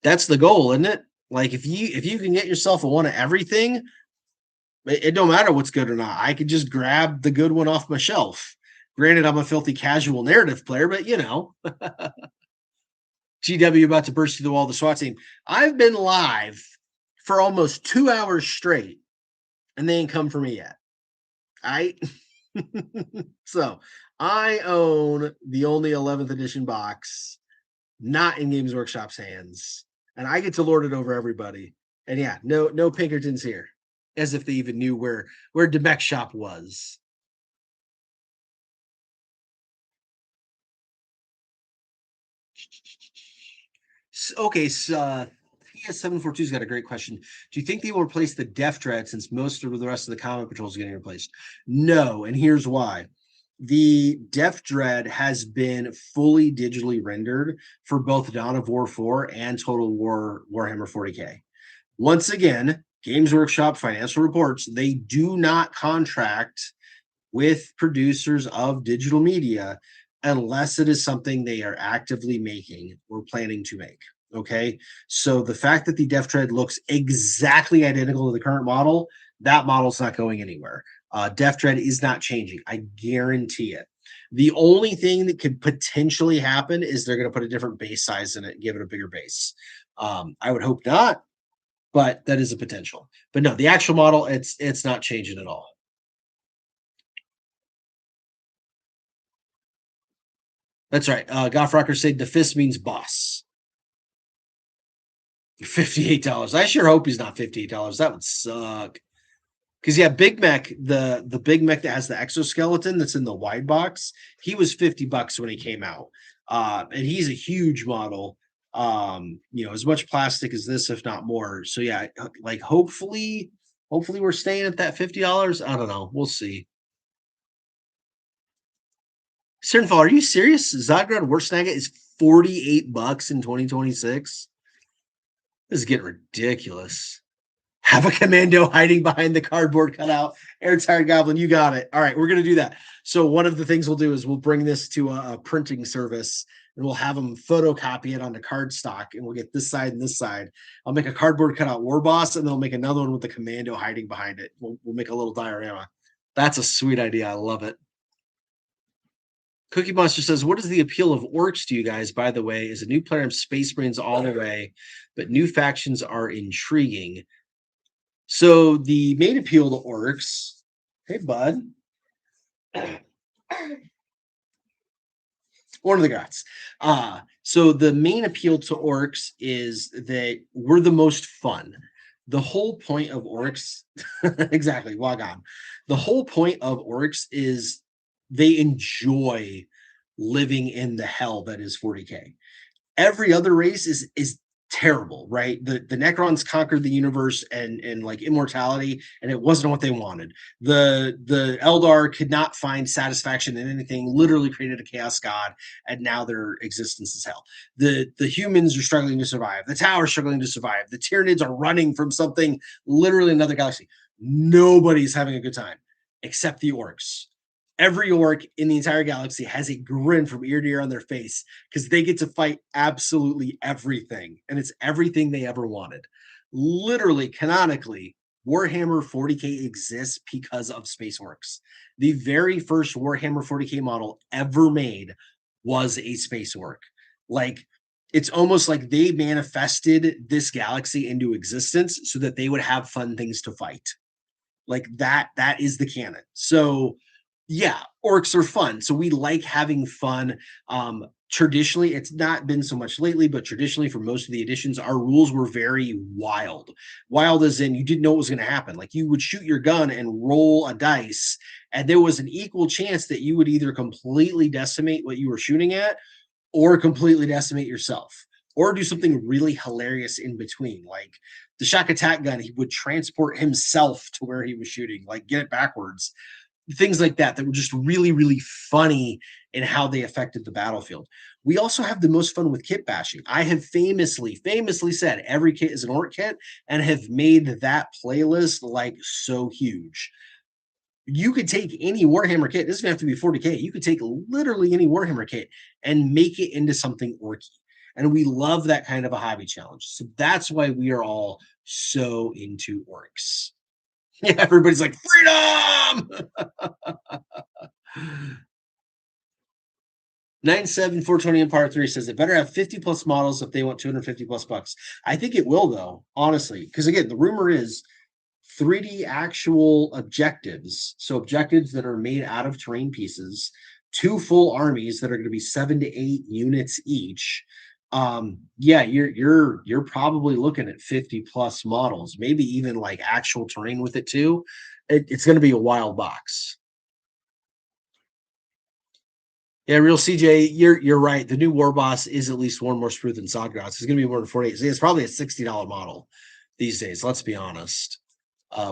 That's the goal, isn't it? Like if you can get yourself a one of everything, it don't matter what's good or not. I could just grab the good one off my shelf. Granted, I'm a filthy casual narrative player, but you know. GW about to burst through the wall of the SWAT team. I've been live for almost 2 hours straight, and they ain't come for me yet. So I own the only 11th edition box, not in Games Workshop's hands, and I get to lord it over everybody. And yeah, no Pinkertons here, as if they even knew where Demek Shop was. Okay, so PS742's got a great question. Do you think they will replace the Def Dread since most of the rest of the Comet Patrol is getting replaced? No, and here's why. The Def Dread has been fully digitally rendered for both Dawn of War 4 and Total War Warhammer 40K. Once again, Games Workshop financial reports, they do not contract with producers of digital media unless it is something they are actively making or planning to make. Okay. So the fact that the Def Dread looks exactly identical to the current model, that model's not going anywhere. Def Dread is not changing. I guarantee it. The only thing that could potentially happen is they're going to put a different base size in it and give it a bigger base. I would hope not, but that is a potential. But no, the actual model, it's not changing at all. That's right. Goff Rocker said the fist means boss. $58. I sure hope he's not $58. That would suck. Because yeah, Big Mech, the Big Mech that has the exoskeleton that's in the wide box, he was $50 when he came out. And he's a huge model. You know, as much plastic as this, if not more. So yeah, like hopefully we're staying at that $50. I don't know. We'll see. Cernfall, are you serious? Zagrod Snagga is $48 in 2026. This is getting ridiculous. Have a commando hiding behind the cardboard cutout. Airtired Goblin, you got it. All right, we're going to do that. So one of the things we'll do is we'll bring this to a printing service and we'll have them photocopy it onto cardstock, and we'll get this side and this side. I'll make a cardboard cutout war boss, and then I'll make another one with the commando hiding behind it. We'll make a little diorama. That's a sweet idea. I love it. Cookie Monster says, what is the appeal of orcs to you guys, by the way? Is a new player, I'm Space Marines all the way, but new factions are intriguing. So the main appeal to orcs, hey bud, one of the Grots. So the main appeal to orcs is that we're the most fun. The whole point of orcs, exactly, Wagon. The whole point of orcs is they enjoy living in the hell that is 40K. Every other race is terrible, right? The Necrons conquered the universe and like immortality, and it wasn't what they wanted. The Eldar could not find satisfaction in anything, literally created a chaos god, and now their existence is hell. The humans are struggling to survive. The Tau are struggling to survive. The Tyranids are running from something, literally another galaxy. Nobody's having a good time except the orcs. Every orc in the entire galaxy has a grin from ear to ear on their face because they get to fight absolutely everything. And it's everything they ever wanted. Literally, canonically, Warhammer 40K exists because of Space Orcs. The very first Warhammer 40K model ever made was a Space Orc. Like, it's almost like they manifested this galaxy into existence so that they would have fun things to fight. Like that is the canon. So yeah, orcs are fun. So we like having fun. Traditionally, it's not been so much lately, but traditionally for most of the editions, our rules were very wild. Wild as in you didn't know what was going to happen. Like you would shoot your gun and roll a dice, and there was an equal chance that you would either completely decimate what you were shooting at or completely decimate yourself, or do something really hilarious in between. Like the shock attack gun, he would transport himself to where he was shooting, like get it backwards. Things like that were just really, really funny in how they affected the battlefield. We also have the most fun with kit bashing. I have famously said every kit is an orc kit and have made that playlist like so huge. You could take any Warhammer kit. It doesn't have to be 40K. You could take literally any Warhammer kit and make it into something orky. And we love that kind of a hobby challenge. So that's why we are all so into orcs. Yeah, everybody's like, freedom! 97420 Empire 3 says it better have 50 plus models if they want 250 plus bucks. I think it will, though, honestly. Because again, the rumor is 3D actual objectives. So objectives that are made out of terrain pieces, 2 full armies that are going to be 7 to 8 units each. Yeah, you're probably looking at 50 plus models, maybe even like actual terrain with it too. It's going to be a wild box. Yeah, real CJ, you're right. The new War Boss is at least one more sprue than Sodgrots. It's going to be more than 48. It's probably a $60 model these days. Let's be honest,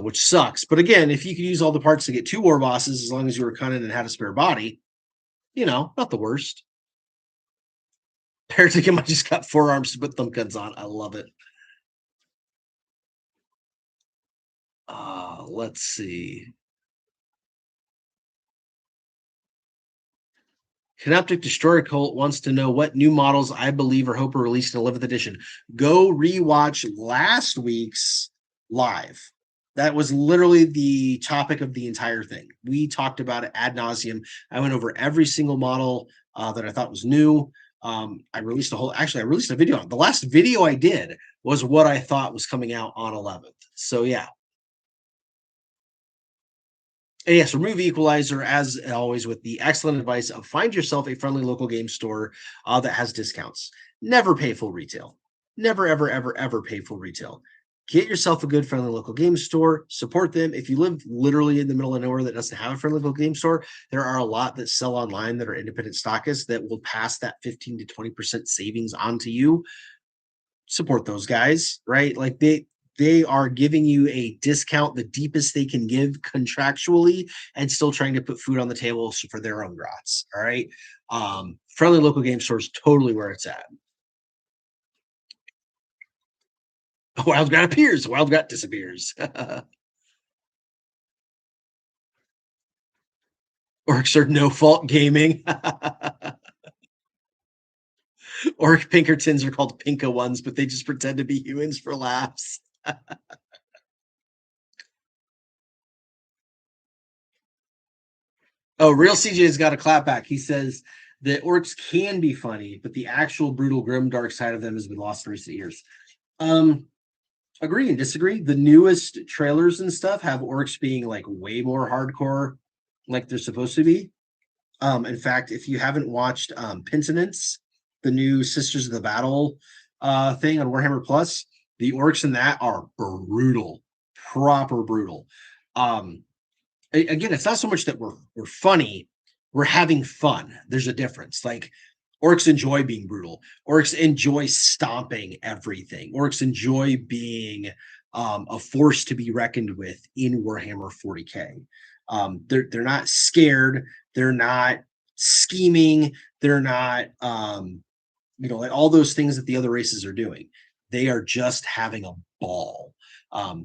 which sucks. But again, if you could use all the parts to get 2 War Bosses, as long as you were cunning and had a spare body, not the worst. Paradigm, I just got 4 arms to put thumb guns on. I love it. Let's see. Canoptic Destroyer Cult wants to know what new models I believe or hope are released in 11th edition. Go rewatch last week's live. That was literally the topic of the entire thing. We talked about it ad nauseum. I went over every single model that I thought was new. I released a video on it. The last video I did was what I thought was coming out on 11th. So yeah. And yes, remove Equalizer as always with the excellent advice of find yourself a friendly local game store that has discounts. Never pay full retail. Never, ever, ever, ever pay full retail. get yourself a good friendly local game store, support them. If you live literally in the middle of nowhere that doesn't have a friendly local game store, there are a lot that sell online that are independent stockists that will pass that 15 to 20% savings on to you. Support those guys, right? Like they are giving you a discount, the deepest they can give contractually, and still trying to put food on the table for their own grots. All right. Friendly local game stores, totally where it's at. A wild grat appears, a wild grat disappears. Orcs are no fault gaming. Orc Pinkertons are called Pinka ones, but they just pretend to be humans for laughs. Oh, Real CJ's got a clapback. He says that orcs can be funny, but the actual brutal, grim, dark side of them has been lost in recent years. Agree and disagree. The newest trailers and stuff have orcs being like way more hardcore, like they're supposed to be. In fact, if you haven't watched Penitence, the new Sisters of the Battle thing on Warhammer Plus, the orcs in that are brutal, proper brutal. Again, it's not so much that we're funny, we're having fun. There's a difference. Like orcs enjoy being brutal. Orcs enjoy stomping everything. Orcs enjoy being a force to be reckoned with in Warhammer 40K. They're not scared. They're not scheming. They're not like all those things that the other races are doing. They are just having a ball.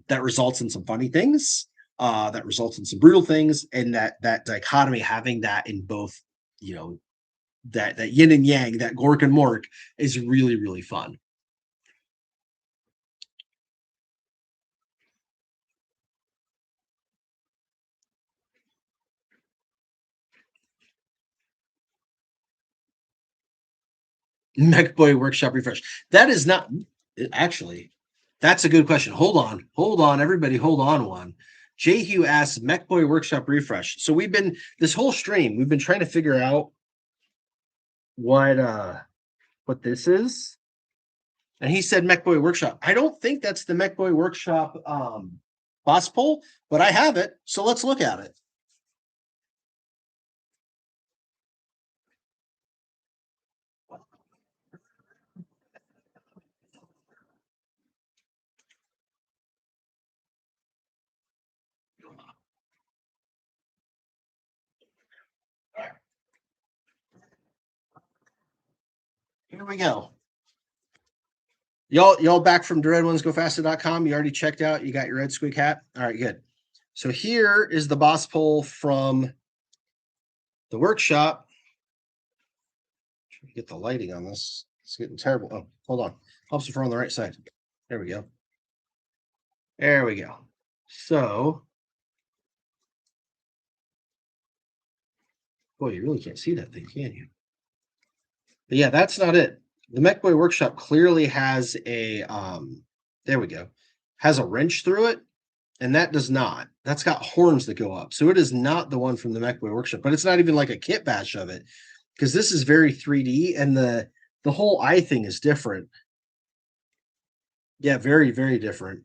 That results in some funny things. That results in some brutal things, and that dichotomy, having that in both, that yin and yang, that Gork and Mork, is really, really fun. Mechboy Workshop refresh. That is not actually. That's a good question. Hold on, everybody. Hold on one. J Hugh asks Mechboy Workshop refresh. So we've been this whole stream, we've been trying to figure out what this is. And he said Mechboy Workshop. I don't think that's the Mechboy Workshop boss poll, but I have it. So let's look at it. Here we go. Y'all back from dreadonesgofaster.com. You already checked out. You got your red squig hat. All right, good. So here is the boss poll from the workshop. Get the lighting on this. It's getting terrible. Oh, hold on. Helps if we're on the right side. There we go. There we go. So, boy, you really can't see that thing, can you? But yeah, that's not it. The Mechboy Workshop clearly has a there we go. Has a wrench through it, and that does not. That's got horns that go up. So it is not the one from the Mechboy Workshop, but it's not even like a Kitbash of it, because this is very 3D, and the whole eye thing is different. Yeah, very, very different.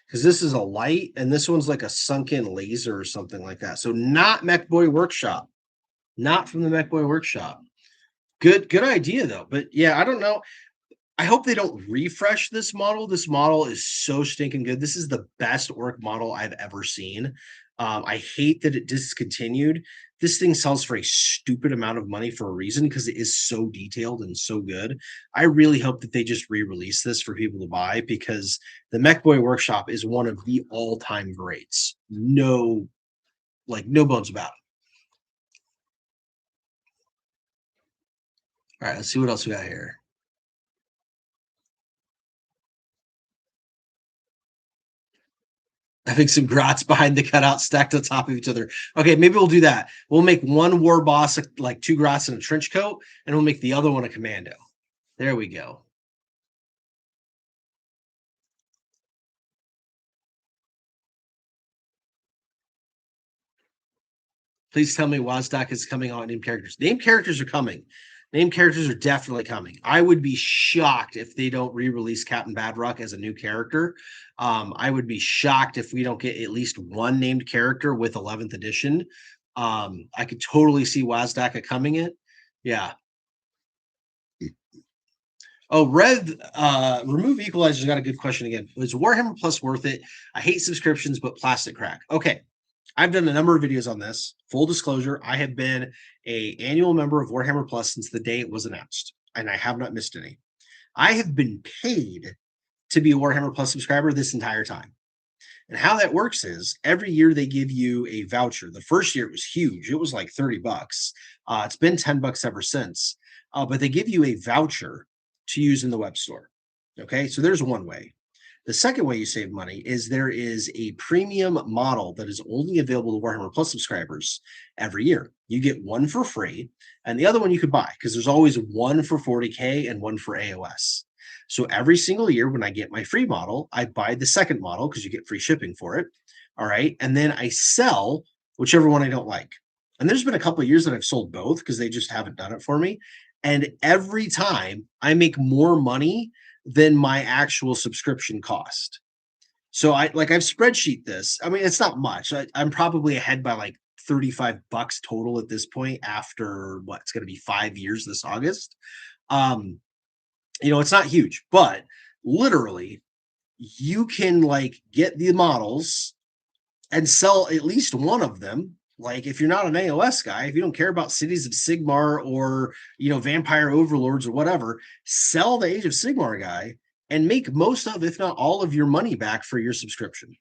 Because this is a light, and this one's like a sunken laser or something like that. So not Mechboy Workshop, not from the Mechboy Workshop. Good idea though. But yeah, I don't know. I hope they don't refresh this model. This model is so stinking good. This is the best orc model I've ever seen. I hate that it discontinued. This thing sells for a stupid amount of money for a reason, because it is so detailed and so good. I really hope that they just re-release this for people to buy, because the Mechboy Workshop is one of the all-time greats. No bones about it. All right, let's see what else we got here. Having some grots behind the cutout stacked on top of each other. Okay, maybe we'll do that. We'll make one war boss like 2 grots in a trench coat, and we'll make the other one a commando. There we go. Please tell me WASDoc is coming out. Named characters. Named characters are coming. Named characters are definitely coming. I would be shocked if they don't re-release Captain Badrock as a new character. I would be shocked if we don't get at least one named character with 11th edition. I could totally see Wazdaka coming in. Yeah. Oh, remove equalizers got a good question again. Was Warhammer Plus worth it? I hate subscriptions, but plastic crack. Okay. I've done a number of videos on this. Full disclosure, I have been a annual member of Warhammer Plus since the day it was announced, and I have not missed any. I have been paid to be a Warhammer Plus subscriber this entire time. And how that works is every year they give you a voucher. The first year it was huge. It was like 30 bucks. It's been 10 bucks ever since. But they give you a voucher to use in the web store. Okay, so there's one way. The second way you save money is there is a premium model that is only available to Warhammer Plus subscribers every year. You get one for free, and the other one you could buy because there's always one for 40K and one for AOS. So every single year when I get my free model, I buy the second model because you get free shipping for it. All right. And then I sell whichever one I don't like. And there's been a couple of years that I've sold both because they just haven't done it for me. And every time I make more money than my actual subscription cost. So I've spreadsheet this. I mean, it's not much. I'm probably ahead by like 35 bucks total at this point after it's going to be 5 years this August. It's not huge, but literally you can get the models and sell at least one of them. Like if you're not an AOS guy, if you don't care about Cities of Sigmar or Vampire Overlords or whatever, sell the Age of Sigmar guy and make most of, if not all of your money back for your subscription.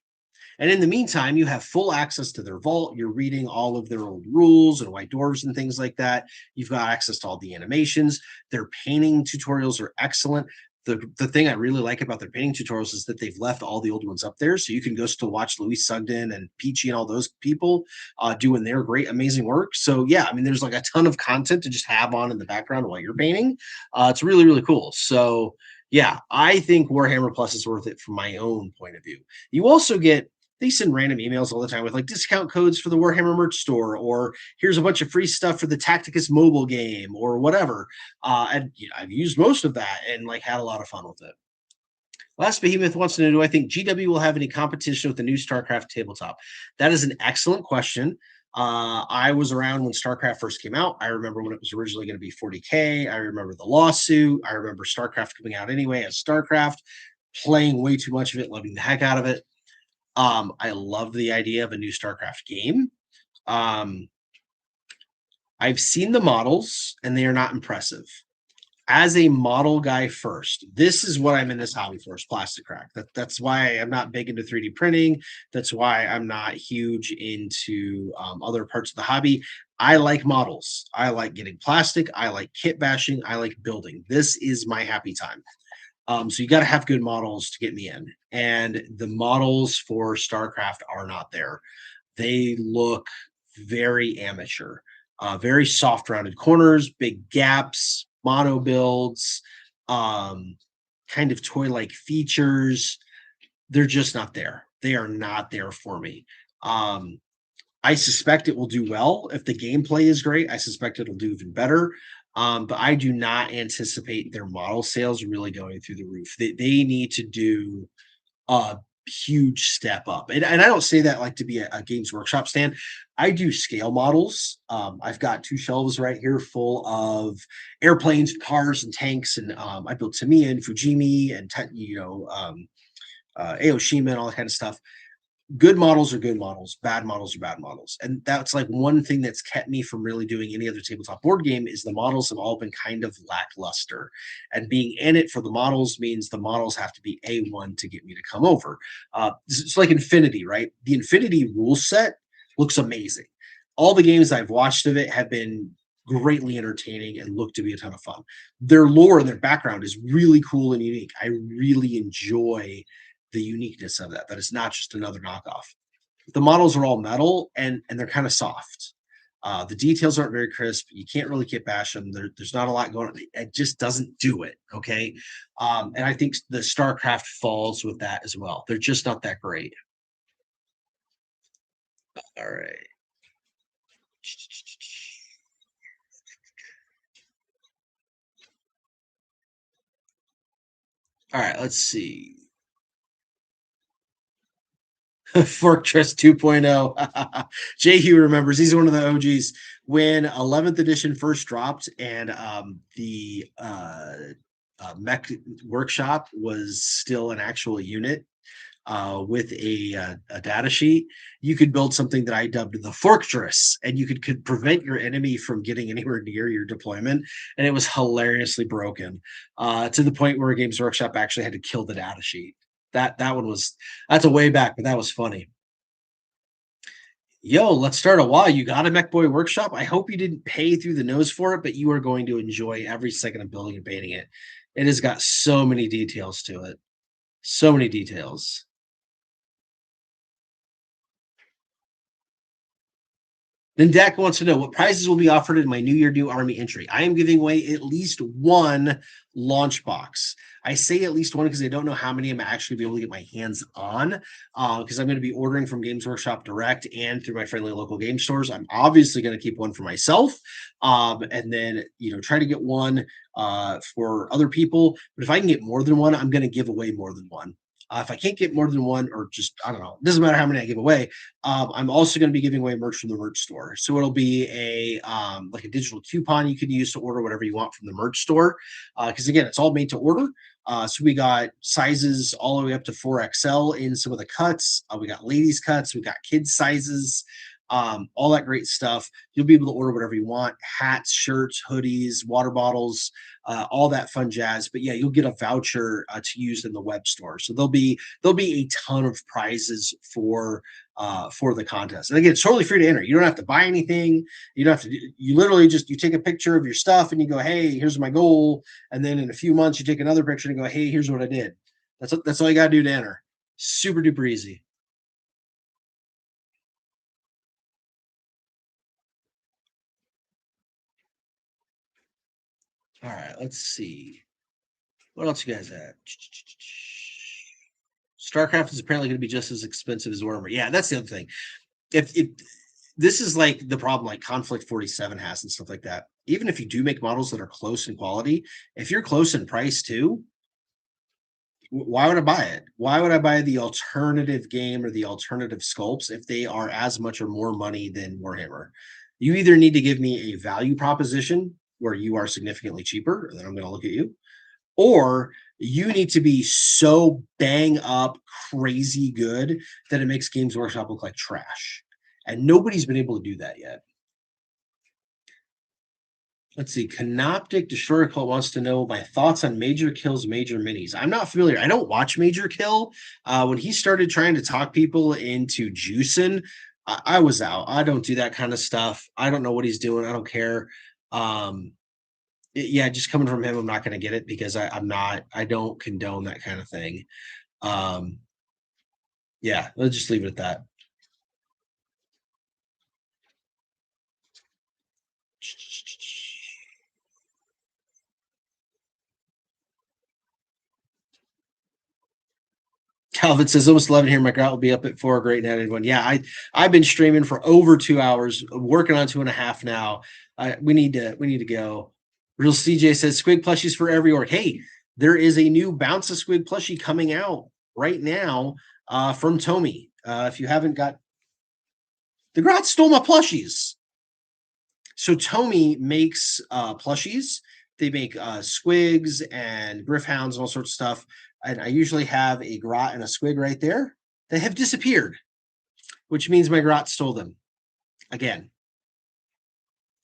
And in the meantime, you have full access to their vault. You're reading all of their old rules and white dwarves and things like that. You've got access to all the animations. Their painting tutorials are excellent. The thing I really like about their painting tutorials is that they've left all the old ones up there. So you can go still watch Louise Sugden and Peachy and all those people doing their great, amazing work. So yeah, I mean, there's like a ton of content to just have on in the background while you're painting. It's really, really cool. So yeah, I think Warhammer Plus is worth it from my own point of view. You also get they send random emails all the time with like discount codes for the Warhammer merch store, or here's a bunch of free stuff for the Tacticus mobile game, or whatever. And I've used most of that and had a lot of fun with it. Last Behemoth wants to know, do I think GW will have any competition with the new StarCraft tabletop? That is an excellent question. I was around when StarCraft first came out. I remember when it was originally going to be 40K. I remember the lawsuit. I remember StarCraft coming out anyway as StarCraft, playing way too much of it, loving the heck out of it. I love the idea of a new StarCraft game. I've seen the models and they are not impressive. As a model guy first, this is what I'm in this hobby for, is plastic crack. That's why I'm not big into 3D printing. That's why I'm not huge into other parts of the hobby. I like models. I like getting plastic. I like kit bashing. I like building. This is my happy time. So you got to have good models to get me in. And the models for StarCraft are not there. They look very amateur, very soft rounded corners, big gaps, mono builds, kind of toy like features. They're just not there. They are not there for me. I suspect it will do well. If the gameplay is great, I suspect it'll do even better. But I do not anticipate their model sales really going through the roof. They need to do a huge step up. And I don't say that to be a Games Workshop stand. I do scale models. I've got 2 shelves right here full of airplanes, cars, and tanks. And I built Tamiya and Fujimi and Aoshima and all that kind of stuff. Good models are good models, bad models are bad models. And that's one thing that's kept me from really doing any other tabletop board game is the models have all been kind of lackluster. And being in it for the models means the models have to be A1 to get me to come over. It's like Infinity, right? The Infinity rule set looks amazing. All the games I've watched of it have been greatly entertaining and look to be a ton of fun. Their lore and their background is really cool and unique. I really enjoy the uniqueness of that it's not just another knockoff. The models are all metal and they're kind of soft. The details aren't very crisp. You can't really kit bash them. There's not a lot going on. It just doesn't do it. Okay. And I think the StarCraft falls with that as well. They're just not that great. All right. All right, let's see. Fortress 2.0. Jay Hugh remembers. He's one of the OGs when 11th edition first dropped, and the mech workshop was still an actual unit with a data sheet. You could build something that I dubbed the Fortress, and you could prevent your enemy from getting anywhere near your deployment. And it was hilariously broken to the point where Games Workshop actually had to kill the data sheet. That one was that's a way back, but that was funny. Yo, let's start a while. You got a Mechboy workshop. I hope you didn't pay through the nose for it, but you are going to enjoy every second of building and painting it. It has got so many details to it. So many details. Then Dak wants to know what prizes will be offered in my New Year New Army entry. I am giving away at least one launch box. I say at least one because I don't know how many I'm actually be able to get my hands on because I'm going to be ordering from Games Workshop Direct and through my friendly local game stores. I'm obviously going to keep one for myself and then, try to get one for other people. But if I can get more than one, I'm going to give away more than one. If I can't get more than one, or just I don't know, it doesn't matter how many I give away. I'm also going to be giving away merch from the merch store. So it'll be a like a digital coupon you can use to order whatever you want from the merch store. Because again, it's all made to order. So we got sizes all the way up to 4XL in some of the cuts. We got ladies cuts, we got kids sizes, all that great stuff. You'll be able to order whatever you want: hats, shirts, hoodies, water bottles, all that fun jazz. But yeah, you'll get a voucher to use in the web store. So there'll be a ton of prizes for the contest. And again, it's totally free to enter. You don't have to buy anything. You don't have to. You literally just you take a picture of your stuff and you go, "Hey, here's my goal." And then in a few months, you take another picture and go, "Hey, here's what I did." That's all you got to do to enter. Super duper easy. All right, let's see. What else you guys at? Starcraft is apparently going to be just as expensive as Warhammer. Yeah, that's the other thing. If this is like the problem like Conflict 47 has and stuff like that. Even if you do make models that are close in quality, if you're close in price too, why would I buy it? Why would I buy the alternative game or the alternative sculpts if they are as much or more money than Warhammer? You either need to give me a value proposition where you are significantly cheaper, and then I'm going to look at you, or you need to be so bang up crazy good that it makes Games Workshop look like trash. And nobody's been able to do that yet. Let's see. Canoptic Destroyer Cult wants to know my thoughts on Major Kill's Major Minis. I'm not familiar. I don't watch Major Kill. When he started trying to talk people into juicing, I was out. I don't do that kind of stuff. I don't know what he's doing. I don't care. Um, yeah, just coming from him, I'm not going to get it because I'm not. I don't condone that kind of thing. Um, yeah, let's just leave it at that. Calvin says almost 11 here. My Grot will be up at 4. Great night, everyone. Yeah, I've been streaming for over 2 hours, working on 2.5 now. We need to go. Real CJ says squig plushies for every orc. Hey, there is a new Bounce a Squig plushie coming out right now from Tomy. If you haven't got the Grot stole my plushies. So Tomy makes plushies. They make squigs and griffhounds and all sorts of stuff. And I usually have a grot and a squig right there. They have disappeared, which means my grot stole them again.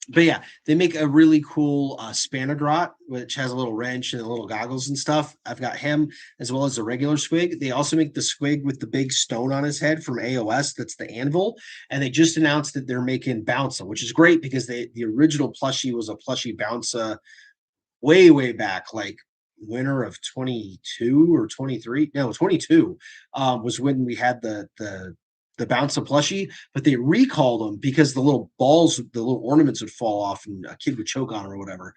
But yeah, they make a really cool spanner grot, which has a little wrench and a little goggles and stuff. I've got him as well as a regular squig. They also make the squig with the big stone on his head from AOS. That's the anvil. And they just announced that they're making Bouncer, which is great because the original plushie was a plushie Bouncer way back, like winter of 22 or 23. No, 22 was when we had the bounce of plushie, but they recalled them because the little balls, the little ornaments would fall off and a kid would choke on or whatever.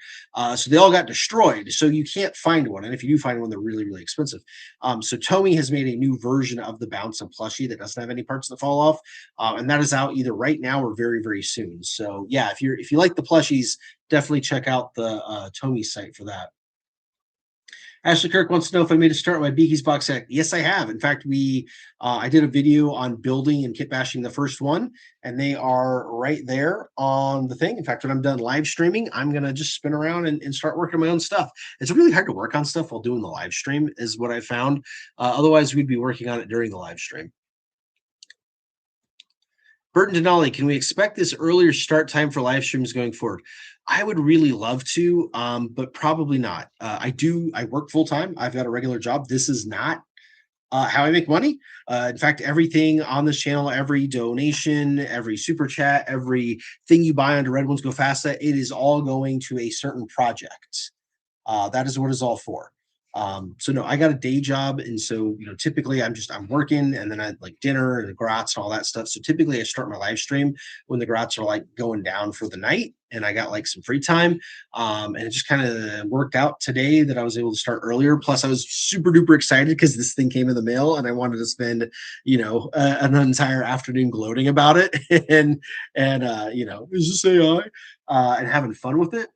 So they all got destroyed. So you can't find one. And if you do find one, they're really expensive. So Tomy has made a new version of the bounce of plushie that doesn't have any parts that fall off. And that is out either right now or very soon. So yeah, if you like the plushies, definitely check out the Tomy site for that. Ashley Kirk wants to know if I made a start with my Beaky's box set. Yes, I have. In fact, I did a video on building and kit bashing the first one, and they are right there on the thing. In fact, when I'm done live streaming, I'm gonna just spin around and start working on my own stuff. It's really hard to work on stuff while doing the live stream, is what I found. Otherwise, we'd be working on it during the live stream. Burton Denali, can we expect this earlier start time for live streams going forward? I would really love to, but probably not. I work full time. I've got a regular job. This is not how I make money. In fact, everything on this channel, every donation, every super chat, everything you buy under Red Ones Go Fasta, it is all going to a certain project. That is what it's all for. So no, I got a day job, and so typically I'm working, and then I like dinner and the grots and all that stuff. So typically I start my live stream when the grots are like going down for the night, and I got like some free time. And it just kind of worked out today that I was able to start earlier. Plus, I was super duper excited because this thing came in the mail, and I wanted to spend an entire afternoon gloating about it, and is this AI, and having fun with it.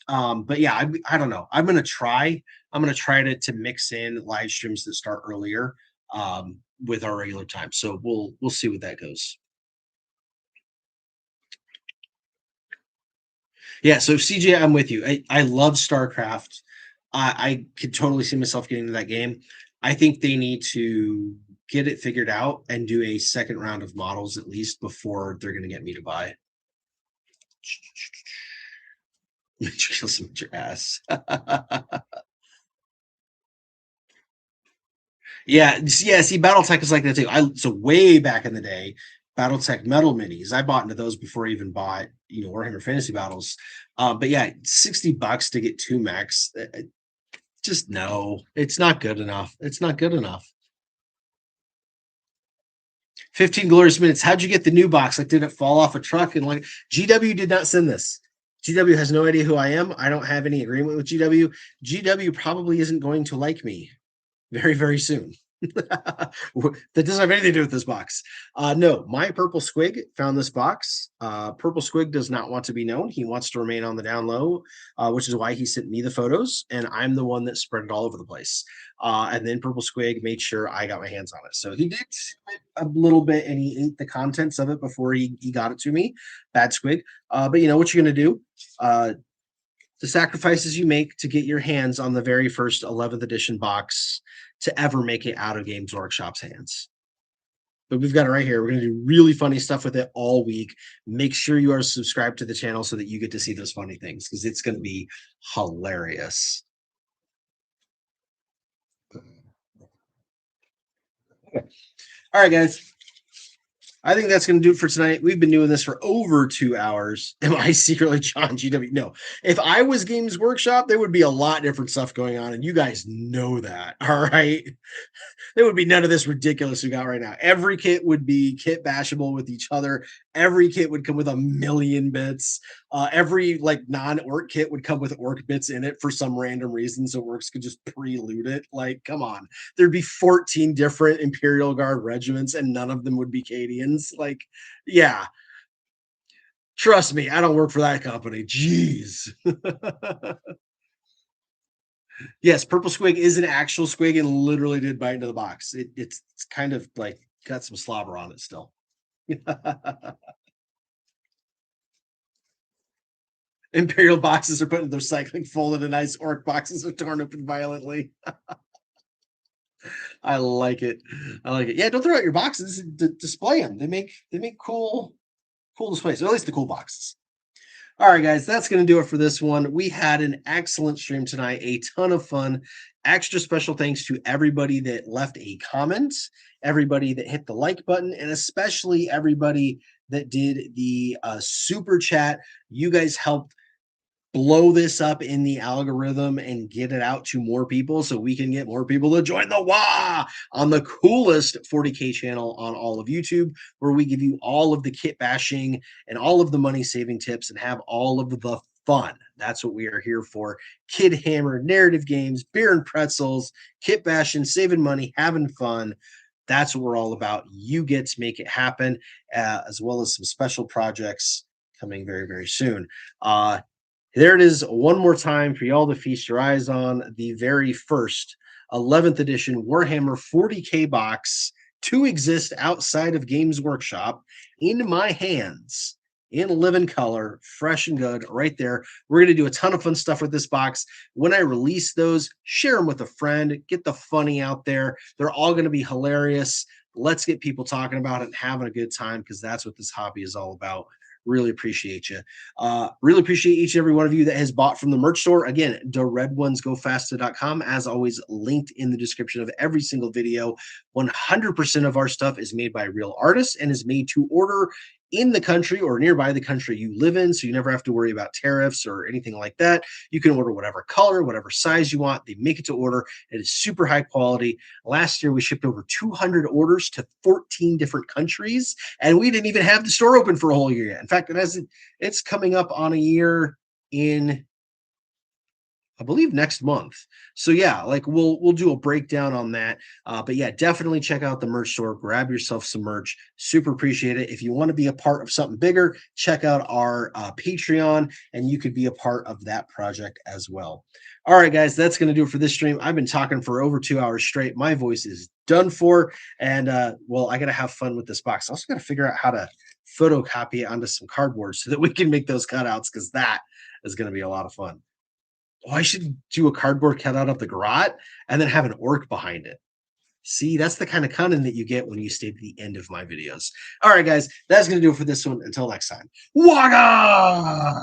But yeah, I don't know. I'm gonna try to mix in live streams that start earlier with our regular time. So we'll see what that goes. Yeah, so CJ, I'm with you. I love Starcraft. I could totally see myself getting into that game. I think they need to get it figured out and do a second round of models at least before they're going to get me to buy. Kill some your ass. Yeah. See, BattleTech is like that too. So way back in the day, BattleTech metal minis, I bought into those before I even bought, Warhammer Fantasy Battles. But yeah, $60 to get 2 mechs. Just no, it's not good enough. It's not good enough. 15 glorious minutes. How'd you get the new box? Like, did it fall off a truck? And like, GW did not send this. GW has no idea who I am. I don't have any agreement with GW. GW probably isn't going to like me very, very soon. That doesn't have anything to do with this box. No, my purple squig found this box. Purple squig does not want to be known. He wants to remain on the down low, which is why he sent me the photos, and I'm the one that spread it all over the place. And then purple squig made sure I got my hands on it. So he did a little bit, and he ate the contents of it before he got it to me. Bad squig. But you know what you're gonna do. The sacrifices you make to get your hands on the very first 11th edition box to ever make it out of Games Workshop's hands. But we've got it right here. We're going to do really funny stuff with it all week. Make sure you are subscribed to the channel so that you get to see those funny things, because it's going to be hilarious. Okay. All right, guys. I think that's going to do it for tonight. We've been doing this for over 2 hours. Am I secretly John GW? No. If I was Games Workshop, there would be a lot different stuff going on, and you guys know that. All right. There would be none of this ridiculous we got right now. Every kit would be kit bashable with each other. Every kit would come with 1,000,000 bits. Every like non-orc kit would come with orc bits in it for some random reason, so orcs could just preload it. Like, come on. There'd be 14 different Imperial Guard regiments, and none of them would be Cadians. Like, yeah. Trust me, I don't work for that company. Jeez. Yes, purple squig is an actual squig and literally did bite into the box. It's kind of like got some slobber on it still. Imperial boxes are put in their cycling folded, and nice orc boxes are torn open violently. I like it. I like it. Yeah, don't throw out your boxes. Display them. They make cool displays. Or at least the cool boxes. All right, guys, that's going to do it for this one. We had an excellent stream tonight, a ton of fun. Extra special thanks to everybody that left a comment, everybody that hit the like button, and especially everybody that did the super chat. You guys helped blow this up in the algorithm and get it out to more people so we can get more people to join the WA on the coolest 40K channel on all of YouTube, where we give you all of the kit bashing and all of the money saving tips and have all of the fun. That's what we are here for. Kid Hammer, narrative games, beer and pretzels, kit bashing, saving money, having fun. That's what we're all about. You get to make it happen, as well as some special projects coming very, very soon. There it is one more time for y'all to feast your eyes on the very first 11th edition Warhammer 40K box to exist outside of Games Workshop in my hands in living color, fresh and good right there. We're going to do a ton of fun stuff with this box. When I release those, share them with a friend, get the funny out there. They're all going to be hilarious. Let's get people talking about it and having a good time because that's what this hobby is all about. Really appreciate you. Really appreciate each and every one of you that has bought from the merch store. Again, theredonesgofaster.com, as always, linked in the description of every single video. 100% of our stuff is made by real artists and is made to order in the country or nearby the country you live in, so you never have to worry about tariffs or anything like that. You can order whatever color, whatever size you want. They make it to order. It is super high quality. Last year, we shipped over 200 orders to 14 different countries, and we didn't even have the store open for a whole year yet. In fact, it's coming up on a year in, I believe, next month. So yeah, like we'll do a breakdown on that. But yeah, definitely check out the merch store. Grab yourself some merch. Super appreciate it. If you want to be a part of something bigger, check out our Patreon, and you could be a part of that project as well. All right, guys, that's going to do it for this stream. I've been talking for over 2 hours straight. My voice is done for, and well, I got to have fun with this box. I also got to figure out how to photocopy it onto some cardboard so that we can make those cutouts, because that is going to be a lot of fun. Oh, I should do a cardboard cutout of the Grot and then have an orc behind it. See, that's the kind of content that you get when you stay to the end of my videos. All right, guys, that's going to do it for this one. Until next time. Waga!